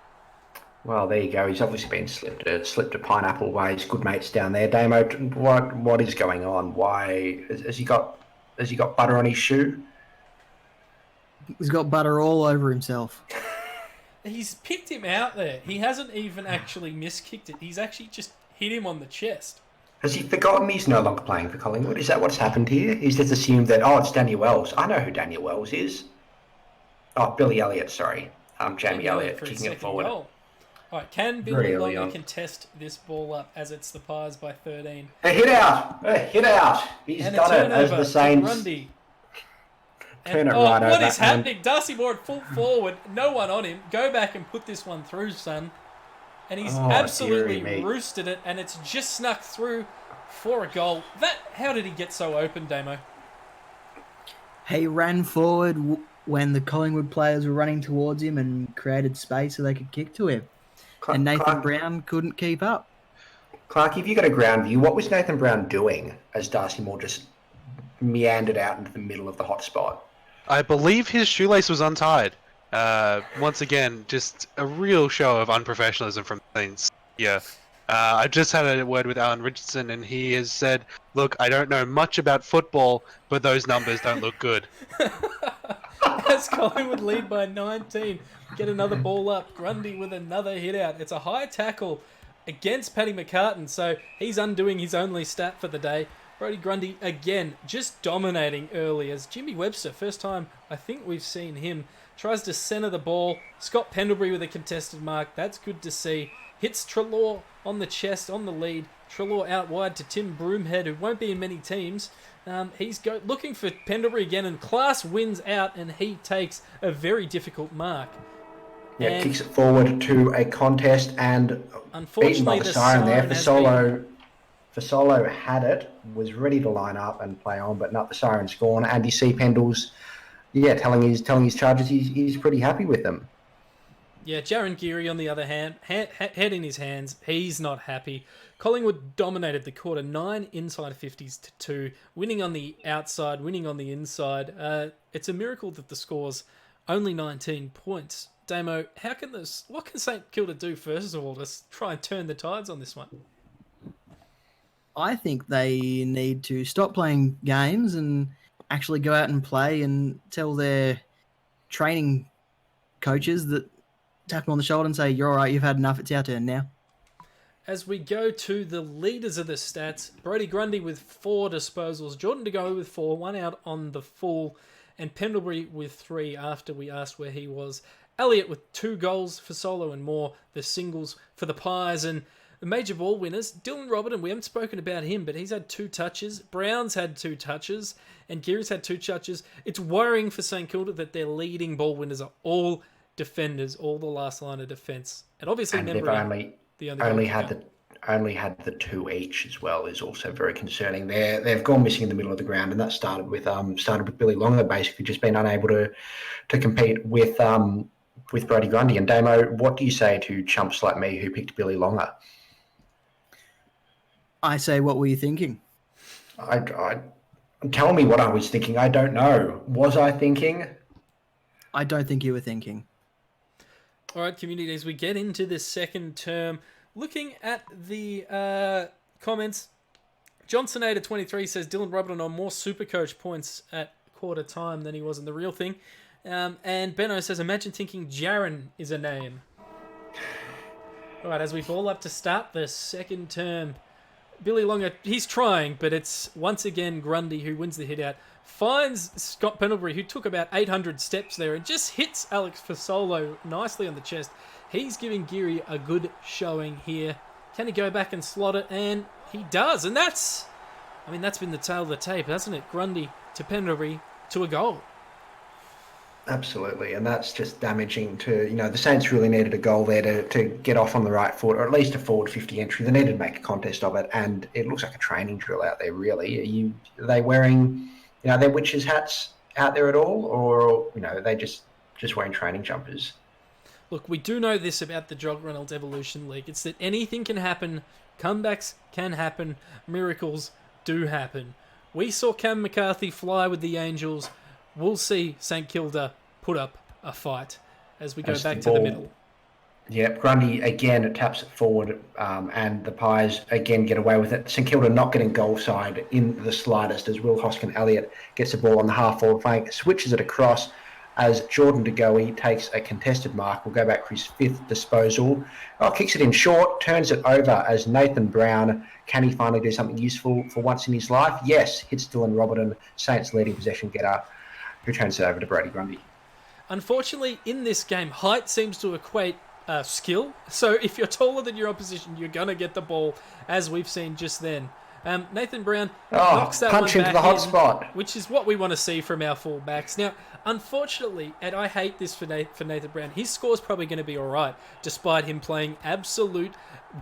[SPEAKER 2] Well, there you go. He's obviously been slipped a pineapple by his good mates down there. Damo, what is going on? Why has he got butter on his shoe?
[SPEAKER 3] He's got butter all over himself.
[SPEAKER 1] He's picked him out there. He hasn't even actually miskicked it. He's actually just hit him on the chest.
[SPEAKER 2] Has he forgotten he's no longer playing for Collingwood? Is that what's happened here? He's just assumed that, oh, it's Daniel Wells. I know who Daniel Wells is. Oh, Billy Elliott, sorry. Jamie Elliott kicking it forward.
[SPEAKER 1] All right, can Billy Longer contest this ball up as it's the Pies by 13?
[SPEAKER 2] A hit out. He's
[SPEAKER 1] and
[SPEAKER 2] done it as the Saints.
[SPEAKER 1] Grundy.
[SPEAKER 2] Turn it right over.
[SPEAKER 1] What is happening? Darcy Moore at full forward, no one on him. Go back and put this one through, son. And he's absolutely roosted it, and it's just snuck through for a goal. How did he get so open, Damo?
[SPEAKER 3] He ran forward when the Collingwood players were running towards him and created space so they could kick to him. And Nathan Brown couldn't keep up.
[SPEAKER 2] Clark, if you got a ground view, what was Nathan Brown doing as Darcy Moore just meandered out into the middle of the hot spot?
[SPEAKER 4] I believe his shoelace was untied. Once again, just a real show of unprofessionalism from the Saints. Yeah. I just had a word with Alan Richardson, and he has said, "Look, I don't know much about football, but those numbers don't look good."
[SPEAKER 1] As Collingwood lead by 19, get another ball up. Grundy with another hit out. It's a high tackle against Paddy McCartan, so he's undoing his only stat for the day. Brodie Grundy again, just dominating early as Jimmy Webster, first time I think we've seen him, tries to centre the ball. Scott Pendlebury with a contested mark. That's good to see. Hits Treloar on the chest, on the lead. Treloar out wide to Tim Broomhead, who won't be in many teams. He's looking for Pendlebury again, and Class wins out, and he takes a very difficult mark.
[SPEAKER 2] Yeah,
[SPEAKER 1] And
[SPEAKER 2] kicks it forward to a contest and beaten by
[SPEAKER 1] unfortunately,
[SPEAKER 2] the siren there.
[SPEAKER 1] has been...
[SPEAKER 2] Fasolo had it, was ready to line up and play on, but not the siren's gone. And you see Pendles, telling his charges he's pretty happy with them.
[SPEAKER 1] Yeah, Jaron Geary, on the other hand, head in his hands, he's not happy. Collingwood dominated the quarter, 9 inside 50s to 2, winning on the outside, winning on the inside. It's a miracle that the score's only 19 points. Damo, what can St Kilda do, first of all, to try and turn the tides on this one?
[SPEAKER 3] I think they need to stop playing games and actually go out and play and tell their training coaches that, tap them on the shoulder and say, "You're all right, you've had enough, it's our turn now."
[SPEAKER 1] As we go to the leaders of the stats, Brodie Grundy with 4 disposals, Jordan De Goey with 4, 1 out on the full, and Pendlebury with 3 after we asked where he was. Elliott with 2 goals for Solo and more, the singles for the Pies, and the major ball winners, Dylan Robertson, we haven't spoken about him, but he's had 2 touches. Brown's had 2 touches, and Geary's had 2 touches. It's worrying for St Kilda that their leading ball winners are all defenders, all the last line of defence. And obviously,
[SPEAKER 2] And they've only had the 2 each as well is also very concerning. They've gone missing in the middle of the ground, and that started with Billy Longer basically just being unable to compete with Brodie Grundy. And Damo, what do you say to chumps like me who picked Billy Longer?
[SPEAKER 3] I say, what were you thinking?
[SPEAKER 2] Tell me what I was thinking. I don't know. Was I thinking?
[SPEAKER 3] I don't think you were thinking.
[SPEAKER 1] All right, community, as we get into the second term, looking at the comments, Johnsonator23 says Dylan Robertson on more Supercoach points at quarter time than he was in the real thing. And Benno says, imagine thinking Jaron is a name. All right, as we ball up to start the second term, Billy Longer, he's trying, but it's once again Grundy who wins the hit out. Finds Scott Pendlebury, who took about 800 steps there, and just hits Alex Fasolo nicely on the chest. He's giving Geary a good showing here. Can he go back and slot it? And he does. And that's been the tail of the tape, hasn't it? Grundy to Pendlebury to a goal.
[SPEAKER 2] Absolutely, and that's just damaging to, the Saints really needed a goal there to get off on the right foot, or at least a forward 50 entry. They needed to make a contest of it, and it looks like a training drill out there, really. Are they wearing, their witches' hats out there at all, or, are they just wearing training jumpers?
[SPEAKER 1] Look, we do know this about the Jock Reynolds Evolution League. It's that anything can happen, comebacks can happen, miracles do happen. We saw Cam McCarthy fly with the Angels. We'll see St Kilda put up a fight as we go back to the middle.
[SPEAKER 2] Yep, Grundy again taps it forward, and the Pies again get away with it. St Kilda not getting goal side in the slightest as Will Hoskin-Elliott gets the ball on the half-forward flank, switches it across as Jordan De Goey takes a contested mark. Will go back for his 5th disposal. Kicks it in short, turns it over as Nathan Brown. Can he finally do something useful for once in his life? Yes, hits Dylan Robertson, Saints leading possession getter, who turns it over to Brodie Grundy.
[SPEAKER 1] Unfortunately, in this game, height seems to equate skill. So if you're taller than your opposition, you're going to get the ball, as we've seen just then. Nathan Brown knocks that
[SPEAKER 2] punch
[SPEAKER 1] one
[SPEAKER 2] into
[SPEAKER 1] back
[SPEAKER 2] the hot
[SPEAKER 1] in,
[SPEAKER 2] spot,
[SPEAKER 1] which is what we want to see from our fullbacks. Now, unfortunately, and I hate this for Nathan Brown, his score's probably going to be all right, despite him playing absolute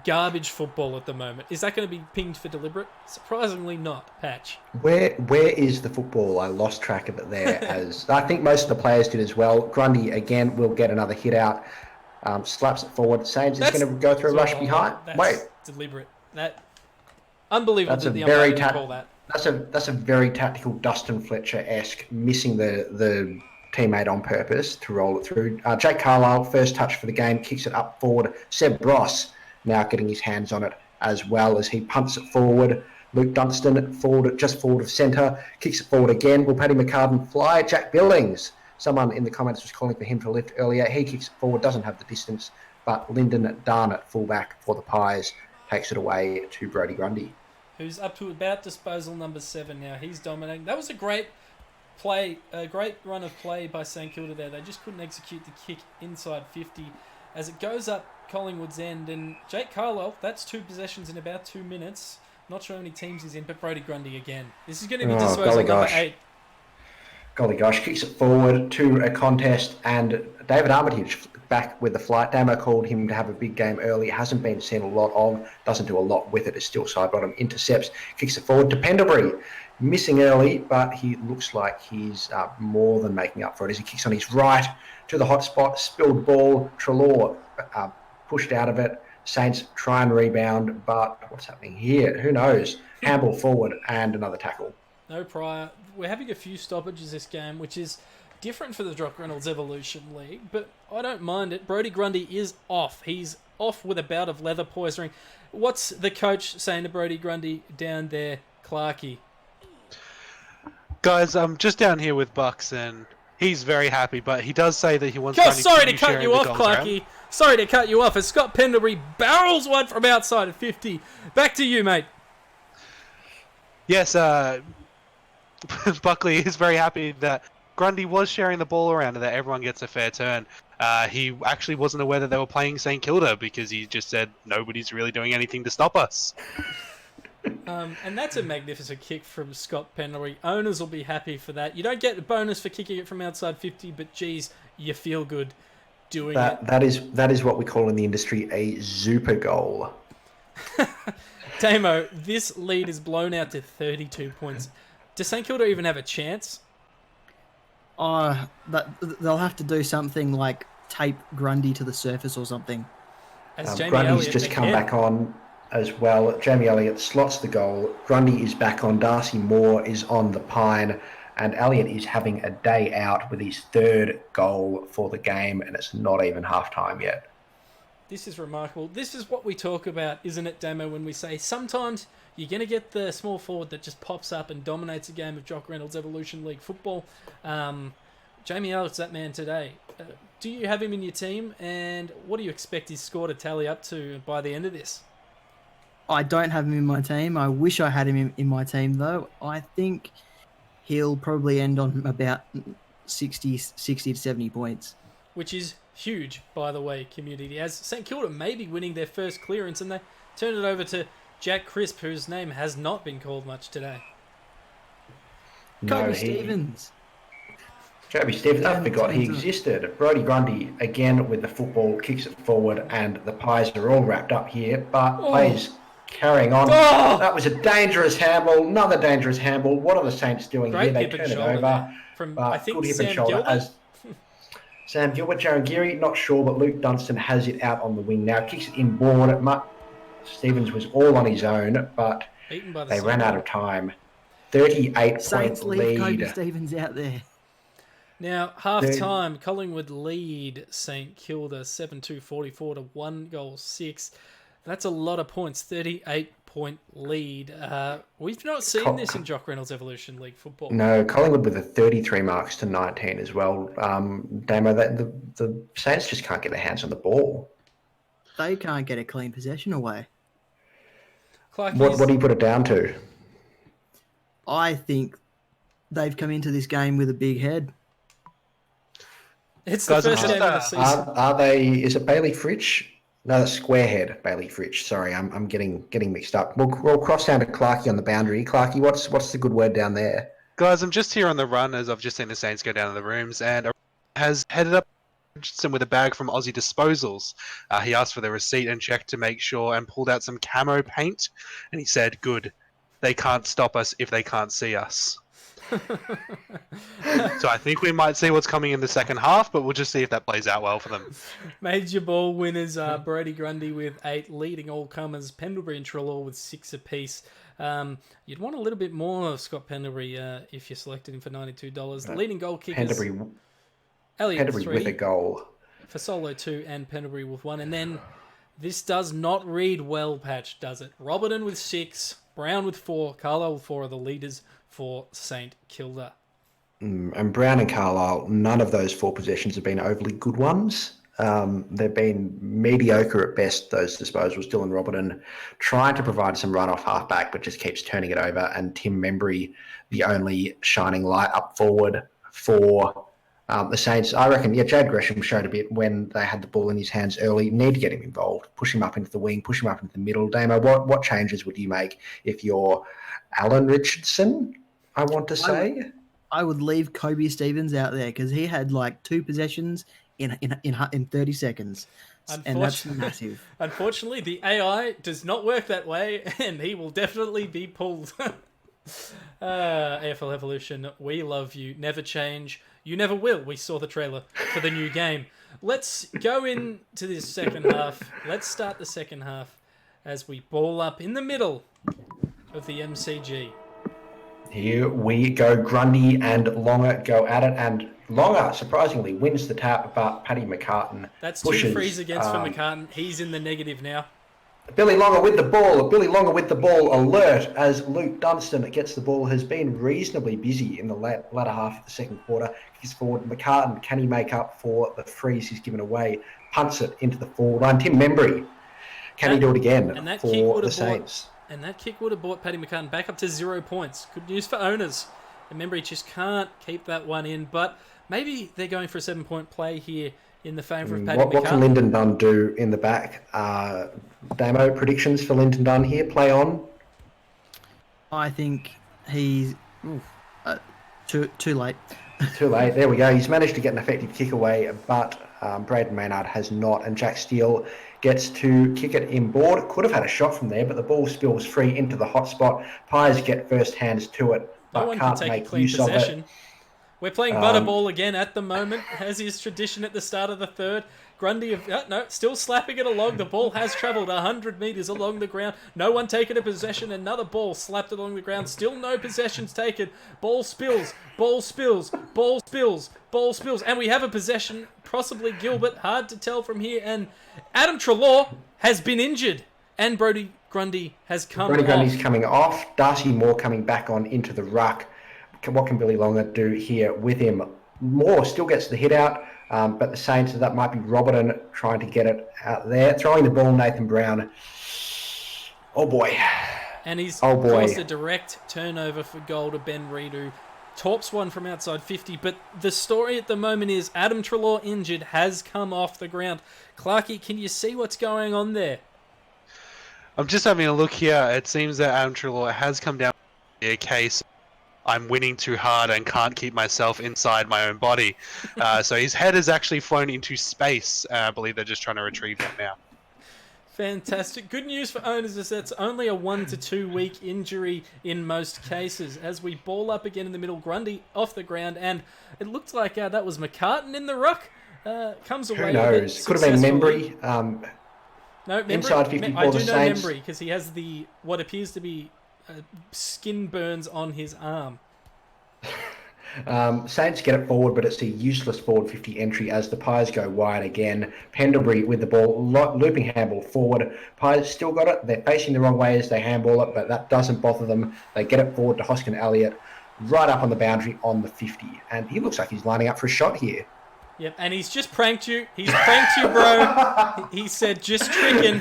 [SPEAKER 1] garbage football at the moment. Is that going to be pinged for deliberate? Surprisingly not, Patch.
[SPEAKER 2] Where is the football? I lost track of it there, as I think most of the players did as well. Grundy again will get another hit out, slaps it forward. Sames is going to go through a rush behind.
[SPEAKER 1] Wait, deliberate. Unbelievable that the umpire didn't call that.
[SPEAKER 2] That's a very tactical Dustin Fletcher-esque, missing the teammate on purpose to roll it through. Jake Carlisle, first touch for the game, kicks it up forward. Seb Ross now getting his hands on it as well as he punts it forward. Luke Dunstan just forward of centre, kicks it forward again. Will Paddy McCartan fly? Jack Billings, someone in the comments was calling for him to lift earlier. He kicks it forward, doesn't have the distance, but Lyndon Darnett, fullback for the Pies, takes it away to Brodie Grundy.
[SPEAKER 1] Who's up to about disposal number 7 now. He's dominating. That was a great play, a great run of play by St Kilda there. They just couldn't execute the kick inside 50 as it goes up Collingwood's end. And Jake Carlisle, that's 2 possessions in about 2 minutes. Not sure how many teams he's in, but Brodie Grundy again. This is going to be disposal number 8.
[SPEAKER 2] Golly gosh, kicks it forward to a contest, and David Armitage back with the flight. Damo called him to have a big game early. Hasn't been seen a lot of, doesn't do a lot with it. It's still side bottom, intercepts, kicks it forward to Pendlebury. Missing early, but he looks like he's more than making up for it as he kicks on his right to the hot spot, spilled ball. Trelaw pushed out of it. Saints try and rebound, but what's happening here? Who knows? Handball forward and another tackle.
[SPEAKER 1] No prior. We're having a few stoppages this game, which is different for the Jock Reynolds Evolution League, but I don't mind it. Brodie Grundy is off. He's off with a bout of leather poisoning. What's the coach saying to Brodie Grundy down there, Clarkey?
[SPEAKER 4] Guys, I'm just down here with Bucks, and he's very happy, but he does say that he wants
[SPEAKER 1] sorry to cut you off, Clarkey. Sorry to cut you off as Scott Pendlebury barrels one from outside of 50. Back to you, mate.
[SPEAKER 4] Yes, Buckley is very happy that Grundy was sharing the ball around and that everyone gets a fair turn. He actually wasn't aware that they were playing St Kilda because he just said nobody's really doing anything to stop us.
[SPEAKER 1] And that's a magnificent kick from Scott Pendlebury. Owners will be happy for that. You don't get a bonus for kicking it from outside 50, but geez, you feel good doing it.
[SPEAKER 2] That is what we call in the industry a super goal.
[SPEAKER 1] Damo, this lead is blown out to 32 points. Does St Kilda even have a chance?
[SPEAKER 3] They'll have to do something like tape Grundy to the surface or something.
[SPEAKER 1] As Jamie
[SPEAKER 2] Grundy's
[SPEAKER 1] Elliott
[SPEAKER 2] just come
[SPEAKER 1] again.
[SPEAKER 2] back on as well. Jamie Elliott slots the goal. Grundy is back on. Darcy Moore is on the pine. And Elliott is having a day out with his 3rd goal for the game, and it's not even half-time yet.
[SPEAKER 1] This is remarkable. This is what we talk about, isn't it, Damo, when we say sometimes you're going to get the small forward that just pops up and dominates a game of Jock Reynolds Evolution League football. Jamie Elliott's that man today. Do you have him in your team, and what do you expect his score to tally up to by the end of this?
[SPEAKER 3] I don't have him in my team. I wish I had him in my team, though. I think he'll probably end on about 60 to 70 points.
[SPEAKER 1] Which is huge, by the way, community. As St Kilda may be winning their first clearance, and they turn it over to Jack Crisp, whose name has not been called much today.
[SPEAKER 3] Kobe Stevens.
[SPEAKER 2] Kobe Stevens, I forgot he existed. Brodie Grundy, again with the football, kicks it forward, and the Pies are all wrapped up here, but plays carrying on.
[SPEAKER 1] Oh!
[SPEAKER 2] That was a dangerous handball, another dangerous handball. What are the Saints doing
[SPEAKER 1] Great
[SPEAKER 2] here? They
[SPEAKER 1] hip and
[SPEAKER 2] turn it
[SPEAKER 1] shoulder
[SPEAKER 2] over.
[SPEAKER 1] there from,
[SPEAKER 2] But
[SPEAKER 1] I think,
[SPEAKER 2] good hip
[SPEAKER 1] Sam
[SPEAKER 2] and shoulder
[SPEAKER 1] Gilbert.
[SPEAKER 2] as Sam Gilbert, Jaron Geary, not sure, but Luke Dunstan has it out on the wing now. Kicks it inboard. Stevens was all on his own, but
[SPEAKER 1] Beaten by the
[SPEAKER 2] they ran
[SPEAKER 1] Saints.
[SPEAKER 2] out of time. 38-point
[SPEAKER 3] Saints leave Kobe
[SPEAKER 2] lead.
[SPEAKER 3] Stevens out there.
[SPEAKER 1] Now, half-time, Collingwood lead St Kilda 7-2-44 to 1 goal 6. That's a lot of points, 38-point lead. We've not seen this in Jock Reynolds Evolution League football.
[SPEAKER 2] No, Collingwood with a 33 marks to 19 as well. Damo, the Saints just can't get their hands on the ball.
[SPEAKER 3] They can't get a clean possession away.
[SPEAKER 2] What do you put it down to?
[SPEAKER 3] I think they've come into this game with a big head.
[SPEAKER 1] It's the first game of the season.
[SPEAKER 2] Are they? Is it Bailey Fritsch? No, that's Squarehead Bailey Fritsch. Sorry, I'm getting mixed up. We'll cross down to Clarkey on the boundary. Clarkey, what's the good word down there?
[SPEAKER 4] Guys, I'm just here on the run as I've just seen the Saints go down to the rooms, and has headed up Richardson with a bag from Aussie Disposals. He asked for the receipt and checked to make sure and pulled out some camo paint, and he said, "Good, they can't stop us if they can't see us." So I think we might see what's coming in the second half, but we'll just see if that plays out well for them.
[SPEAKER 1] Major ball winners are Brodie Grundy with 8, leading all comers, Pendlebury and Trelaw with 6 apiece. You'd want a little bit more of Scott Pendlebury if you selected him for $92. The leading goal kickers, Elliott
[SPEAKER 2] Pendlebury
[SPEAKER 1] 3,
[SPEAKER 2] with a goal.
[SPEAKER 1] for Solo 2, and Pendlebury with 1. And then This does not read well, Patch, does it? Robertson with 6, Brown with 4, Carlisle with 4 are the leaders for St Kilda.
[SPEAKER 2] And Brown and Carlisle, none of those 4 possessions have been overly good ones. They've been mediocre at best, those disposals. Dylan Robertson trying to provide some run off halfback, but just keeps turning it over. And Tim Membry, the only shining light up forward for the Saints. I reckon, Jade Gresham showed a bit when they had the ball in his hands early. Need to get him involved. Push him up into the wing, push him up into the middle. Damo, what changes would you make if you're Alan Richardson, I want to say?
[SPEAKER 3] I would leave Kobe Stevens out there because he had like 2 possessions in 30 seconds, and that's massive.
[SPEAKER 1] Unfortunately, the AI does not work that way, and he will definitely be pulled. AFL Evolution, we love you. Never change. You never will. We saw the trailer for the new game. Let's go into this second half. Let's start the second half as we ball up in the middle of the MCG.
[SPEAKER 2] Here we go. Grundy and Longer go at it, and Longer surprisingly wins the tap, but Paddy McCartan
[SPEAKER 1] That's
[SPEAKER 2] pushes,
[SPEAKER 1] 2 frees against for McCartan. He's in the negative now.
[SPEAKER 2] Billy Longer with the ball. Billy Longer with the ball. Alert as Luke Dunstan gets the ball. Has been reasonably busy in the latter half of the second quarter. He's forward. McCartan, can he make up for the frees he's given away? Punts it into the forward line. Tim Membry, can he do it again for the Saints?
[SPEAKER 1] And that kick would have brought Paddy McCartan back up to 0 points. Good news for owners. And Membry just can't keep that one in. But maybe they're going for a 7-point play here in the favour of Paddy McCartan.
[SPEAKER 2] What can Lyndon Dunn do in the back? Damo, predictions for Lyndon Dunn here? Play on?
[SPEAKER 3] I think he's too late.
[SPEAKER 2] Too late. There we go. He's managed to get an effective kick away, but Braden Maynard has not. And Jack Steele gets to kick it inboard. Could have had a shot from there, but the ball spills free into the hot spot. Pies get first hands to it, but can't make use of it.
[SPEAKER 1] We're playing butterball again at the moment, as is tradition at the start of the third. Grundy, still slapping it along. The ball has travelled 100 metres along the ground. No one taken a possession. Another ball slapped along the ground. Still no possessions taken. Ball spills. Ball spills. Ball spills. Ball spills. And we have a possession. Possibly Gilbert. Hard to tell from here. And Adam Treloar has been injured. And Brodie Grundy has come off.
[SPEAKER 2] Brodie Grundy's coming off. Darcy Moore coming back on into the ruck. What can Billy Longer do here with him? Moore still gets the hit out. But the Saints, that might be Robertson trying to get it out there. Throwing the ball, Nathan Brown. Oh, boy.
[SPEAKER 1] And he's forced a direct turnover for goal to Ben Reid, who torps one from outside 50. But the story at the moment is Adam Treloar, injured, has come off the ground. Clarkie, can you see what's going on there?
[SPEAKER 4] I'm just having a look here. It seems that Adam Treloar has come down a case. I'm winning too hard and can't keep myself inside my own body. So his head has actually flown into space. I believe they're just trying to retrieve him now.
[SPEAKER 1] Fantastic. Good news for owners is that's only a 1 to 2 week injury in most cases. As we ball up again in the middle, Grundy off the ground, and it looked like that was McCartan in the ruck. Comes away.
[SPEAKER 2] Who knows? Could have been Membry.
[SPEAKER 1] No, Membry.
[SPEAKER 2] Inside 50
[SPEAKER 1] I
[SPEAKER 2] for
[SPEAKER 1] do
[SPEAKER 2] the
[SPEAKER 1] know
[SPEAKER 2] Saints.
[SPEAKER 1] Membry because he has what appears to be skin burns on his arm.
[SPEAKER 2] Saints get it forward, but it's a useless forward 50 entry as the Pies go wide again. Pendlebury with the ball, looping handball forward. Pies still got it. They're facing the wrong way as they handball it, but that doesn't bother them. They get it forward to Hoskin Elliott, right up on the boundary on the 50. And he looks like he's lining up for a shot here.
[SPEAKER 1] Yep, and he's just pranked you. He's pranked you, bro. He said, just tricking.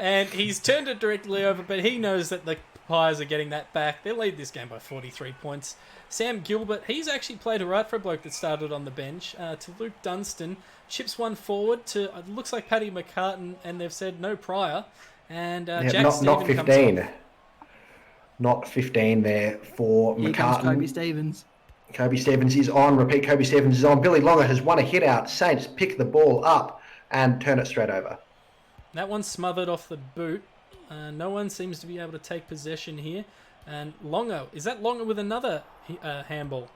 [SPEAKER 1] And he's turned it directly over, but he knows that the Pies are getting that back. They lead this game by 43 points. Sam Gilbert, he's actually played all right for a bloke that started on the bench. To Luke Dunstan, chips one forward to, it looks like Paddy McCartan, and they've said no prior. And Jack Stevens comes
[SPEAKER 2] 15.
[SPEAKER 1] off.
[SPEAKER 2] Not 15 there for
[SPEAKER 3] Here
[SPEAKER 2] McCartan.
[SPEAKER 3] comes Kobe Stevens.
[SPEAKER 2] Kobe Stevens is on. Repeat, Kobe Stevens is on. Billy Longer has won a hit out. Saints pick the ball up and turn it straight over.
[SPEAKER 1] That one's smothered off the boot. No one seems to be able to take possession here. And Longer, is that Longer with another handball?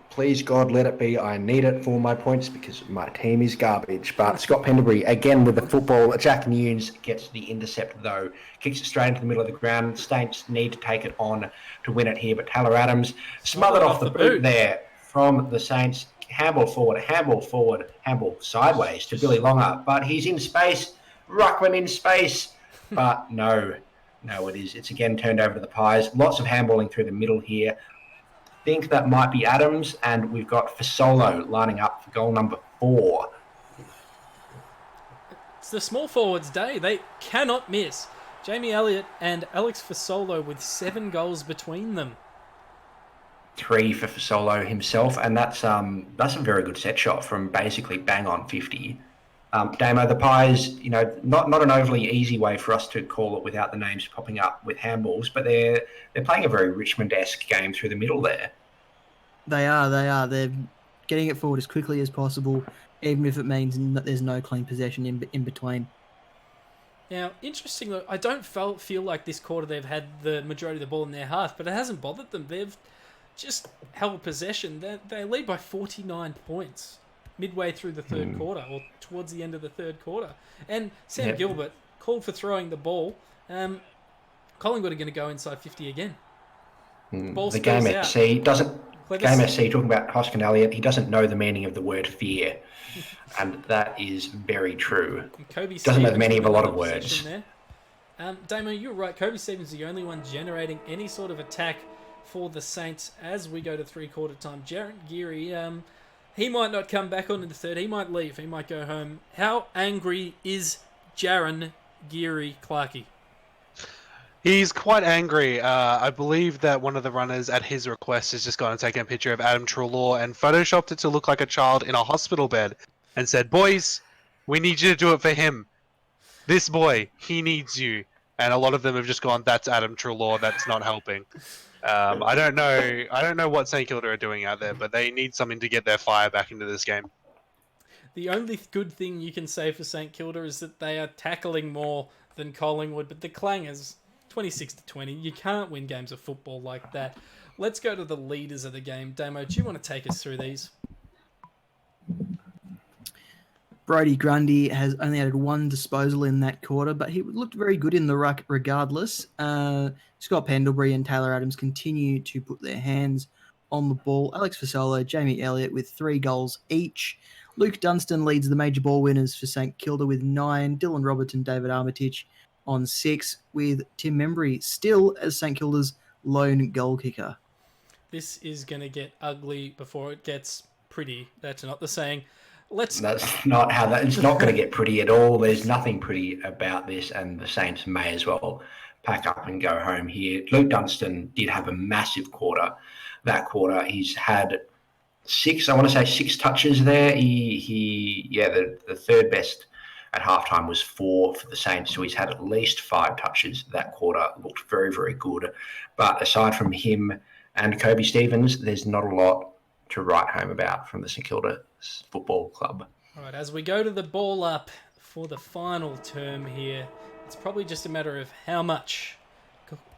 [SPEAKER 2] Please, God, let it be. I need it for my points because my team is garbage. But Scott Pendlebury, again with the football. Jack Nunes gets the intercept, though. Kicks it straight into the middle of the ground. Saints need to take it on to win it here. But Taylor Adams smothered off the boot there from the Saints. Handball forward, handball sideways to Billy Longer. But he's in space. Ruckman in space. But no, it's again turned over to the Pies. Lots of handballing through the middle here. Think that might be Adams, and we've got Fasolo lining up for goal number 4.
[SPEAKER 1] It's the small forwards' day. They cannot miss. Jamie Elliott and Alex Fasolo with 7 goals between them.
[SPEAKER 2] 3 for Fasolo himself, and that's a very good set shot from basically bang on 50. Damo, the Pies, not an overly easy way for us to call it without the names popping up with handballs, but they're playing a very Richmond-esque game through the middle there.
[SPEAKER 3] They are. They're getting it forward as quickly as possible, even if it means there's no clean possession in between.
[SPEAKER 1] Now, interestingly, I don't feel like this quarter they've had the majority of the ball in their half, but it hasn't bothered them. They've just held possession. They lead by 49 points midway through the third quarter, or towards the end of the third quarter. And Sam Gilbert called for throwing the ball. Collingwood are going to go inside 50 again. Ball
[SPEAKER 2] the Game
[SPEAKER 1] out.
[SPEAKER 2] SC doesn't... Game SC, talking about Hoskin Elliott, he doesn't know the meaning of the word fear. And that is very true.
[SPEAKER 1] Kobe
[SPEAKER 2] doesn't know the
[SPEAKER 1] Stevens
[SPEAKER 2] meaning of a lot
[SPEAKER 1] with
[SPEAKER 2] of words.
[SPEAKER 1] there. Damo, you're right. Kobe Stevens is the only one generating any sort of attack for the Saints as we go to three-quarter time. Jaron Geary, he might not come back on in the third. He might leave. He might go home. How angry is Jaron Geary Clarkey?
[SPEAKER 4] He's quite angry. I believe that one of the runners, at his request, has just gone and taken a picture of Adam Treloar and photoshopped it to look like a child in a hospital bed and said, "Boys, we need you to do it for him. This boy, he needs you." And a lot of them have just gone, "That's Adam Treloar. That's not helping." I don't know what St Kilda are doing out there, but they need something to get their fire back into this game.
[SPEAKER 1] The only good thing you can say for St Kilda is that they are tackling more than Collingwood, but the Clangers, 26-20. You can't win games of football like that. Let's go to the leaders of the game. Damo, do you want to take us through these?
[SPEAKER 3] Brodie Grundy has only added 1 disposal in that quarter, but he looked very good in the ruck regardless. Scott Pendlebury and Taylor Adams continue to put their hands on the ball. Alex Fasolo, Jamie Elliott with 3 goals each. Luke Dunstan leads the major ball winners for St Kilda with 9. Dylan Robertson, David Armitage on 6, with Tim Membry still as St Kilda's lone goal kicker.
[SPEAKER 1] This is going to get ugly before it gets pretty. That's not the saying.
[SPEAKER 2] That's not how that... It's not going to get pretty at all. There's nothing pretty about this, and the Saints may as well pack up and go home here. Luke Dunstan did have a massive quarter. That quarter, he's had 6 touches there. The third best at halftime was 4 for the Saints, so he's had at least 5 touches that quarter. Looked very, very good. But aside from him and Kobe Stevens, there's not a lot to write home about from the St Kilda Football Club.
[SPEAKER 1] All right, as we go to the ball up for the final term here, it's probably just a matter of how much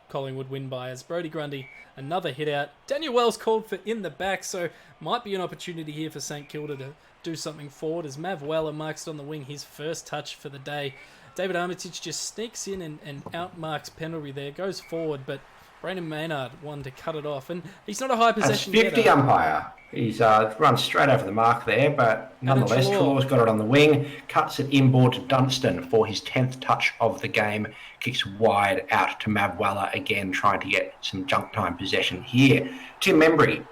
[SPEAKER 1] Collingwood win by, as Brodie Grundy, another hit out. Daniel Wells called for in the back, so might be an opportunity here for St Kilda to do something forward as Mav Weller marks it on the wing, his first touch for the day. David Armitage just sneaks in and outmarks Pendlebury there, goes forward, but Brandon Maynard wanted to cut it off, and he's not a high possession
[SPEAKER 2] That's 50 umpire. He's run straight over the mark there, but nonetheless, Treloar's got it on the wing, cuts it inboard to Dunstan for his 10th touch of the game, kicks wide out to Mav Weller, again trying to get some junk time possession here. Tim Membry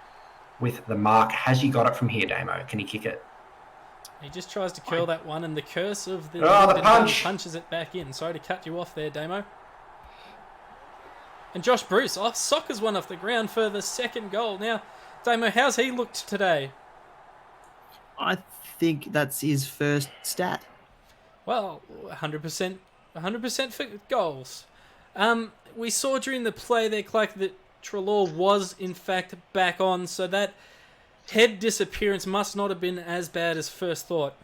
[SPEAKER 2] with the mark. Has he got it from here, Damo? Can he kick it?
[SPEAKER 1] He just tries to curl that one, and the curse of the
[SPEAKER 2] punch
[SPEAKER 1] punches it back in. Sorry to cut you off there, Damo. And Josh Bruce, soccers one off the ground for the second goal. Now, Damo, how's he looked today?
[SPEAKER 3] I think that's his first stat.
[SPEAKER 1] Well, 100% for goals. We saw during the play there, Clark, that Treloar was in fact back on, so that head disappearance must not have been as bad as first thought.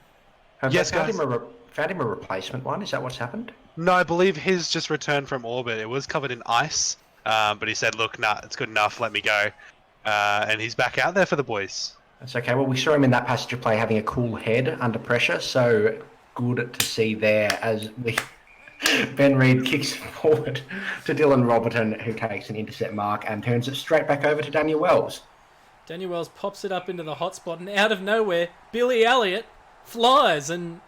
[SPEAKER 2] Yes, found him a replacement one. Is that what's happened?
[SPEAKER 4] No, I believe his just returned from orbit. It was covered in ice, but he said, "Look, nah, it's good enough. Let me go." And he's back out there for the boys.
[SPEAKER 2] That's okay. Well, we saw him in that passage of play having a cool head under pressure, so good to see there as Ben Reid kicks forward to Dylan Robertson, who takes an intercept mark and turns it straight back over to Daniel Wells.
[SPEAKER 1] Daniel Wells pops it up into the hot spot, and out of nowhere, Billy Elliott flies, and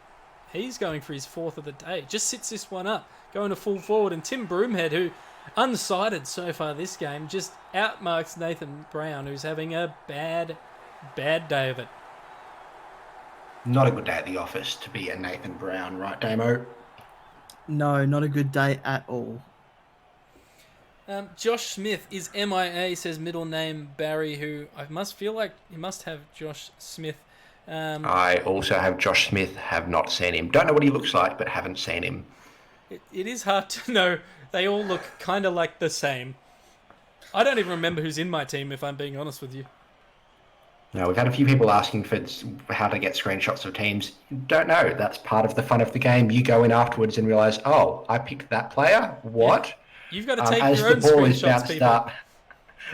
[SPEAKER 1] he's going for his 4th of the day. Just sits this one up, going to full forward. And Tim Broomhead, who unsighted so far this game, just outmarks Nathan Brown, who's having a bad day of it.
[SPEAKER 2] Not a good day at the office to be a Nathan Brown, right, Damo?
[SPEAKER 3] No, not a good day at all.
[SPEAKER 1] Josh Smith is MIA, says middle name Barry, who I must feel like he must have Josh Smith.
[SPEAKER 2] I also have Josh Smith, have not seen him. Don't know what he looks like, but haven't seen him.
[SPEAKER 1] It is hard to know. They all look kind of like the same. I don't even remember who's in my team, if I'm being honest with you.
[SPEAKER 2] No, we've had a few people asking for how to get screenshots of teams. Don't know. That's part of the fun of the game. You go in afterwards and realise, oh, I picked that player? What?
[SPEAKER 1] Yeah. You've got to take
[SPEAKER 2] as
[SPEAKER 1] your own
[SPEAKER 2] the ball is
[SPEAKER 1] screenshots,
[SPEAKER 2] bounced
[SPEAKER 1] people.
[SPEAKER 2] up,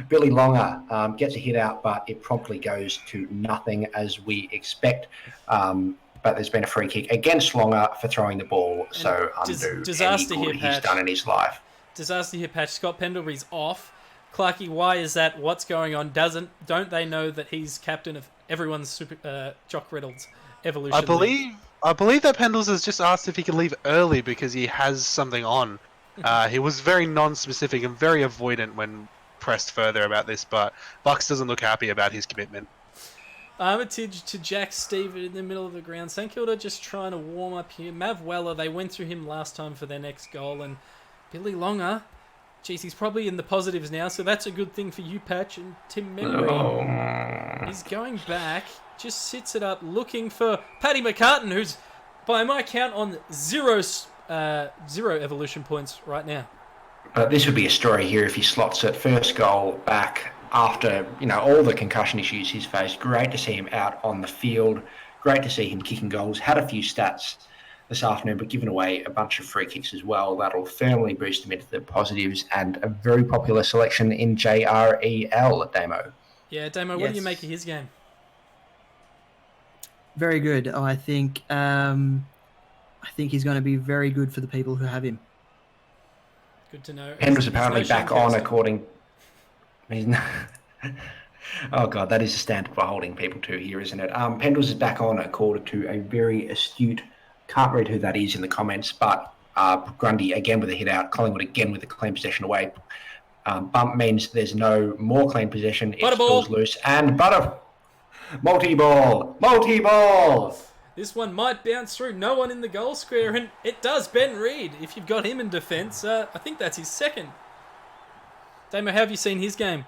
[SPEAKER 2] Billy Longer gets a hit out, but it promptly goes to nothing as we expect. But there's been a free kick against Longer for throwing the ball, so undo
[SPEAKER 1] disaster
[SPEAKER 2] any good
[SPEAKER 1] here,
[SPEAKER 2] he's
[SPEAKER 1] Patch.
[SPEAKER 2] done in his life.
[SPEAKER 1] Disaster here, Patch. Scott Pendlebury's off. Clarkey, why is that? What's going on? Don't they know that he's captain of everyone's Jock Reynolds evolution?
[SPEAKER 4] I believe that Pendles has just asked if he can leave early because he has something on. He was very non-specific and very avoidant when pressed further about this, but Bucks doesn't look happy about his commitment.
[SPEAKER 1] Armitage to Jack Stephen in the middle of the ground. St Kilda just trying to warm up here. Mav Weller, they went through him last time for their next goal, and Billy Longer, geez, he's probably in the positives now, so that's a good thing for you, Patch, and Tim Memory. He's going back, just sits it up, looking for Paddy McCartan, who's, by my count, on zero evolution points right now.
[SPEAKER 2] But this would be a story here if he slots it. First goal back after, all the concussion issues he's faced. Great to see him out on the field. Great to see him kicking goals. Had a few stats this afternoon, but given away a bunch of free kicks as well. That'll firmly boost him into the positives, and a very popular selection in JREL, Damo.
[SPEAKER 1] Yeah, Damo, what do you make of his game?
[SPEAKER 3] Very good. I think he's going to be very good for the people who have him.
[SPEAKER 1] Good to know.
[SPEAKER 2] Penn was apparently back on, according... Oh, God, that is a standard for holding people to here, isn't it? Pendles is back on, according to a very astute... Can't read who that is in the comments, but Grundy again with a hit out, Collingwood again with a clean possession away. Bump means there's no more clean possession. It falls loose. And multi-ball.
[SPEAKER 1] This one might bounce through. No one in the goal square, and it does. Ben Reid, if you've got him in defence, I think that's his second. Damo, how have you seen his game?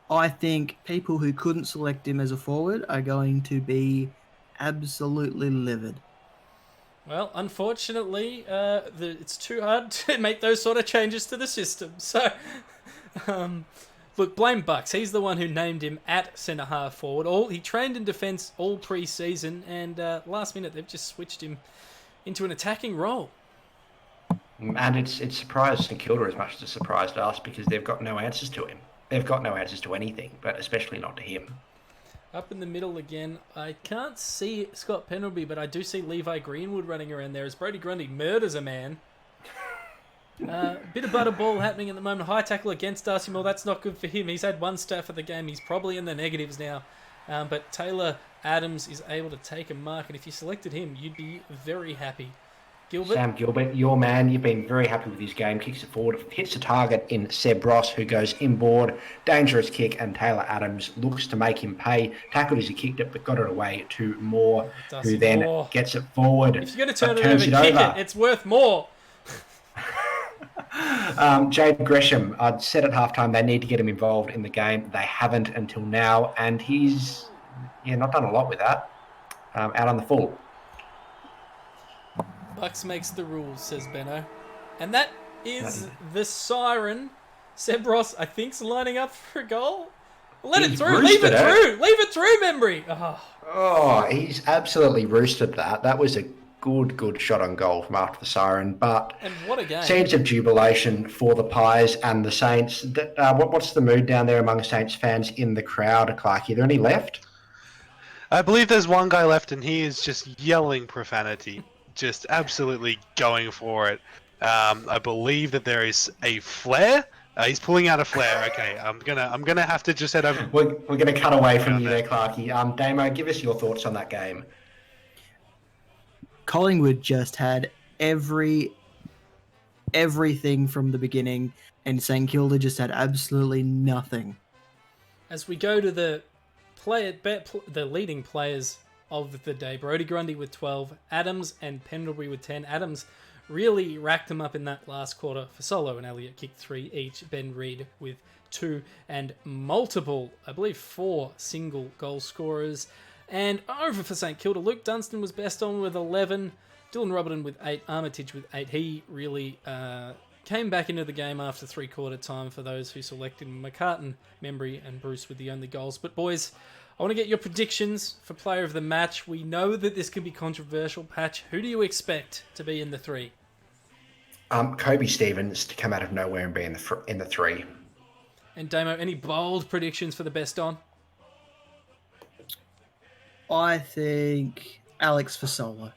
[SPEAKER 3] I think people who couldn't select him as a forward are going to be absolutely livid.
[SPEAKER 1] Well, unfortunately, it's too hard to make those sort of changes to the system. So, look, blame Bucks. He's the one who named him at centre-half forward. He trained in defence all pre-season, and last minute they've just switched him into an attacking role.
[SPEAKER 2] And it's surprised St Kilda as much as it surprised us, because they've got no answers to him. They've got no answers to anything, but especially not to him.
[SPEAKER 1] Up in the middle again, I can't see Scott Pendlebury, but I do see Levi Greenwood running around there as Brody Grundy murders a man. Bit of butterball happening at the moment. High tackle against Darcy Moore. That's not good for him. He's had one stat for the game. He's probably in the negatives now. But Taylor Adams is able to take a mark, and if you selected him, you'd be very happy. Gilbert?
[SPEAKER 2] Sam Gilbert, your man, you've been very happy with his game. Kicks it forward, hits the target in Seb Ross, who goes inboard. Dangerous kick, and Taylor Adams looks to make him pay. Tackled as he kicked it, but got it away to Moore, who then gets it forward.
[SPEAKER 1] If you're going to turn it over and kick it, it's worth more.
[SPEAKER 2] Jade Gresham, I'd said at halftime they need to get him involved in the game. They haven't until now, and he's not done a lot with that. Out on the full.
[SPEAKER 1] Bucks makes the rules, says Benno. And that is the siren. Seb Ross, I think, is lining up for a goal. Let it through. Leave it through. Leave it through, Membry.
[SPEAKER 2] Oh, he's absolutely roosted that. That was a good shot on goal from after the siren. But
[SPEAKER 1] and what a game.
[SPEAKER 2] Scenes of jubilation for the Pies and the Saints. What's the mood down there among Saints fans in the crowd, Clark? Are there any left?
[SPEAKER 4] I believe there's one guy left, and he is just yelling profanity. Just absolutely going for it. I believe that there is a flare. He's pulling out a flare. Okay, I'm gonna have to just head over.
[SPEAKER 2] We're gonna cut away from you there, Clarky. Damo, give us your thoughts on that game.
[SPEAKER 3] Collingwood just had everything from the beginning, and St Kilda just had absolutely nothing.
[SPEAKER 1] As we go to the leading players of the day, Brodie Grundy with 12, Adams and Pendlebury with 10. Adams really racked them up in that last quarter for Solo and Elliott kicked 3 each. Ben Reid with 2 and multiple, I believe 4 single goal scorers. And over for St Kilda, Luke Dunstan was best on with 11, Dylan Robertson with 8, Armitage with 8. He really came back into the game after three-quarter time for those who selected McCartan, Membry and Bruce with the only goals. But boys, I want to get your predictions for player of the match. We know that this can be controversial. Patch, who do you expect to be in the 3?
[SPEAKER 2] Kobe Stevens to come out of nowhere and be in the 3.
[SPEAKER 1] And Damo, any bold predictions for the best on?
[SPEAKER 3] I think Alex for Solo.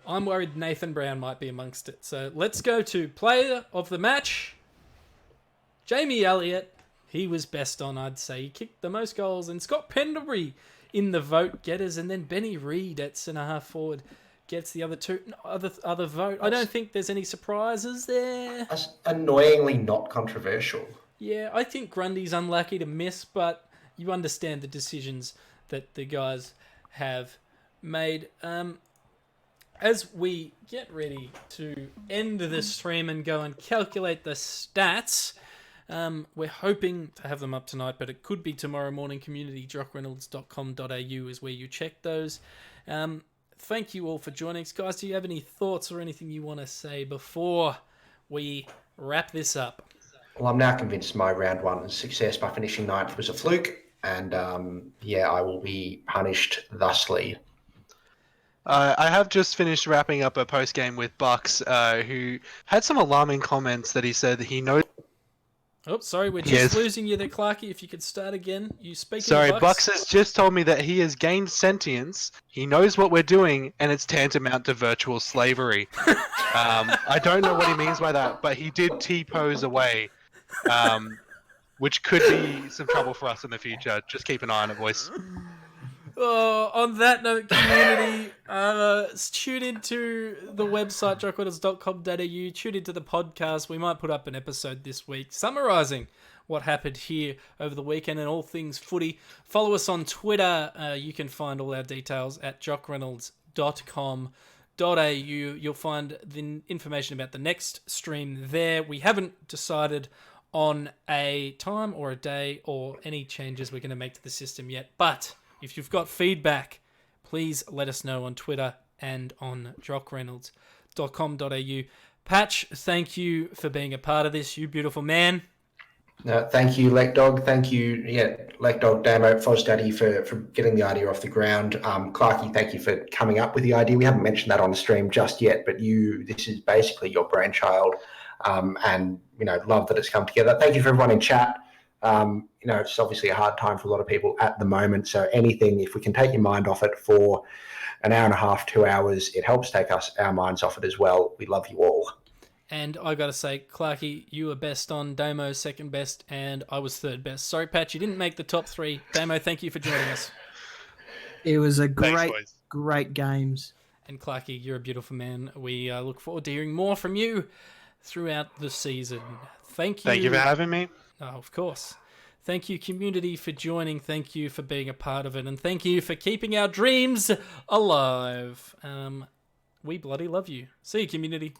[SPEAKER 1] I'm worried Nathan Brown might be amongst it. So let's go to player of the match. Jamie Elliott. He was best on, I'd say. He kicked the most goals. And Scott Pendlebury in the vote getters. And then Benny Reid at centre-half forward gets the other vote. I don't think there's any surprises there.
[SPEAKER 2] That's annoyingly not controversial.
[SPEAKER 1] Yeah, I think Grundy's unlucky to miss, but you understand the decisions that the guys have made. As we get ready to end the stream and go and calculate the stats, we're hoping to have them up tonight, but it could be tomorrow morning. Community, jockreynolds.com.au is where you check those. Thank you all for joining us. Guys, do you have any thoughts or anything you want to say before we wrap this up?
[SPEAKER 2] Well, I'm now convinced my round 1 success by finishing 9th was a fluke, and I will be punished thusly.
[SPEAKER 4] I have just finished wrapping up a post game with Bucks, who had some alarming comments that he said that he knows.
[SPEAKER 1] Oh, sorry, we're just losing you there, Clarky. If you could start again. You speak.
[SPEAKER 4] Sorry, Bucks has just told me that he has gained sentience. He knows what we're doing, and it's tantamount to virtual slavery. I don't know what he means by that, but he did T-pose away, which could be some trouble for us in the future. Just keep an eye on it, boys.
[SPEAKER 1] On that note, community, tune into the website, jockreynolds.com.au, tune into the podcast. We might put up an episode this week summarising what happened here over the weekend and all things footy. Follow us on Twitter. You can find all our details at jockreynolds.com.au. You'll find the information about the next stream there. We haven't decided on a time or a day or any changes we're going to make to the system yet, but if you've got feedback, please let us know on Twitter and on jockreynolds.com.au. Patch, thank you for being a part of this, you beautiful man.
[SPEAKER 2] Thank you, Lekdog. Thank you, Lekdog, Damo, Fozdaddy for getting the idea off the ground. Clarky, thank you for coming up with the idea. We haven't mentioned that on the stream just yet, but this is basically your brainchild, and love that it's come together. Thank you for everyone in chat. It's obviously a hard time for a lot of people at the moment. So anything, if we can take your mind off it for an hour and a half, 2 hours, it helps take our minds off it as well. We love you all.
[SPEAKER 1] And I got to say, Clarky, you were best on, Damo second best, and I was third best. Sorry, Pat, you didn't make the top 3. Damo, thank you for joining us.
[SPEAKER 3] It was a great games.
[SPEAKER 1] And Clarky, you're a beautiful man. We look forward to hearing more from you throughout the season. Thank you.
[SPEAKER 4] Thank you for having me.
[SPEAKER 1] Oh, of course. Thank you, community, for joining. Thank you for being a part of it. And thank you for keeping our dreams alive. We bloody love you. See you, community.